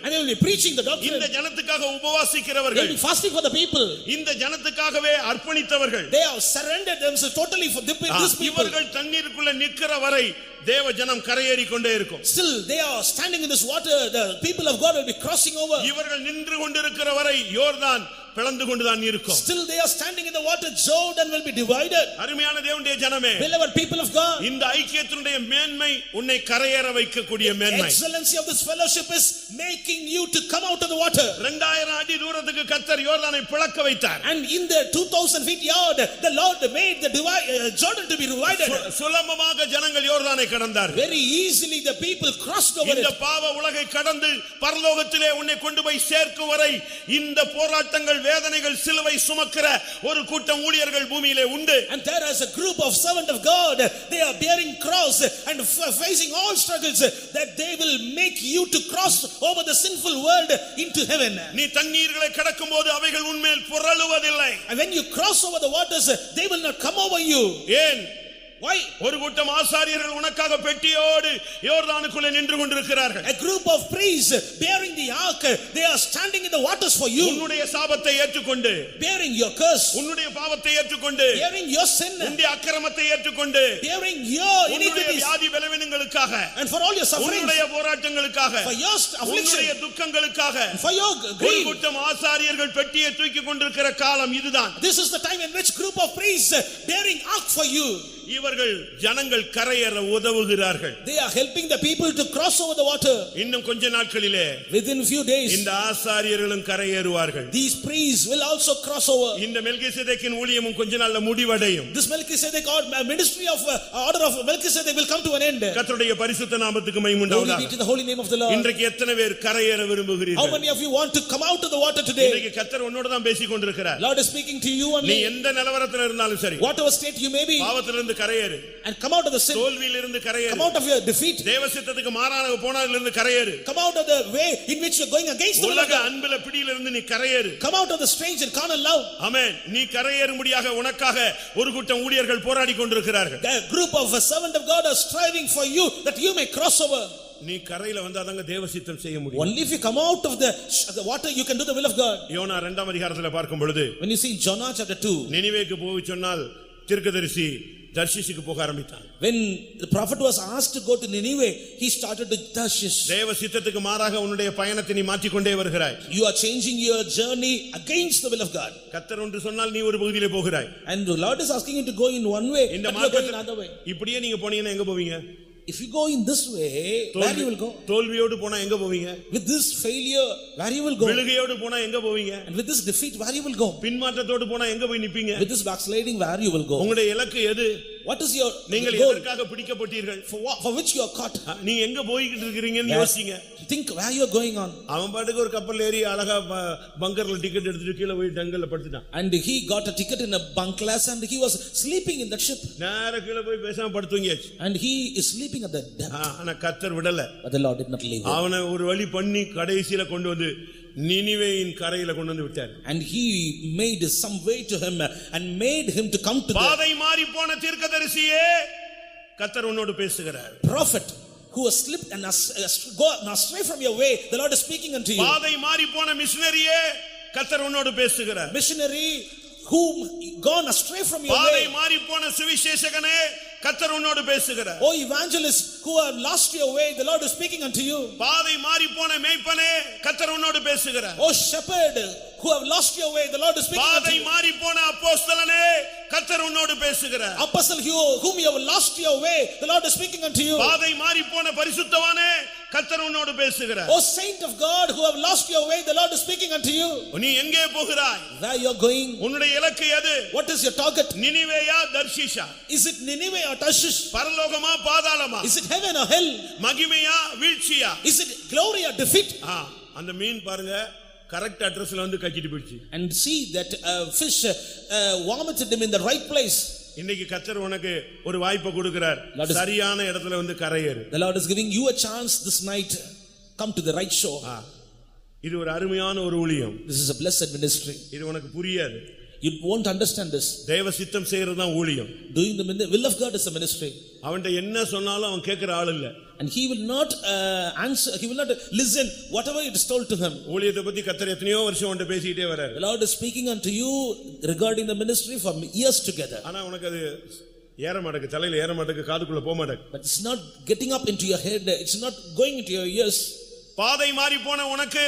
And they will be preaching the doctrine. இந்த ஜனத்துக்காக They உபவாசிக்கிறவர்கள். will be fasting for the people. இந்த ஜனத்துக்காகவே அர்ப்பணித்தவர்கள். They have surrendered themselves totally for this people. இவர்கள் தண்ணீருக்குள்ள நிக்கிற வரை தேவ ஜனம் கரையேறி கொண்டே இருக்கும். Still they are standing in this water. The people of God will be crossing over. இவர்கள் நின்று கொண்டிருக்கிற வரை யோர்தான் பிளந்து கொண்டுதான் இருக்கும். Still they are standing in the water. Jordan will be divided. அருமையான தேவனுடைய ஜனமே, Beloved people of God, இந்த ஐக்கியத்தினுடைய மேன்மை உன்னை கரையேற வைக்கக்கூடிய மேன்மை. excellency of this fellowship is making you to come out of the water. 2000 அடி தூரத்துக்கு கர்த்தர் யோர்தானை பிளக்க வைத்தார். And in the 2000 feet yard, the Lord made the Jordan to be divided. சுலபமாக ஜனங்கள் யோர்தானை கடந்தார்கள். Very easily the people crossed over இந்த it. பாவ உலகை கடந்து பரலோகத்திலே உன்னை கொண்டு போய் சேர்க்கும் வரை இந்த போராட்டங்கள் வேதனைகள் சிலுவை சுமக்கிற ஒரு கூட்டம் ஊழியர்கள் பூமியிலே உண்டு. And there is a group of servants of God, they are bearing cross and facing all struggles that they will make you to cross over the sinful world into heaven. நீ தண்ணீர்களை கடக்கும்போது அவைகள் உன்மேல் புரளுவதில்லை. And when you cross over the waters, they will not come over you. ஏன்? Why? ஒரு கூட்டம் ஆசாரியர்கள் உனக்காக பெட்டியோடு யோர்தானுக்குள்ளே நின்று கொண்டிருக்கிறார்கள். A group of priests bearing the ark, they are standing in the waters for you. உன்னுடைய சாபத்தை ஏற்றுக்கொண்டு, Bearing your curse, உன்னுடைய பாவத்தை ஏற்றுக்கொண்டு, bearing your sin, உன்னுடைய அக்கிரமத்தை ஏற்றுக்கொண்டு, bearing your உன்னுடைய iniquities, வியாதி பலவீனங்களுக்காக, and for all your sufferings, உன்னுடைய போராட்டங்களுக்காக, for your உன்னுடைய affliction, துக்கங்களுக்காக for your ஒரு grief. கூட்டம் ஆசாரியர்கள் பெட்டியை தூக்கி கொண்டிருக்கிற காலம் இதுதான். This is the time in which group of priests bearing ark for you. அவர்கள் ஜனங்கள் கரையேற உதவுகிறார்கள். They are helping the people to cross over the water. இன்னும் கொஞ்ச நாட்களிலே Within few days, இந்த ஆசாரியர்களும் கரையேறுவார்கள். these priests will also cross over. இந்த மெல்கிசேதேக்கின் ஊழியமும் கொஞ்ச நாள்ல முடிவடையும். This Melchizedek or ministry of order of Melchizedek will come to an end. கர்த்தருடைய பரிசுத்த நாமத்துக்கு மகிமை Glory உண்டாவதாக. be to the holy name of the Lord. இன்றைக்கு எத்தனை பேர் கரையேற How விரும்புகிறீர்கள்? many of you want to come out of the water today? இன்றைக்கு கர்த்தர் உன்னோட தான் பேசிக் கொண்டிருக்கிறார். Lord is speaking to you நீ only. எந்த நிலவரத்துல இருந்தாலும் சரி, Whatever state you may be, பாவத்திலிருந்து கரையேறு, and come out of the sin, தோல்வியிலிருந்து come கரையேறு, out of your defeat, தேவ சித்தத்துக்கு மாறான போனதிலிருந்து கரையேறு, come out of the way in which you're going against the will of உலக God. அன்பில பிடியிலிருந்து நீ கரையேறு. Come out of the strange and carnal love. ஆமென். நீ கரையேறும்படியாக உனக்காக ஒரு கூட்டம் ஊழியர்கள் போராடி கொண்டிருக்கிறார்கள். The group of a servant of God are striving for you that you may cross over. நீ கரையில வந்தாதாங்க தேவ சித்தம் செய்ய முடியும். Only if you come out of the water you can do the will of God. Jonah 2ஆம் அதிகாரத்துல பார்க்கும் பொழுது, When you see Jonah chapter 2, நினிவேக்கு போய் சொன்னால் தீர்க்கதரிசி தர்ஷீஷுக்கு போக ஆரம்பித்தான். when the prophet was asked to go to Nineveh, he started to Tarshish. தேவ சித்தத்துக்கு மாறாக உன்னுடைய பயணத்தை நீ மாற்றிக் கொண்டே வருகிறாய். You are changing your journey against the will of God. கர்த்தர் ஒன்று சொன்னால் நீ ஒரு பகுதியிலே போகிறாய். And the Lord is asking you to go in one way, இந்த but you are going மார்க்கத்தில் another way. இப்படியே நீங்க போனீங்கன்னா எங்க போவீங்க? If you go in this way, where you will go? தோல்வியோடு போனா எங்க போவீங்க? With this failure, where you will go? விழுகையோடு போனா எங்க போவீங்க? And with this defeat, where you will go? பின்மாற்றத்தோடு போனா எங்க போய் நிப்பீங்க? With this backsliding, where you will go? உங்களுடைய இலக்கு எது? What is your நீங்கள் goal? எதற்காக பிடிக்கப்பட்டீர்கள்? For which you are caught? நீங்க எங்க போயிட்டு இருக்கீங்கன்னு யோசிங்க. Think where you are going on. அவன் பாட்டுக்கு ஒரு கப்பல் ஏறி அழகா பங்கர்ல டிக்கெட் எடுத்துட்டு கீழ போய் டங்கல்ல படுத்துட்டான். And he got a ticket in a bunk class and he was sleeping in that ship. நேரா கீழ போய் பேசாம படுத்துங்கியாச்சு. And he is sleeping at the depth. ஆனா கர்த்தர் விடல. But the Lord did not leave him. அவனை ஒரு வழி பண்ணி கடைசியில கொண்டு வந்து நினிவேயின் கரையில கொண்டு வந்து விட்டார். And he made some way to him and made him to come to the பாதை மாறி போன தீர்க்கதரிசியே கர்த்தர் உன்னோடு பேசுகிறார். prophet who has slipped and gone astray from your way. The Lord is speaking unto you. பாதை மாறி போன மிஷனரியே கர்த்தர் உன்னோடு பேசுகிறார். Missionary whom gone astray from your பாதை way. மாறி போன சுவிசேஷகனே கர்த்தர் உன்னோடு பேசுகிறார். Oh evangelist who have lost your way, the Lord is speaking unto you. பாதை மாறி போன மேய்ப்பனே கர்த்தர் உன்னோடு பேசுகிறார். Oh shepherd who have lost your way, the Lord is speaking unto பாதை you. மாறி போன அப்போஸ்தலனே கர்த்தர் உன்னோடு பேசுகிறார். Apostle whom you have lost your way, the Lord is speaking unto you. பாதை மாறி போன பரிசுத்தவானே கர்த்தர் உன்னோடு பேசுகிறார். Oh saint of God who have lost your way, the Lord is speaking unto you. நீ எங்கே போகிறாய்? Where you are going? உன்னுடைய இலக்கு எது? What is your target? நினிவேயா தர்ஷீஷா? Is it Nineveh or Tarshish? பரலோகமா பாதாளமா? Is it heaven or hell? மகிமையா வீழ்ச்சியா? Is it glory or defeat? அந்த மீன் பாருங்க correct அட்ரஸ்ல வந்து கச்சிட்டு போயிடுச்சு. And see that fish vomited him in the right place. இன்னைக்கு கர்த்தர் உனக்கு ஒரு வாய்ப்பை கொடுக்கிறார். சரியான இடத்துல வந்து கரையேறு. The Lord is giving you a chance this night. Come to the right shore. இது ஒரு அருமையான ஒரு ஊழியம். This is a blessed ministry. இது உனக்கு புரியாது. You won't understand this. தேவ சித்தம் செய்யறது தான் ஊழியம். Doing the will of God is a ministry. அவன்ட்ட என்ன சொன்னாலும் அவன் கேட்கிற ஆள் இல்ல. And he will not answer, he will not listen whatever it is told to him. ஊழியத்தை பத்தி கர்த்தர் எத்தனையோ வருஷம் அவன்ட்ட பேசிட்டே வராரு. The Lord is speaking unto you regarding the ministry for years together. ஆனா உனக்கு அது ஏற மாட்டேங்குது, தலையில ஏற மாட்டேங்குது, காதுக்குள்ள போக மாட்டேங்குது. But it's not getting up into your head, it's not going into your ears. பாதை மாறி போன உனக்கு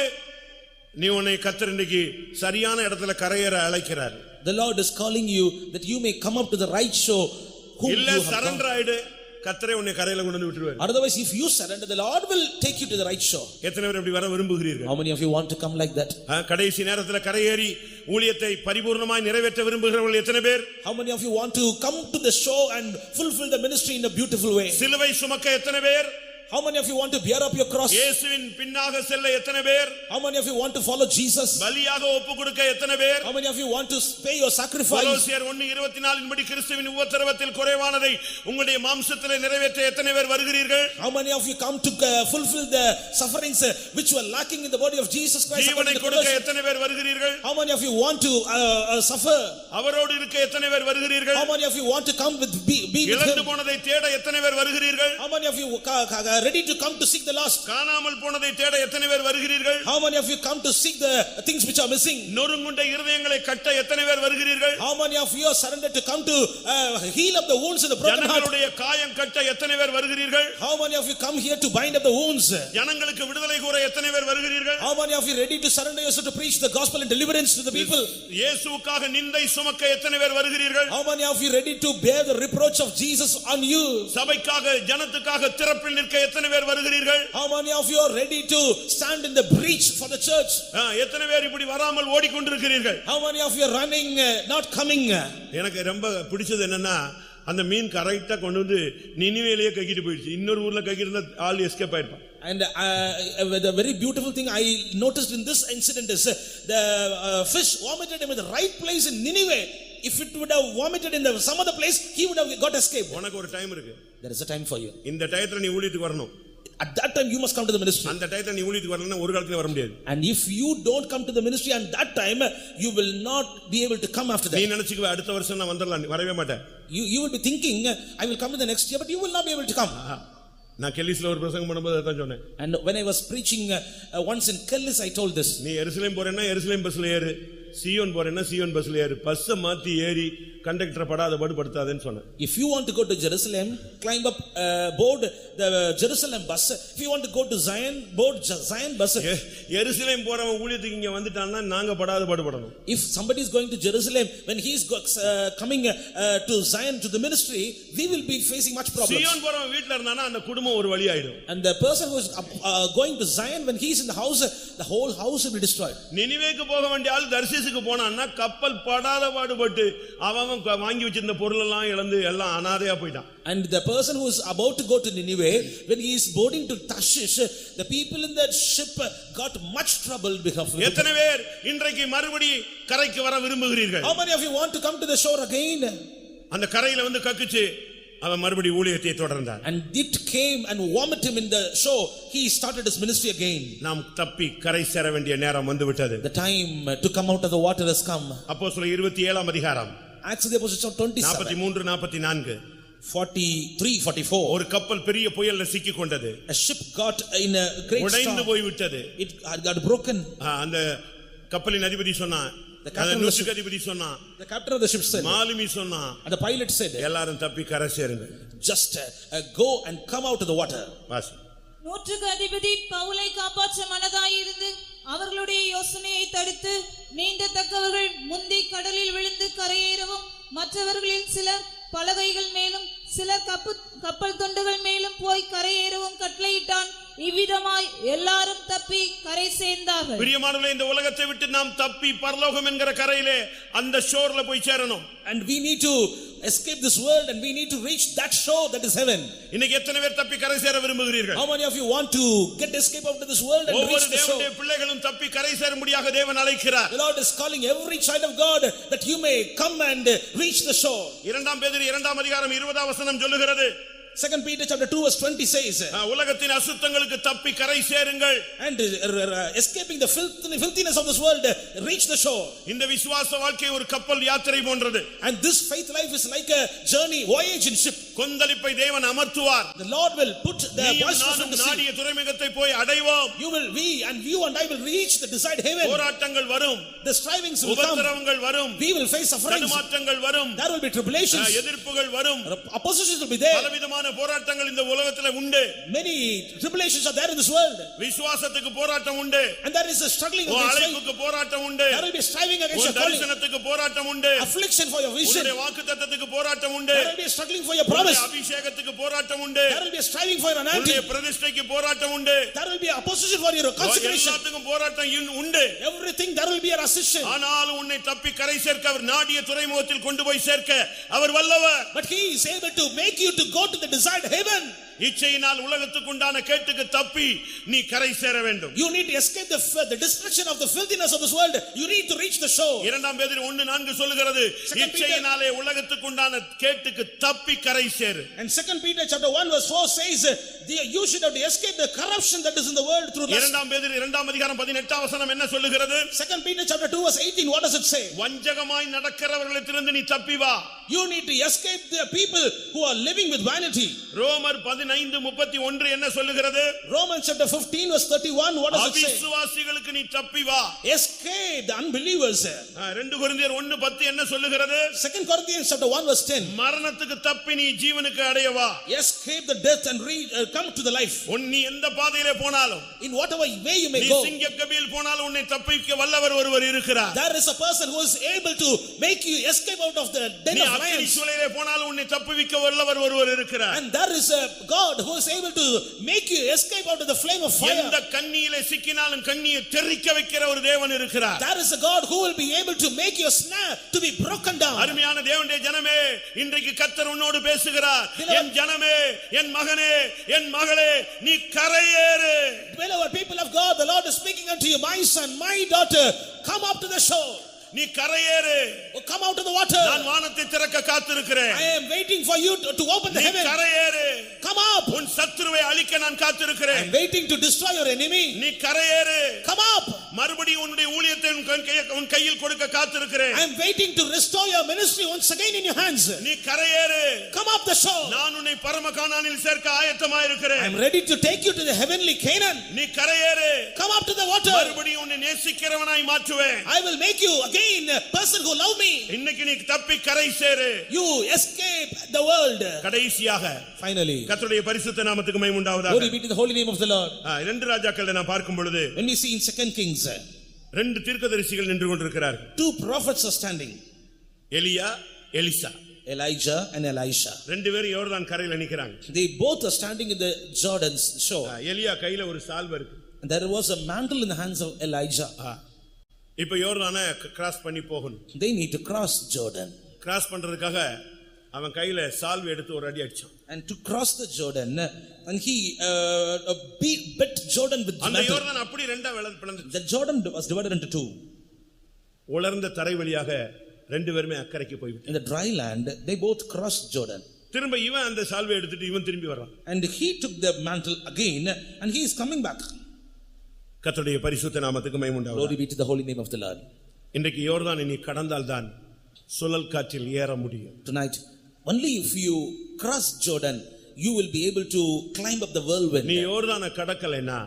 நீ உன்னை கர்த்தர் இன்னைக்கு சரியான இடத்துல கரையேற அழைக்கிறார். The Lord is calling you that you may come up to the right shore. இல்ல சரண்டர் ஆயிடு, கர்த்தரே உன்னை கரையில கொண்டு வந்து விட்டுருவார். Otherwise if you surrender, the Lord will take you to the right shore. எத்தனை பேர் அப்படி வர விரும்புகிறீர்கள்? How many of you want to come like that? கடைசி நேரத்துல கரையேறி ஊழியத்தை பரிபூர்ணமாய் நிறைவேற்ற விரும்புகிறவர்கள் எத்தனை பேர்? How many of you want to come to the shore and fulfill the ministry in a beautiful way? சிலுவை சுமக்க எத்தனை பேர்? How many of you want to bear up your cross? இயேசுவின் பின்னாக செல்ல எத்தனை பேர்? How many of you want to follow Jesus? பலியாக ஒப்பு கொடுக்க எத்தனை பேர்? How many of you want to pay your sacrifice? கொலோசியர் 1:24 படி கிறிஸ்துவின் உபத்திரவத்தில் குறைவானதை உங்களுடைய மாம்சத்திலே நிறைவேற்ற எத்தனை பேர் வருகிறீர்கள்? How many of you come to fulfill the sufferings which were lacking in the body of Jesus Christ? ஜீவனை கொடுக்க எத்தனை பேர் வருகிறீர்கள்? How many of you want to suffer? அவரோடு இருக்க எத்தனை பேர் வருகிறீர்கள்? How many of you want to come with be with இழந்து him? போனதை தேட எத்தனை பேர் வருகிறீர்கள்? How many of you ready to come to seek the lost? காணாமல் போனதை தேட எத்தனை பேர் வருகிறீர்கள்? How many of you come to seek the things which are missing? நொறுங்குண்ட இருதயங்களை கட்ட எத்தனை பேர் வருகிறீர்கள்? How many of you are surrendered to come to heal up the wounds in the broken heart? ஜனங்களுடைய காயம் கட்ட எத்தனை பேர் வருகிறீர்கள்? How many of you come here to bind up the wounds? ஜனங்களுக்கு விடுதலை கூற எத்தனை பேர் வருகிறீர்கள்? How many of you ready to surrender yourself to preach the gospel and deliverance to the people? இயேசுவுக்காக நிந்தை சுமக்க எத்தனை பேர் வருகிறீர்கள்? How many of you ready to bear the reproach of Jesus on you? சபைக்காக ஜனத்துக்காக திறப்பில் நிற்க எத்தனை பேர் வருகிறீர்கள்? How many of you are ready to stand in the breach for the church? எத்தனை பேர் இப்படி வராமல் ஓடிக்கொண்டிருக்கிறீர்கள்? How many of you are running, not coming? எனக்கு ரொம்ப பிடிச்சது என்னன்னா அந்த மீன் கரெக்டா கொண்டு வந்து நினிவேலையே கக்கிட்டு போயிடுச்சு. இன்னொரு ஊர்ல கக்கிருந்தா ஆள் escape ஆயிருப்பான். And the very beautiful thing I noticed in this incident is the fish vomited him in the right place in Nineveh. If it would have vomited in some other place, he would have got escape. உனக்கு ஒரு time இருக்கு. There is a time for you. இந்த டயத்துல நீ ஊழியத்துக்கு வரணும். At that time you must come to the ministry. அந்த டயத்துல நீ ஊழியத்துக்கு வரலனா ஒரு காலத்துல வர முடியாது. And if you don't come to the ministry at that time, you will not be able to come after that. நீ நினைச்சுக்க அடுத்த வருஷம் நான் வந்துறலாம், வரவே மாட்டேன். You will be thinking I will come in the next year, but you will not be able to come. நான் கெல்லிஸ்ல ஒரு பிரசங்கம் பண்ணும்போது அதான் சொன்னேன். And when I was preaching once in Kellis, I told this. நீ எருசலேம் போறேன்னா எருசலேம் பஸ்ல ஏறு, சியோன் போறேன்னா சியோன் பஸ்ல ஏறு, பஸ்ஸை மாத்தி ஏறி கண்டக்டர் படாத பாடு படுத்தாதேன்னு சொன்னேன். If you want to go to Jerusalem, climb up board the Jerusalem bus. If you want to go to Zion, board Zion bus. எருசலேம் போறவன் ஊழியத்துக்கு இங்க வந்துட்டான்னா நாங்க படாத பாடு படணும். If somebody is going to Jerusalem, when he is coming to Zion to the ministry, we will be facing much problems. Zion போறவன் வீட்ல இருந்தானா அந்த குடும்பம் ஒரு வழி ஆயிடும். And the person who is going to Zion, when he is in the house, the whole house will be destroyed. நினிவேக்கு போக வேண்டிய ஆள் தர்சீசுக்கு போனான்னா கப்பல் படாத பாடுபட்டு அவன் வாங்கி வச்சிருந்த பொருள் எல்லாம் இழந்து எல்லாம் அனாதையா போயிட்டான். And the person who is about to go to Nineveh, when he is boarding to Tarshish, the people in that ship got much trouble because of it. எத்தனை பேர் இன்றைக்கு மறுபடி கரைக்கு வர விரும்புகிறீர்கள்? How many of you want to come to the shore again? அந்த கரையில வந்து கக்குச்சு அவன் மறுபடி ஊழியத்தை தொடர்ந்தார். And it came and vomited him in the shore. He started his ministry again. நாம் தப்பி கரை சேர வேண்டிய நேரம் வந்து விட்டது. The time to come out of the water has come. அப்போஸ்தலர் 27 அதிகாரம் Acts of the Apostles 27 43 44 43 44. ஒரு கப்பல் பெரிய புயல்ல சிக்கிக் கொண்டது. A ship got in a great உடைந்து storm. போய் விட்டது. It got broken. அந்த கப்பலின் அதிபதி சொன்னான், The captain of the ship- அதிபதி சொன்னான், The captain of the ship said, மாலுமி சொன்னான், and the pilot said, எல்லாரும் தப்பி கரை சேருங்க. just go and come out of the water. வாசி. நூற்றுக்கு அதிபதி பவுலை காப்பாற்ற மனதாயிருந்து அவர்களுடைய யோசனையை தடுத்து நீந்தத்தக்கவர்கள் முந்தி கடலில் விழுந்து கரையேறவும் மற்றவர்களில் சிலர் பலகைகள் மேலும் சிலர் கப்பல் துண்டுகள் மேலும் போய் கரையேறவும் கட்டளையிட்டான். இவ்விதமாய் எல்லாரும் தப்பி கரை சேர்ந்தார்கள். பிரியமானவர்களே, இந்த உலகத்தை விட்டு நாம் தப்பி பரலோகம் என்கிற கரையிலே அந்த ஷோர்ல போய் சேரணும். And we need to escape this world and we need to reach that shore that is heaven. இன்னைக்கு எத்தனை பேர் தப்பி கரை சேர விரும்புகிறீர்கள்? How many of you want to get escape out of this world and ஒவ்வொரு reach the shore? தேவனுடைய பிள்ளைகளும் தப்பி கரை சேரும்படியாக தேவன் அழைக்கிறார். The Lord is calling every child of God that you may come and reach the shore. 2 பேதுரு 2 அதிகாரம் 20 வசனம் சொல்லுகிறது. 2 Peter chapter 2 verse 20 says, உலகத்தின் அசுத்தங்களுக்கு தப்பி கரை சேருங்கள். and escaping the filthiness of this world, reach the shore. இந்த விசுவாச வாழ்க்கை ஒரு கப்பல் யாத்திரை போன்றது. And this faith life is like a journey, voyage in ship. கொந்தளிப்பை தேவன் அமர்த்துவார். The Lord will put the boisterous of the sea. நாடிய துறைமுகத்தை போய் அடைவோம். You and I will reach the desired heaven. போராட்டங்கள் வரும். The strivings will come. உபத்திரவங்கள் வரும். We will face sufferings. தடுமாற்றங்கள் வரும். There will be tribulations. எதிர்ப்புகள் வரும். Oppositions will be there. பலவிதமான போராட்டங்கள் இந்த உலகத்திலே உண்டு. Many tribulations are there in this world. விசுவாசத்துக்கு போராட்டம் உண்டு. And there is a struggling against faith. அழைப்புக்கு போராட்டம் உண்டு. There will be striving against your calling. தரிசனத்துக்கு போராட்டம் உண்டு. Affliction for your vision. உன்னுடைய வாக்குத்தத்தத்துக்கு போராட்டம் உண்டு. There will be struggling for your promise. அபிஷேகத்துக்கு போராட்டம் உண்டு. There will be striving for your anointing. உன்னுடைய பிரதிஷ்டைக்கு போராட்டம் உண்டு. There will be opposition for your consecration. எல்லாத்துக்கும் போராட்டம் உண்டு. Everything there will be a resistance. ஆனாலும் உன்னை தப்பி கரை சேர்க்க அவர் நாடிய துறைமுகத்தில் கொண்டு போய் சேர்க்க அவர் வல்லவர். But he is able to make you to go to the desired heaven. இச்சையினால் உலகத்துக்கு உண்டான கேட்டுக்கு தப்பி நீ கரை சேர வேண்டும். You need to escape the destruction of the filthiness of this world. You need to reach the shore. 2 பேதுரு 1:4 சொல்லுகிறது, இச்சையினாலே உலகத்துக்கு உண்டான கேட்டுக்கு தப்பி கரை சேரு. And 2 Peter chapter 1 verse 4 says, you should have to escape the corruption that is in the world through lust. இரண்டாம் பேதுரு 2ஆம் அதிகாரம் 18ஆம் வசனம் என்ன சொல்லுகிறது? 2 Peter chapter 2 verse 18, what does it say? வஞ்சகமாய் நடக்கிறவர்களிடத்திலிருந்து நீ தப்பி வா. You need to escape the people who are living with vanity. ரோமர் 15:31 என்ன சொல்லுகிறது? Romans chapter 15 verse 31, what does it say? அவிசுவாசிகளுக்கு நீ தப்பி வா. Escape the unbelievers. 2 கொரிந்தியர் 1:10 என்ன சொல்லுகிறது? 2 Corinthians chapter 1 verse 10. மரணத்துக்கு தப்பி நீ ஜீவனுக்கு அடைய வா. Escape the death and come to the life. நீ எந்த பாதையிலே போனாலும், In whatever way you may நீ go, சிங்கக்கபியில் போனாலும் உன்னை தப்பிக்க வல்லவர் ஒருவர் இருக்கிறார். there is a person who is able to make you escape out of the den நீ of அக்கினி lions. சூளையிலே போனாலும் உன்னை தப்புவிக்க வல்லவர் ஒருவர் இருக்கிறார். And there is a God who is able to make you escape out of the flame of fire. எந்த கண்ணியிலே சிக்கினாலும் கண்ணியை தெறிக்க வைக்கிற ஒரு தேவன் இருக்கிறார். There is a God who will be able to make your snare to be broken down. அருமையான தேவனுடைய ஜனமே, இன்றைக்கு கர்த்தர் உன்னோடு பேசுகிறார். என் ஜனமே, என் மகனே, என் மகளே, நீ கரையேறு. Beloved people of God, the Lord is speaking unto you, my son, my daughter, come up to the shore. நீ கரையேறு. Come out to the water. நான் வானத்தை திறக்க காத்திருக்கிறேன். I am waiting for you to open the நீ heaven. கரையேறு. Come up. உன் சத்துருவை அழிக்க நான் காத்திருக்கிறேன். I am waiting to destroy your enemy. நீ கரையேறு. Come up. மறுபடியும் உன்னுடைய ஊழியத்தை உன் கையில் கொடுக்க காத்திருக்கிறேன். I am waiting to restore your ministry once again in your hands. நீ கரையேறு. Come up the shore. நான் உன்னை பரம கானானில் சேர்க்க ஆயத்தமாய் இருக்கிறேன். I am ready to take you to the heavenly Canaan. நீ கரையேறு. Come up to the water. மறுபடியும் உன்னை நேசிக்கிறவனாய் மாற்றுவேன். I will make you again a person who love me. இன்னைக்கு நீ தப்பி கரை சேரு. You escape the world. கடைசியாக Finally, கர்த்தருடைய பரிசுத்த நாமத்துக்கு மகிமை உண்டாவதாக. glory be to the holy name of the Lord. இரண்டு ராஜாக்களை நான் பார்க்கும் பொழுது, When we see in 2 Kings, ரெண்டு தீர்க்கதரிசிகள் நின்று கொண்டிருக்கிறார்கள். 2 prophets are standing. எலியா, எலிசா. Elijah and Elisha. ரெண்டு பேரும் யோர்தான் கரையில நிக்கிறாங்க. They both are standing in the Jordan's shore. எலியா கையில ஒரு சால்வை இருக்கு. And there was a mantle in the hands of Elijah. இப்ப யோர்தானை கிராஸ் பண்ணி போகணும். They need to cross Jordan. Cross பண்றதுக்காக அவன் கையில சால்வை எடுத்து ஒரு அடி அடிச்சான். And to cross the Jordan, and he bit Jordan with the அந்த mantle. யோர்தான் அப்படி ரெண்டா பிளந்து. The Jordan was divided into 2. உலர்ந்த தரை வழியாக ரெண்டு பேருமே அக்கறைக்கு போய்விட்டாங்க. In the dry land, they both crossed Jordan. திரும்ப இவன் அந்த சால்வை எடுத்துட்டு இவன் திரும்பி வர்றான். And he took the mantle again, and he is coming back. கர்த்தருடைய பரிசுத்த நாமத்துக்கு மகிமை உண்டாவதாக. Glory be to the holy name of the Lord. இன்றைக்கு யோர்தானை நீ கடந்தால் தான் சுழல் காற்றில் ஏற முடியும். Tonight, only if you cross Jordan, you will be able to climb up the whirlwind. நீ யோர்தானை கடக்கலைன்னா,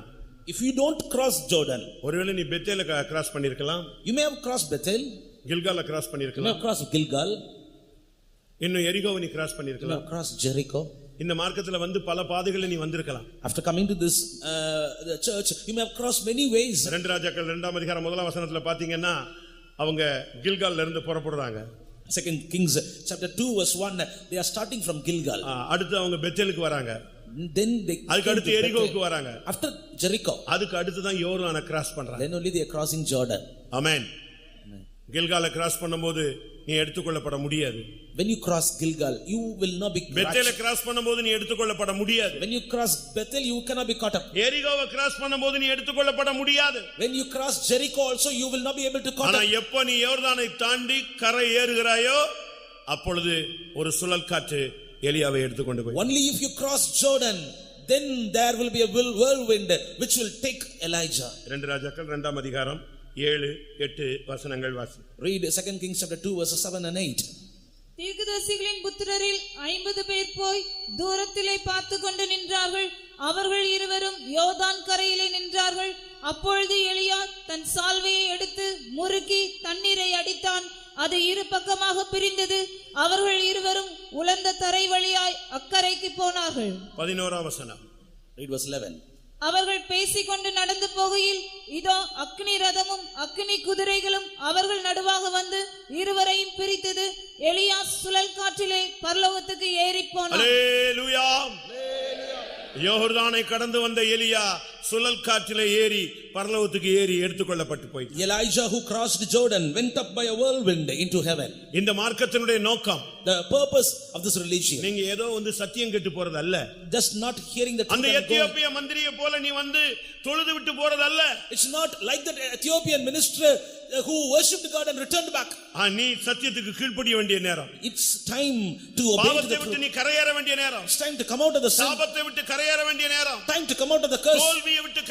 If you don't cross Jordan, ஒருவேளை நீ பெத்தேல கிராஸ் பண்ணிருக்கலாம், you may have crossed Bethel, கில்கால கிராஸ் you may பண்ணிருக்கலாம், have crossed Gilgal, இன்னும் எரிகோவை நீ கிராஸ் you may பண்ணிருக்கலாம். have crossed Jericho. இந்த மார்க்கத்துல வந்து பல பாதைகளை நீ வந்திருக்கலாம். After coming to this the church, you may have crossed many ways. ரெண்டு ராஜாக்கள் 2ஆம் அதிகாரம் 1ஆம் வசனத்துல பாத்தீங்கன்னா அவங்க கில்கால்ல இருந்து புறப்படுறாங்க. 2 Kings chapter 2 verse 1, they are starting from Gilgal. அடுத்து அவங்க பெத்தேலுக்கு வராங்க. Then they அதுக்கு அடுத்து எரிகோவுக்கு வராங்க. after Jericho, அதுக்கு அடுத்து தான் யோர்தானை கிராஸ் பண்றாங்க. then only they are crossing Jordan. ஆமென். கில்கால கிராஸ் பண்ணும்போது நீ எடுத்துக்கொள்ளப்பட முடியாது. When you cross Gilgal, you will not be பெத்தேல கிராஸ் பண்ணும்போது நீ எடுத்துக்கொள்ளப்பட முடியாது. When you cross Bethel, you cannot be caught up. எரிகோவை கிராஸ் பண்ணும்போது நீ எடுத்துக்கொள்ளப்பட முடியாது. When you cross Jericho also, you will not be able to caught ஆனா up. எப்ப நீ யோர்தானை தாண்டி கரை ஏறுகிறாயோ அப்பொழுது ஒரு சுழல் காற்று எலியாவை எடுத்துக்கொண்டு போய். Only if you cross Jordan, then there will be a whirlwind which will take Elijah. ரெண்டு ராஜாக்கள் 2ஆம் அதிகாரம் 7-8 வசனங்கள் வாசி. Read 2 Kings chapter 2 verses 7 and 8. தீர்க்கதரிசிகளின் புத்திரரில் 50 பேர் போய் தூரத்திலே பார்த்து கொண்டு நின்றார்கள். அவர்கள் இருவரும் யோர்தான் கரையிலே நின்றார்கள். அப்பொழுது எலியா தன் சால்வையை எடுத்து முறுக்கி தண்ணீரை அடித்தான். அது இரு பக்கமாக பிரிந்தது. அவர்கள் இருவரும் உலர்ந்த தரை வழியாய் அக்கரைக்கு போனார்கள். 11ஆம் வசனம். Read verse 11. அவர்கள் பேசிக்கொண்டு நடந்து போகையில் இதோ அக்னி ரதமும் அக்னி குதிரைகளும் அவர்கள் நடுவாக வந்து இருவரையும் பிரித்தது. எலியா சுழல் காற்றிலே பரலோகத்துக்கு ஏறி போனான். அல்லேலூயா. யோர்தானை கடந்து வந்த எலியா சுழல் காற்றிலே ஏறி பரலோகத்துக்கு ஏறி எடுத்துக்கொள்ளப்பட்டு போய். Elijah who crossed Jordan went up by a whirlwind into heaven. இந்த மார்க்கத்தினுடைய நோக்கம், the purpose of this religion. நீங்க ஏதோ வந்து சத்தியம் கேட்டு போறது அல்ல. Just not hearing the truth அந்த and going. எத்தியோப்பிய மந்திரியை போல நீ வந்து தொழுது விட்டு போறது அல்ல. It's not like that Ethiopian minister who worshipped God and returned back. நீ சத்தியத்துக்கு கீழ்ப்படிய வேண்டிய நேரம். It's time to obey to the பாவத்தை விட்டு truth. நீ கரையேற வேண்டிய நேரம். It's time to come out of the sin. சாபத்தை விட்டு கரையேற வேண்டிய நேரம். Time to come out of the curse. தோல்வியை விட்டு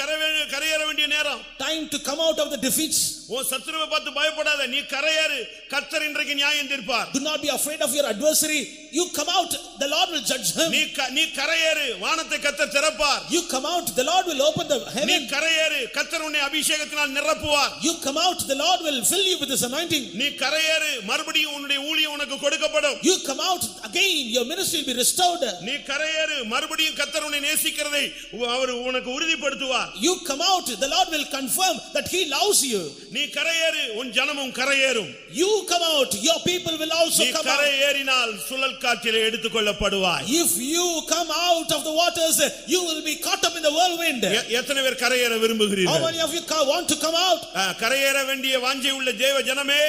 கரையேற வேண்டிய நேரம். Time to come out of the defeats. உன் சத்துருவை பார்த்து பயப்படாத, நீ கரையேறு. கர்த்தர் இன்றைக்கு நியாயம் தீர்ப்பார். Do not be afraid of your adversary. You come out, the Lord will judge him. நீ கரையேறு, வானத்தை கர்த்தர் திறப்பார். You come out, the Lord will open the நீ heaven. கரையேறு, கர்த்தர் உன்னை அபிஷேகத்தினால் நிரப்புவார். You come out, the Lord will fill you with his anointing. நீ கரையேறு, மறுபடியும் உன்னுடைய ஊழியம் உனக்கு கொடுக்கப்படும். You come out again, your ministry will be restored. நீ கரையேறு, மறுபடியும் கர்த்தர் உன்னை நேசிக்கிறதை அவர் உனக்கு உறுதிப்படுத்துவார். You come out, the Lord will confirm that he loves you. நீ கரையேறு, உன் ஜனமும் கரையேறும். You come out, your people will also நீ come out. கரையேறினால் சுழல் காற்றிலே எடுத்துக்கொள்ளப்படுவாய். If you come out of the waters, you will be caught up in the whirlwind. எத்தனை பேர் கரையேற How விரும்புகிறீர்கள்? many of you want to come out? கரையேற வேண்டிய வாஞ்சை உள்ள தேவ ஜனமே,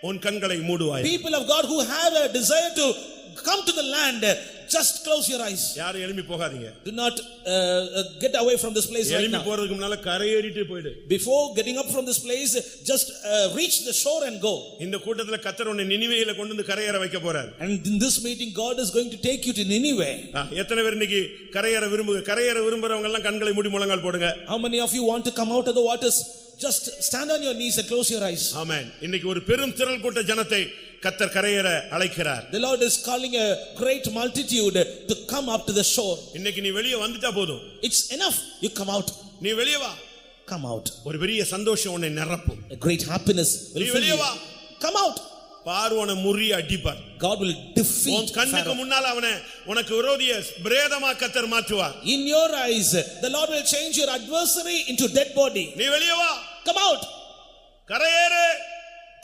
உன் கண்களை மூடுவாய். People of God who have a desire to come to the land, just close your eyes. யாரும் எழும்பி போகாதீங்க. Do not get away from this place right எழும்பி now. போறதுக்கு முன்னால கரையேறிட்டு போய்டு. Before getting up from this place, just reach the shore and go. இந்த கூட்டத்துல கர்த்தர் உன்னை நினிவேயில கொண்டு வந்து கரையேற வைக்க போறார். And in this meeting, God is going to take you to Nineveh. எத்தனை பேர் இன்னைக்கு கரையேற விரும்புறவங்க எல்லாம் கண்களை மூடி முழங்கால் போடுங்க. How many of you want to come out of the waters? Just stand on your knees and close your eyes. ஆமென். இன்னைக்கு ஒரு பெரும் திரள் கூட்ட ஜனத்தை கர்த்தர் கரையேற அழைக்கிறார். The Lord is calling a great multitude to come up to the shore. இன்னைக்கு நீ வெளியே வந்துட்டா போதும். It's enough. You come out. நீ வெளியே வா. Come out. ஒரு பெரிய சந்தோஷம் உன்னை நிரப்பும். A great happiness will நீ fill வெளியே you. வா. Come out. பார்வோனை முறிய அடிப்பார். God will defeat உன் கண்ணுக்கு Pharaoh. முன்னால அவனை உனக்கு விரோதிய பிரேதமா கர்த்தர் மாற்றுவார். In your eyes, the Lord will change your adversary into dead body. நீ வெளியே வா. Come out. கரையேறு.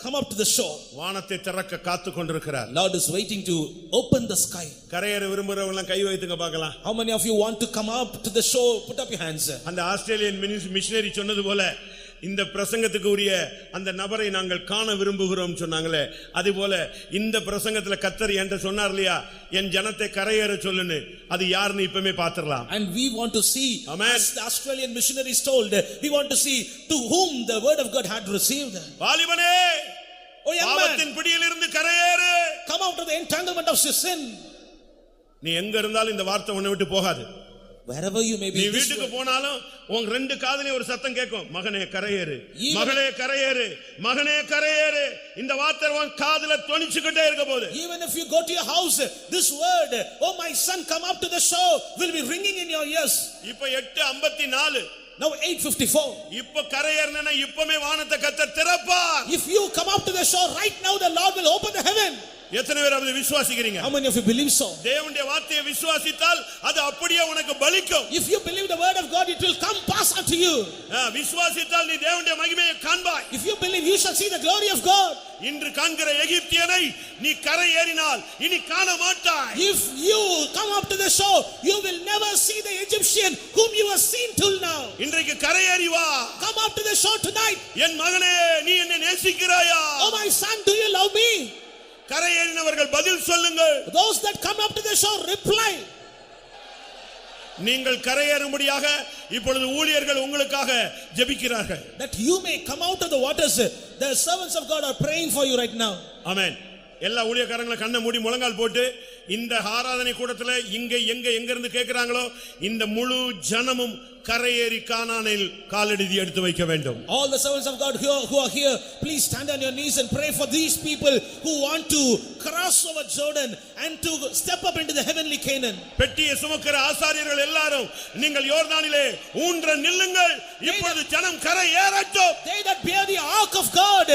Come up to the shore. வானத்தை திறக்க காத்து கொண்டிருக்கிறார். Lord is waiting to open the sky. கரையேற விரும்புறவங்க எல்லாம் கை வைத்துங்க பார்க்கலாம். How many of you want to come up to the shore? Put up your hands. அந்த ஆஸ்திரேலியன் மிஷனரி சொன்னது போல இந்த பிரசங்கத்துக்கு உரிய அந்த நபரை நாங்கள் காண விரும்புகிறோம் சொன்னாங்களே, அதுபோல இந்த பிரசங்கத்துல கர்த்தர் என்கிட்ட சொன்னார் இல்லையா, என் ஜனத்தை கரையேற சொல்லுன்னு, அது யாருன்னு இப்பமே பாத்துறலாம். And we want to see, Amen. as the Australian missionaries told, we want to see to whom the word of God had received. வாலிபனே, Oh young man, பாவத்தின் பிடியிலிருந்து கரையேறு. come out of the entanglement of sin. நீ எங்க இருந்தாலும் இந்த வார்த்தை உன்னை விட்டு போகாது. Wherever you may be, நீ this வீட்டுக்கு word- போனாலும் உன் ரெண்டு காதுலயும் ஒரு சத்தம் கேட்கும், மகனே கரையேறு, Even- மகளே கரையேறு, மகனே கரையேறு. இந்த வார்த்தை உன் காதுல தொனிச்சுக்கிட்டே இருக்க போகுது. even if you go to your house, this word, oh my son, come up to the shore, will be ringing in your ears. இப்ப 8:54. Now 8:54. இப்ப கரையேறனா இப்பமே வானத்தை கர்த்தர் திறப்பார். If you come up to the shore right now, the Lord will open the heaven. எத்தனை பேர் அதை விசுவாசிக்கிறீங்க? How many of you believe so? தேவனுடைய வார்த்தையை விசுவாசித்தால் அது அப்படியே உனக்கு பலிக்கும். If you believe the word of God, it will come pass unto you. விசுவாசித்தால் நீ தேவனுடைய மகிமையை காண்பாய். If you believe, you shall see the glory of God. இன்று காண்கிற எகிப்தியனை நீ கரையேறினால் இனி காண மாட்டாய். If you come up to the shore, you will never see the Egyptian whom you have seen till now. இன்றைக்கு கரையேறி வா. Come up to the shore tonight. என் மகனே, நீ என்னை நேசிக்கிறாயா? Oh my son, do you love me? கரையேறினவர்கள் பதில் சொல்லுங்கள். Those that come up to the shore, reply. நீங்கள் கரையேறும்படியாக இப்பொழுது ஊழியர்கள் உங்களுக்காக ஜெபிக்கிறார்கள். That you may come out of the waters. The servants of God are praying for you right now. ஆமென். எல்லா ஊழியக்காரங்களும் கண்ணை மூடி முழங்கால் போட்டு இந்த ஆராதனை கூடத்துல இங்க எங்க இருந்து கேக்குறாங்களோ இந்த முழு ஜனமும் கரையேறி கானானில் காலடி எடுத்து வைக்க வேண்டும். All the servants of God who are here, please stand on your knees and pray for these people who want to cross over Jordan and to step up into the heavenly Canaan. பெட்டியை சுமக்கிற ஆசாரியர்கள் எல்லாரும் நீங்கள் யோர்தானிலே ஊன்ற நில்லுங்கள். இப்பொழுது ஜனம் கரையேறட்டும். They that bear the ark of God,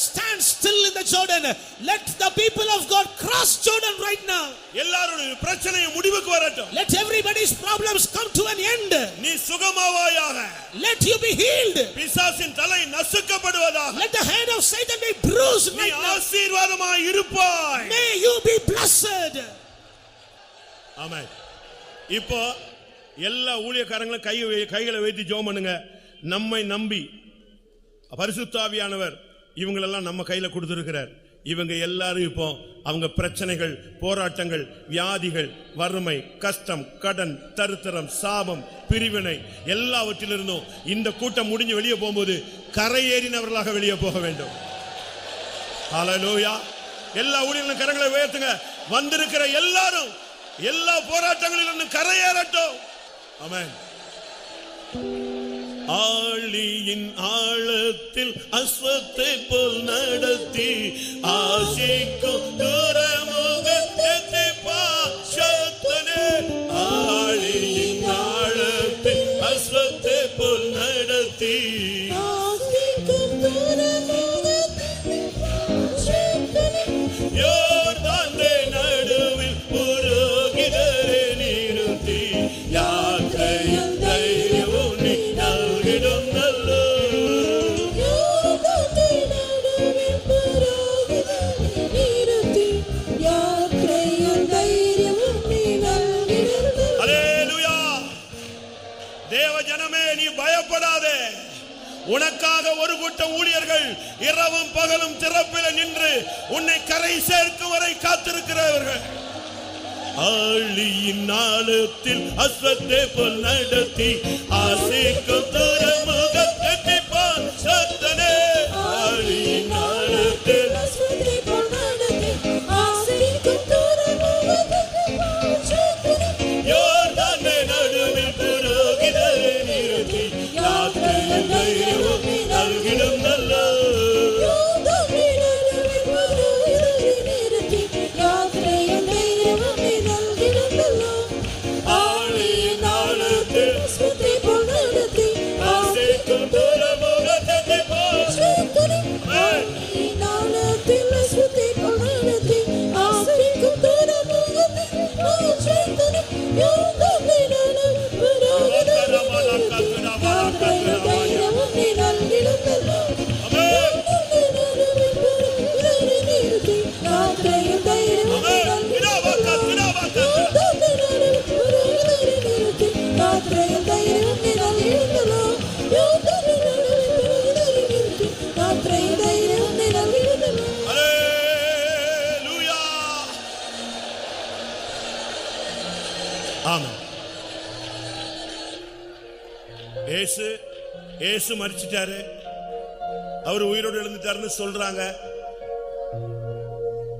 stand still in the Jordan. Let the people of God cross Jordan right now. எல்லாரோட பிரச்சனையும் முடிவுக்கு வரட்டும். Let everybody's problems come to an end. நீ சுகமாவாயாக. Let you be healed. பிசாசின் தலை நசுக்கப்படுவதாக. Let the head of Satan be bruised நீ right now. ஆசீர்வாதமாய் இருப்பாய். May you be blessed. ஆமென். இப்போ எல்லா ஊழியக்காரங்களும் கைகளை வைத்து ஜெபம் பண்ணுங்க. நம்மை நம்பி பரிசுத்த ஆவியானவர் இவங்களெல்லாம் நம்ம கையில கொடுத்திருக்கிறார். இவங்க எல்லாரும் இப்போ அவங்க பிரச்சனைகள், போராட்டங்கள், வியாதிகள், வறுமை, கஷ்டம், கடன், தரித்திரம், சாபம், பிரிவினை எல்லாவற்றிலிருந்தும் இந்த கூட்டம் முடிஞ்சு வெளியே போகும்போது கரையேறினவர்களாக வெளியே போக வேண்டும். ஹல்லேலூயா. எல்லா ஊழியர்களும் கரங்களை உயர்த்துங்க. வந்திருக்கிற எல்லாரும் எல்லா போராட்டங்களிலிருந்து கரையேறட்டும். ஆமென். ஆழியின் ஆழத்தில் அஸ்வத்தை போல் நடத்தி ஆசைக்கும் துறைமுகத்தை பாஷத்தனே. ஆழியின் ஆழத்தில் அஸ்வத்தை போல் நடத்தி யோர்தானே நடுவில் புரோகிதரை நிறுத்தி யாத்திரையில் தைரியமும் நீ நல்கிடும் நல்லோ. ஹல்லேலூயா. தேவ ஜனமே, நீ பயப்படாதே. உனக்காக ஒரு கூட்டம் ஊழியர்கள் இரவும் பகலும் திறப்பில நின்று உன்னை கரை சேர்க்கும் வரை காத்திருக்கிறவர்கள். ஆழியின் ஆழத்தில் அஸ்வத்தை போல் நடத்தி ஆசைக்கும் துறைமுகத்தை பாஷத்தனே. ஆழியின் ஆழத்தில் அஸ்வத்தை போல் நடத்தி ஆசைக்கும் துறைமுகத்தை பாஷத்தனே. யோர்தானே நடுவில் புரோகிதரை நிறுத்தி யாத்திரையில் தைரியமும் நல்கிடும் நல்லோ. ஆழியின் ஆழத்தில் அஸ்வத்தை போல் நடத்தி ஆசைக்கும் துறைமுகத்தை பாஷத்தனே. ஹல்லேலூயா. ஆமென். இயேசு மரிச்சிட்டாரு, அவர் உயிரோடு எழுந்துட்டாருன்னு சொல்றாங்க.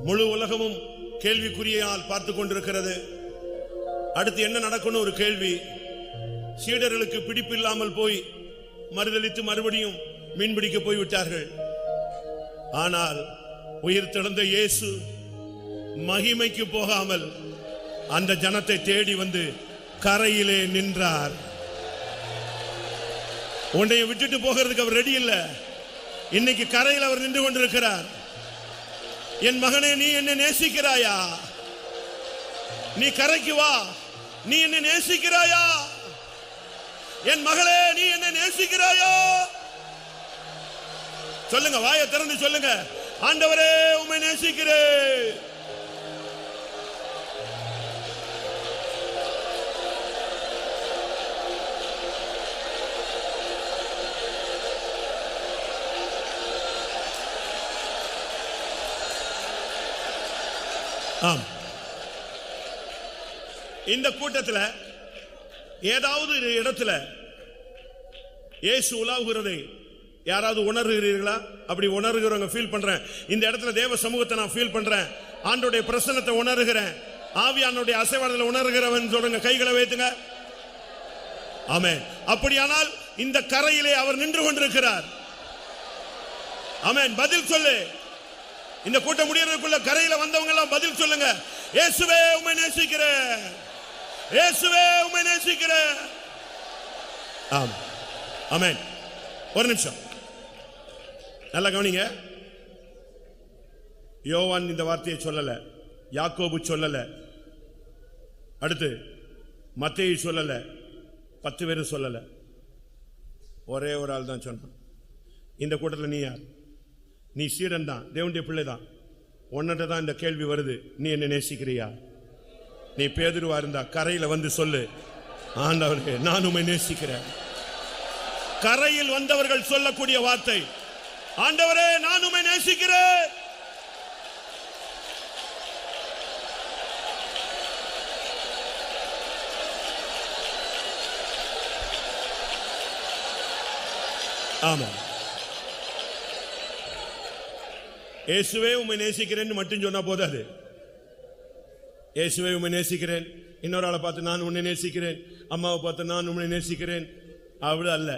முழு உலகமும் கேள்விக்குறியால் பார்த்து கொண்டிருக்கிறது. அடுத்து என்ன நடக்கும்னு ஒரு கேள்வி. சீடர்களுக்கு பிடிப்பு இல்லாமல் போய் மறுதலித்து மறுபடியும் மீன்பிடிக்க போய்விட்டார்கள். ஆனால் உயிர் தெழுந்த இயேசு மகிமைக்கு போகாமல் அந்த ஜனத்தை தேடி வந்து கரையிலே நின்றார். உன்னை விட்டுட்டு போகிறதுக்கு அவர் ரெடி இல்ல. இன்னைக்கு கரையில் அவர் நின்று கொண்டிருக்கிறார். என் மகனே, நீ என்னை நேசிக்கிறாயா? நீ கரைக்கு வா. நீ என்னை நேசிக்கிறாயா? என் மகளே, நீ என்னை நேசிக்கிறாயா? சொல்லுங்க, வாயை திறந்து சொல்லுங்க, ஆண்டவரே உம்மை நேசிக்கிறேன். ஆம். இந்த கூட்டத்தில் ஏதாவது ஒரு இடத்துல இயேசு உலாவுகிறதை யாராவது உணர்கிறீர்களா? அப்படி உணர்கிறவங்க ஃபீல் பண்றேன். இந்த இடத்துல தேவ சமூகத்தை நான் ஃபீல் பண்றேன். ஆண்டவருடைய பிரசன்னத்தை உணர்கிறேன். ஆவியானுடைய அசைவாடலை உணர்கிறவன் சொல்லுங்க, கைகளை வைத்துங்க. ஆமென். அப்படியானால் இந்த கரையிலே அவர் நின்று கொண்டிருக்கிறார். ஆமென். பதில் சொல்லு. இந்த கூட்டம் முடியறதுக்குள்ள கரையில வந்தவங்க எல்லாம் பதில் சொல்லுங்க. இயேசுவே உம்மை நேசிக்கிறேன். இயேசுவே உம்மை நேசிக்கிறேன். ஆம். ஆமென். ஒரு நிமிஷம் நல்லா கவனிங்க. யோவான் இந்த வார்த்தையை சொல்லல, யாக்கோபு சொல்லல, அடுத்து மத்தேயு சொல்லல, 10 பேர் சொல்லல, ஒரே ஒரு ஆள் தான் சொன்னான். இந்த கூட்டத்தில் நீ யார்? நீ சீடன் தான், தேவனுடைய பிள்ளை தான். உன்னிட்ட தான் இந்த கேள்வி வருது, நீ என்ன நேசிக்கிறியா? நீ பேதுருவா இருந்தா கரையில வந்து சொல்லு, ஆண்டவரே நான் உம்மை நேசிக்கிறேன். கரையில் வந்தவர்கள் சொல்லக்கூடிய வார்த்தை, ஆண்டவரே நான் உம்மை நேசிக்கிறேன். ஆமா. இயேசுவே உம்மை நேசிக்கிறேன்னு மட்டும் சொன்னா போதாது. இயேசுவே உம்மை நேசிக்கிறேன், இன்னொரு ஆளை பார்த்து நான் உன்னை நேசிக்கிறேன், அம்மாவை பார்த்து நான் உன்னை நேசிக்கிறேன், அப்படி அல்ல.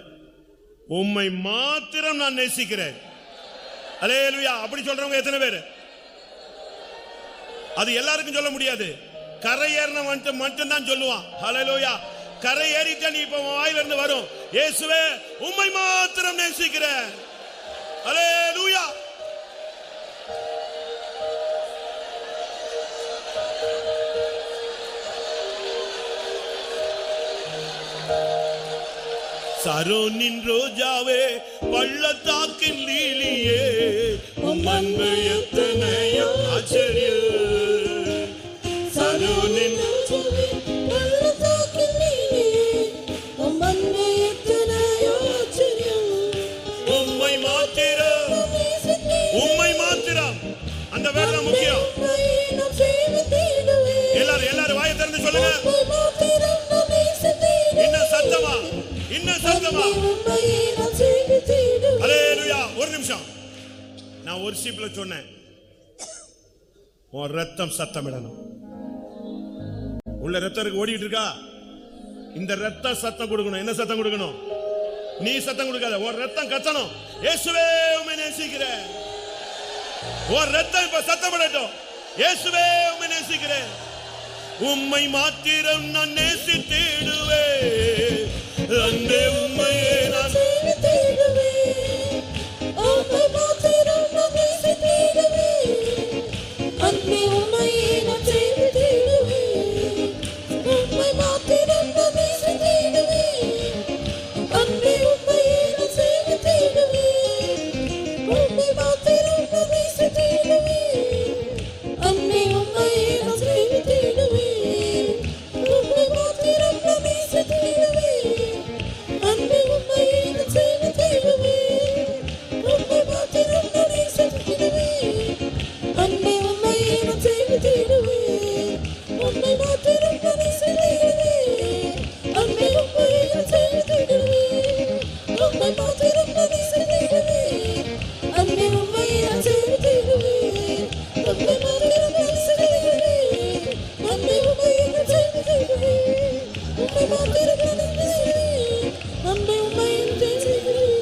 உம்மை மாத்திரம் நான் நேசிக்கிறேன். அல்லேலூயா. அப்படி சொல்றவங்க எத்தனை பேர்? அது எல்லாருக்கும் சொல்ல முடியாது. கரை ஏறினவன் மட்டும் தான் சொல்லுவான். அல்லேலூயா. கரை ஏறிட்ட நீ இப்ப வாயில இருந்து வரும், இயேசுவே உம்மை மாத்திரம் நேசிக்கிறேன். அல்லேலூயா. சரோனின் ரோஜாவே, பள்ளத்தாக்கின் லீலியே, உம் அன்பு எத்தனையோ ஆச்சரியம். சரோனின் ரோஜாவே, பள்ளத்தாக்கின் லீலியே, உம் அன்பு எத்தனையோ ஆச்சரியம். உம்மை மாத்திரம், உம்மை மாத்திரம். அந்த வேலை முக்கியம். எல்லாரும் வாயை திறந்து சொல்லுங்க. இன்னும் சத்தமா, இன்னும் சத்தமா. அல்லேலூயா. ஒரு நிமிஷம், நான் ஒரு சீப்ல சொன்னேன், உன் ரத்தம் சத்தமிடணும். உள்ள ரத்தம் ஓடிட்டு இருக்கா, இந்த ரத்தம் சத்தம் கொடுக்கணும். என்ன சத்தம் கொடுக்கணும்? நீ சத்தம் கொடுக்காத, உன் ரத்தம் கத்தணும். இயேசுவே உம்மை நேசிக்கிறேன். உன் ரத்தம் இப்ப சத்தமிடட்டும். இயேசுவே உம்மை நேசிக்கிறேன். உம்மை மாத்திரம் நான் நேசித்திடுவேன். அன்பே உம்மையே நான் நேசித்திடுவேன். உம்மை மாத்திரம் நான் நேசித்திடுவேன். அன்பே உம்மையே நான் நேசித்திடுவேன். உம்மை மாத்திரம் நான் நேசித்திடுவேன். அன்பே உம்மையே நான் நேசித்திடுவேன். உம்மை மாத்திரம் நான் நேசித்திடுவேன். அன்பே உம்மையே நான் நேசித்திடுவேன். உம்மை மாத்திரம் நான் நேசித்திடுவேன். அன்பே உம்மையே நான் நேசித்திடுவேன். உம்மை மாத்திரம் நான் நேசித்திடுவேன். அன்பே உம்மையே நான் நேசித்திடுவேன். உம்மை மாத்திரம் நான் நேசித்திடுவேன். அன்பே உம்மையே நான் நேசித்திடுவேன். உம்மை மாத்திரம் நான் நேசித்திடுவேன். அன்பே உம்மையே நான் நேசித்திடுவேன். உம்மை மாத்திரம் நான் நேசித்திடுவேன். அன்பே உம்மையே நான் நேசித்திடுவேன். உம்மை மாத்திரம் நான் நேசித்திடுவேன். அன்பே உம்மையே நான் நேசித்திடுவேன்.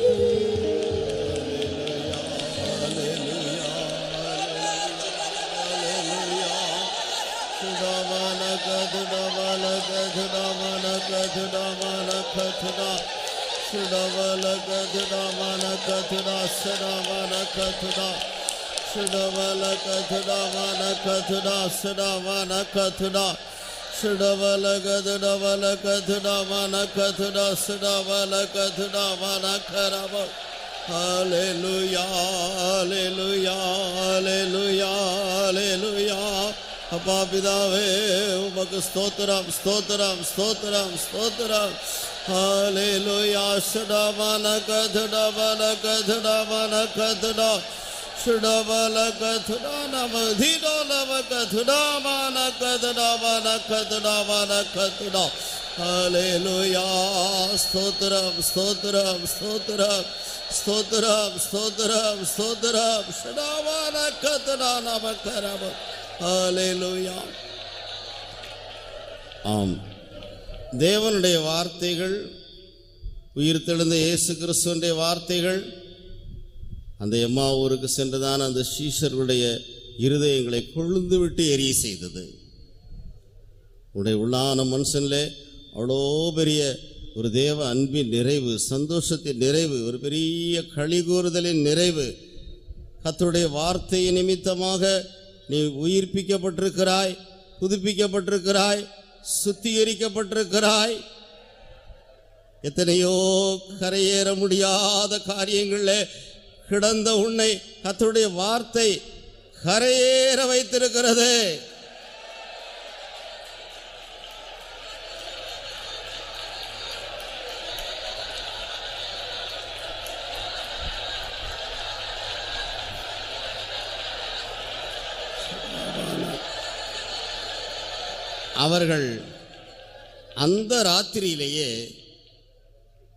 Hallelujah, hallelujah, hallelujah, hallelujah. அப்பா பிதாவே உமக்கு ஸ்தோத்திரம், ஸ்தோத்திரம், ஸ்தோத்திரம், ஸ்தோத்திரம். ஹல்லேலூயா. ஷடமன கதடமன கதடமன கதட ஷடமன கதட நமதிடோ நம கதடமன கதடமன கதடமன கதட. ஹல்லேலூயா. ஸ்தோத்திரம், ஸ்தோத்திரம், ஸ்தோத்திரம், ஸ்தோத்திரம், ஸ்தோத்திரம், ஸ்தோத்திரம். ஷடமன கதட நம கரம. ஹல்லேலூயா. ஆம், தேவனுடைய வார்த்தைகள், உயிர்த்தெழுந்த இயேசு கிறிஸ்துவினுடைய வார்த்தைகள் அந்த எம்மா ஊருக்கு சென்றுதான் அந்த சீஷர்களுடைய இருதயங்களை கொழுந்து விட்டு எரிய செய்தது. உடைய உள்ளான மனுஷன்லே அவ்வளோ பெரிய ஒரு தேவ அன்பின் நிறைவு, சந்தோஷத்தின் நிறைவு, ஒரு பெரிய களிகூறுதலின் நிறைவு. கர்த்தருடைய வார்த்தை நிமித்தமாக நீ உயிர்ப்பிக்கப்பட்டிருக்கிறாய், புதுப்பிக்கப்பட்டிருக்கிறாய், சுத்திகரிக்கப்பட்டிருக்கிறாய். எத்தனையோ கரையேற முடியாத காரியங்களில் கிடந்த உன்னை கர்த்தருடைய வார்த்தை கரையேற வைத்திருக்கிறது. அவர்கள் அந்த ராத்திரியிலேயே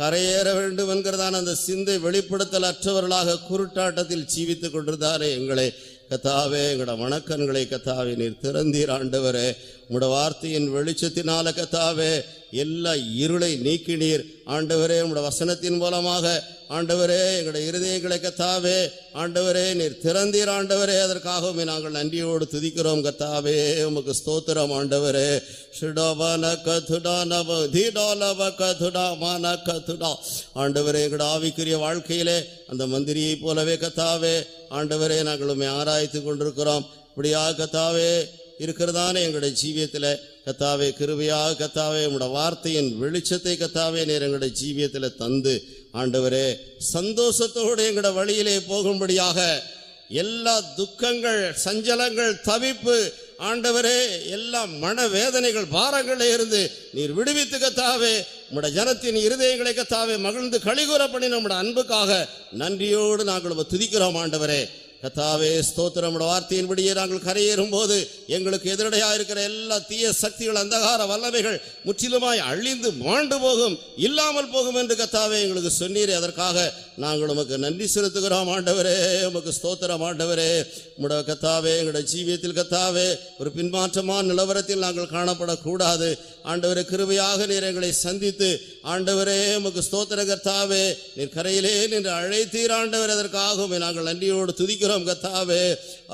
கரையேற வேண்டும் என்கிறதான அந்த சிந்தை வெளிப்படுத்தல் அற்றவர்களாக குருட்டாட்டத்தில் ஜீவித்துக் கொண்டிருந்தாரே எங்களை கத்தாவே எங்களோட வணக்கங்களை கத்தாவே நீர் திறந்தீர் ஆண்டவரே. உங்களோட வார்த்தையின் வெளிச்சத்தினால கத்தாவே எல்லா இருளை நீக்கினீர் ஆண்டவரே. உங்களோட வசனத்தின் மூலமாக ஆண்டவரே எங்களுடைய இருதயங்களை கத்தாவே ஆண்டவரே நீர் திறந்தீர் ஆண்டவரே. அதற்காகவே நாங்கள் நன்றியோடு துதிக்கிறோம் கத்தாவே. உமக்கு ஸ்தோத்திரம் ஆண்டவரே. ஆண்டவரே எங்களோட ஆவிக்குரிய வாழ்க்கையிலே அந்த மந்திரியை போலவே கத்தாவே ஆண்டவரே நாங்கள் உம்மை ஆராய்த்து கொண்டிருக்கிறோம். இப்படியாக கத்தாவே இருக்கிறதானே எங்களுடைய ஜீவியத்தில் கத்தாவே கிருபையாக கத்தாவே உங்களுடைய வார்த்தையின் வெளிச்சத்தை கத்தாவே நீர் எங்களுடைய ஜீவியத்தில் தந்து ஆண்டவரே சந்தோஷத்தோடு எங்களுடைய வழியிலே போகும்படியாக எல்லா துக்கங்கள் சஞ்சலங்கள் தவிப்பு ஆண்டவரே எல்லா மனவேதனைகள் பாரங்களே இருந்து நீர் விடுவித்து கத்தாவே உம்முடைய ஜனத்தின் இருதயங்களை கத்தாவே மகிழ்ந்து களிகூற பண்ணி நம்முடைய அன்புக்காக நன்றியோடு நாங்கள் துதிக்கிறோம் ஆண்டவரே. கத்தாவே ஸ்தோத்திரம். வார்த்தையின்படியே நாங்கள் கரையேறும் போது எங்களுக்கு எதிரடையாக இருக்கிற எல்லா தீய சக்திகள் அந்தகார வல்லமைகள் முற்றிலுமாய் அழிந்து மாண்டு போகும் இல்லாமல் போகும் என்று கத்தாவே எங்களுக்கு சொன்னீரே. அதற்காக நாங்கள் உமக்கு நன்றி செலுத்துகிறோம் ஆண்டவரே. உமக்கு ஸ்தோத்திரம் ஆண்டவரே. உம்முடைய கத்தாவே எங்களுடைய ஜீவியத்தில் கத்தாவே ஒரு பின்மாற்றமான நிலவரத்தில் நாங்கள் காணப்படக்கூடாது ஆண்டவரே. கிருபையாக நீர் எங்களை சந்தித்து ஆண்டவரே உமக்கு ஸ்தோத்திர கத்தாவே நீர் கரையிலே நின்று அழைத்தீர் ஆண்டவரே. அதற்காகவும் நாங்கள் நன்றியோடு துதிக்கிறோம் கத்தாவே.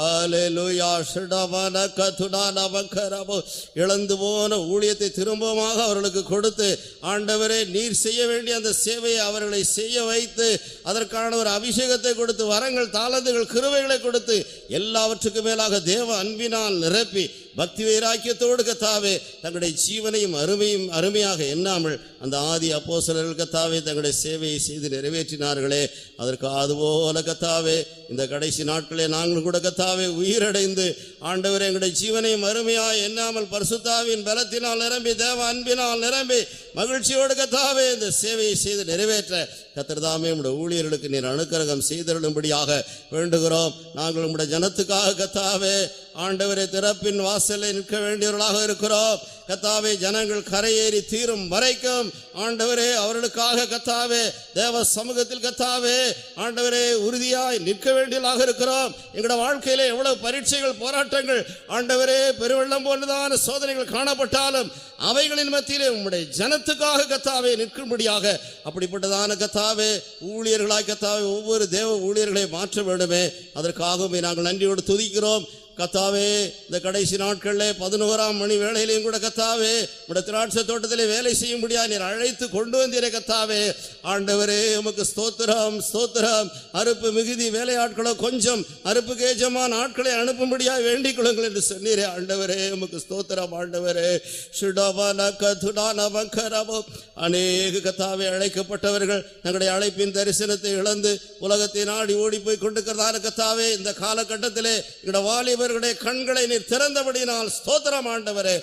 அல்லேலூயா. ஷடவன கதுடான வக்கரபோ இழந்து போன ஊழியத்தை திரும்பமாக அவர்களுக்கு கொடுத்து ஆண்டவரே நீர் செய்ய வேண்டிய அந்த சேவையை அவர்களை செய்ய வைத்து அதற்கான ஒரு அபிஷேகத்தை கொடுத்து வரங்கள் தாளந்துகள் கிருபைகளை கொடுத்து எல்லாவற்றுக்கும் மேலாக தேவ அன்பினால் நிரப்பி பக்தி வைராக்கியத்தோடு கத்தாவே தங்களுடைய ஜீவனையும் அருமையாக எண்ணாமல் அந்த ஆதி அப்போஸ்தலர்கள் கத்தாவே தங்களுடைய சேவையை செய்து நிறைவேற்றினார்களே. அதற்கு அதுபோல கத்தாவே இந்த கடைசி நாட்களே நாங்கள் கூட கத்தாவே உயிரடைந்து ஆண்டவரே எங்களுடைய ஜீவனையும் அருமையாக எண்ணாமல் பரிசுத்தாவின் பலத்தினால் நிரம்பி தேவ அன்பினால் நிரம்பி மகிழ்ச்சியோடு கத்தாவே இந்த சேவையை செய்து நிறைவேற்ற கர்த்தர்தாமே உம்முடைய ஊழியர்களுக்கு நீர் அனுக்கிரகம் செய்தருளும்படியாக வேண்டுகிறோம். நாங்கள் உம்முடைய ஜனத்துக்காக கத்தாவே ஆண்டவரே திறப்பின் வாசலை நிற்க வேண்டியவர்களாக இருக்கிறோம் கத்தாவே. ஜனங்கள் கரையேறி தீரும் வரைக்கும் ஆண்டவரே அவர்களுக்காக கத்தாவே தேவ சமூகத்தில் கத்தாவே ஆண்டவரே உறுதியாய் நிற்க வேண்டியவர்களாக இருக்கிறோம். எங்களுடைய வாழ்க்கையிலே எவ்வளவு பரீட்சைகள் போராட்டங்கள் ஆண்டவரே பெருவெள்ளம் போன்றதான சோதனைகள் காணப்பட்டாலும் அவைகளின் மத்தியிலே உம்முடைய ஜனத்துக்காக கத்தாவே நிற்கும்படியாக அப்படிப்பட்டதான கத்தாவே ஊழியர்களாய் கத்தாவே ஒவ்வொரு தேவ ஊழியர்களை மாற்ற வேண்டுமே. அதற்காகவே நாங்கள் நன்றியோடு துதிக்கிறோம் கத்தாவே. இந்த கடைசி நாட்களில் 11ஆம் மணி வேளையிலையும் கூட கத்தாவே உடைய திராட்சை தோட்டத்திலே வேலை செய்யும்படியா நீர் அழைத்து கொண்டு வந்தீரே கத்தாவே. ஆண்டவரே உமக்கு ஸ்தோத்திரம் ஸ்தோத்திரம். அறுப்பு மிகுதி வேலையாட்களோ கொஞ்சம் அறுப்புக்கு ஏஜமான ஆட்களை அனுப்பும்படியா வேண்டிக் கொள்ளுங்கள் என்று சொன்னீரே ஆண்டவரே. உமக்கு ஸ்தோத்திரம் ஆண்டவரே. அநேக கத்தாவே அழைக்கப்பட்டவர்கள் தங்களுடைய அழைப்பின் தரிசனத்தை இழந்து உலகத்தை நாடி ஓடி போய் கொண்டிருக்கிறதான கத்தாவே இந்த காலகட்டத்திலே எங்களுடைய வாலிபர்களுடைய கண்களை நீர் திறந்தபடியினால் ஸ்தோத்திரம் ஆண்டவரே.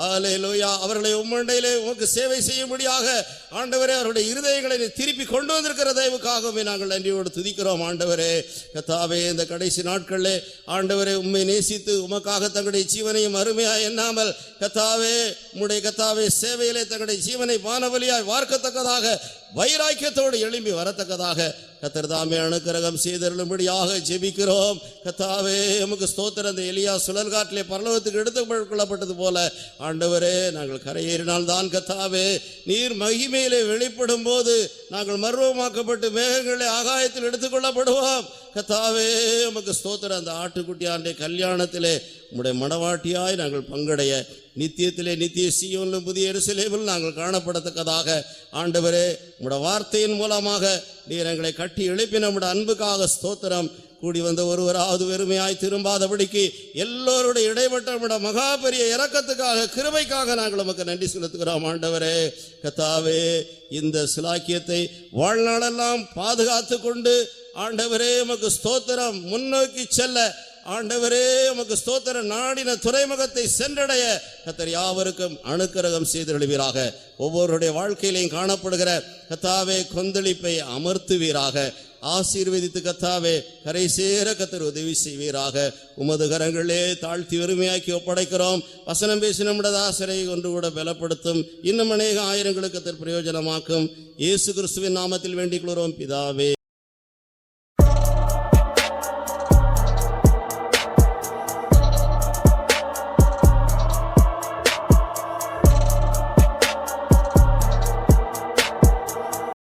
அல்லேலூயா. அவர்களை உம்மண்டையிலே உமக்கு சேவை செய்யும்படியாக ஆண்டவரே அவருடைய இருதயங்களை நீர் திருப்பி கொண்டு வந்திருக்கிற தயவுக்காகவே நாங்கள் நன்றியோடு துதிக்கிறோம் ஆண்டவரே. கத்தாவே இந்த கடைசி நாட்களிலே ஆண்டவரே உம்மை நேசித்து உமக்காக தங்களுடைய ஜீவனையும் அருமையாய் எண்ணாமல் கத்தாவே உம்முடைய கத்தாவே சேவையிலே தங்களுடைய ஜீவனை வானவலியாய் வார்க்கத்தக்கதாக வைராக்கியத்தோடு எழும்பி வரத்தக்கதாக கர்த்தர்தாமே அனுக்கிரகம் செய்தருளும்படியாக ஜெபிக்கிறோம் கத்தாவே. உமக்கு ஸ்தோத்திரம். அந்த எலியா சுழல் காட்டிலே பரலோகத்துக்கு எடுத்துக் கொள்ளப்பட்டது போல ஆண்டவரே நாங்கள் கரையேறினால் தான் கத்தாவே நீர் மகிமையிலே வெளிப்படும் போது நாங்கள் மர்வமாக்கப்பட்டு மேகங்களே ஆகாயத்தில் எடுத்துக்கொள்ளப்படுவோம் கத்தாவே. உமக்கு ஸ்தோத்திரம். அந்த ஆட்டுக்குட்டியாண்டே கல்யாணத்திலே உம்முடைய மணவாட்டியாய் நாங்கள் பங்கடைய நித்தியத்திலே நித்திய சீயோனிலும் புதிய எருசலேமில் நாங்கள் காணப்படத்தக்கதாக ஆண்டவரே உம்முடைய வார்த்தையின் மூலமாக நீர் எங்களை கட்டி எழுப்பி நம்முடைய அன்புக்காக ஸ்தோத்திரம். கூடி வந்த ஒருவராவது வெறுமையாய் திரும்பாதபடிக்கு எல்லோருடைய இடைப்பட்ட நம்முடைய மகா பெரிய இரக்கத்துக்காக கிருபைக்காக நாங்கள் நமக்கு நன்றி செலுத்துகிறோம் ஆண்டவரே. கத்தாவே இந்த சிலாக்கியத்தை வாழ்நாளெல்லாம் பாதுகாத்து கொண்டு ஆண்டவரே உமக்கு ஸ்தோத்திரம் முன்னோக்கி செல்ல ஆண்டவரே உமக்கு ஸ்தோத்திரம் நாடின துறைமுகத்தை சென்றடைய கர்த்தர் யாவருக்கும் அனுக்கிரகம் செய்தருளுவீராக. ஒவ்வொருடைய வாழ்க்கையிலையும் காணப்படுகிற கத்தாவே கொந்தளிப்பை அமர்த்துவீராக. ஆசீர்வதித்து கத்தாவே கரை சேர கத்தர் உதவி செய்வீராக. உமது கரங்களே தாழ்த்தி வெறுமையாக்கி ஒப்படைக்கிறோம். வசனம் பேசி நம்முடைய தாசரை ஒன்று கூட பலப்படுத்தும். இன்னும் அநேக ஆயிரங்களுக்கு கத்தர் பிரயோஜனமாக்கும். இயேசு கிறிஸ்துவின் நாமத்தில் வேண்டிக் கொள்கிறோம் பிதாவே.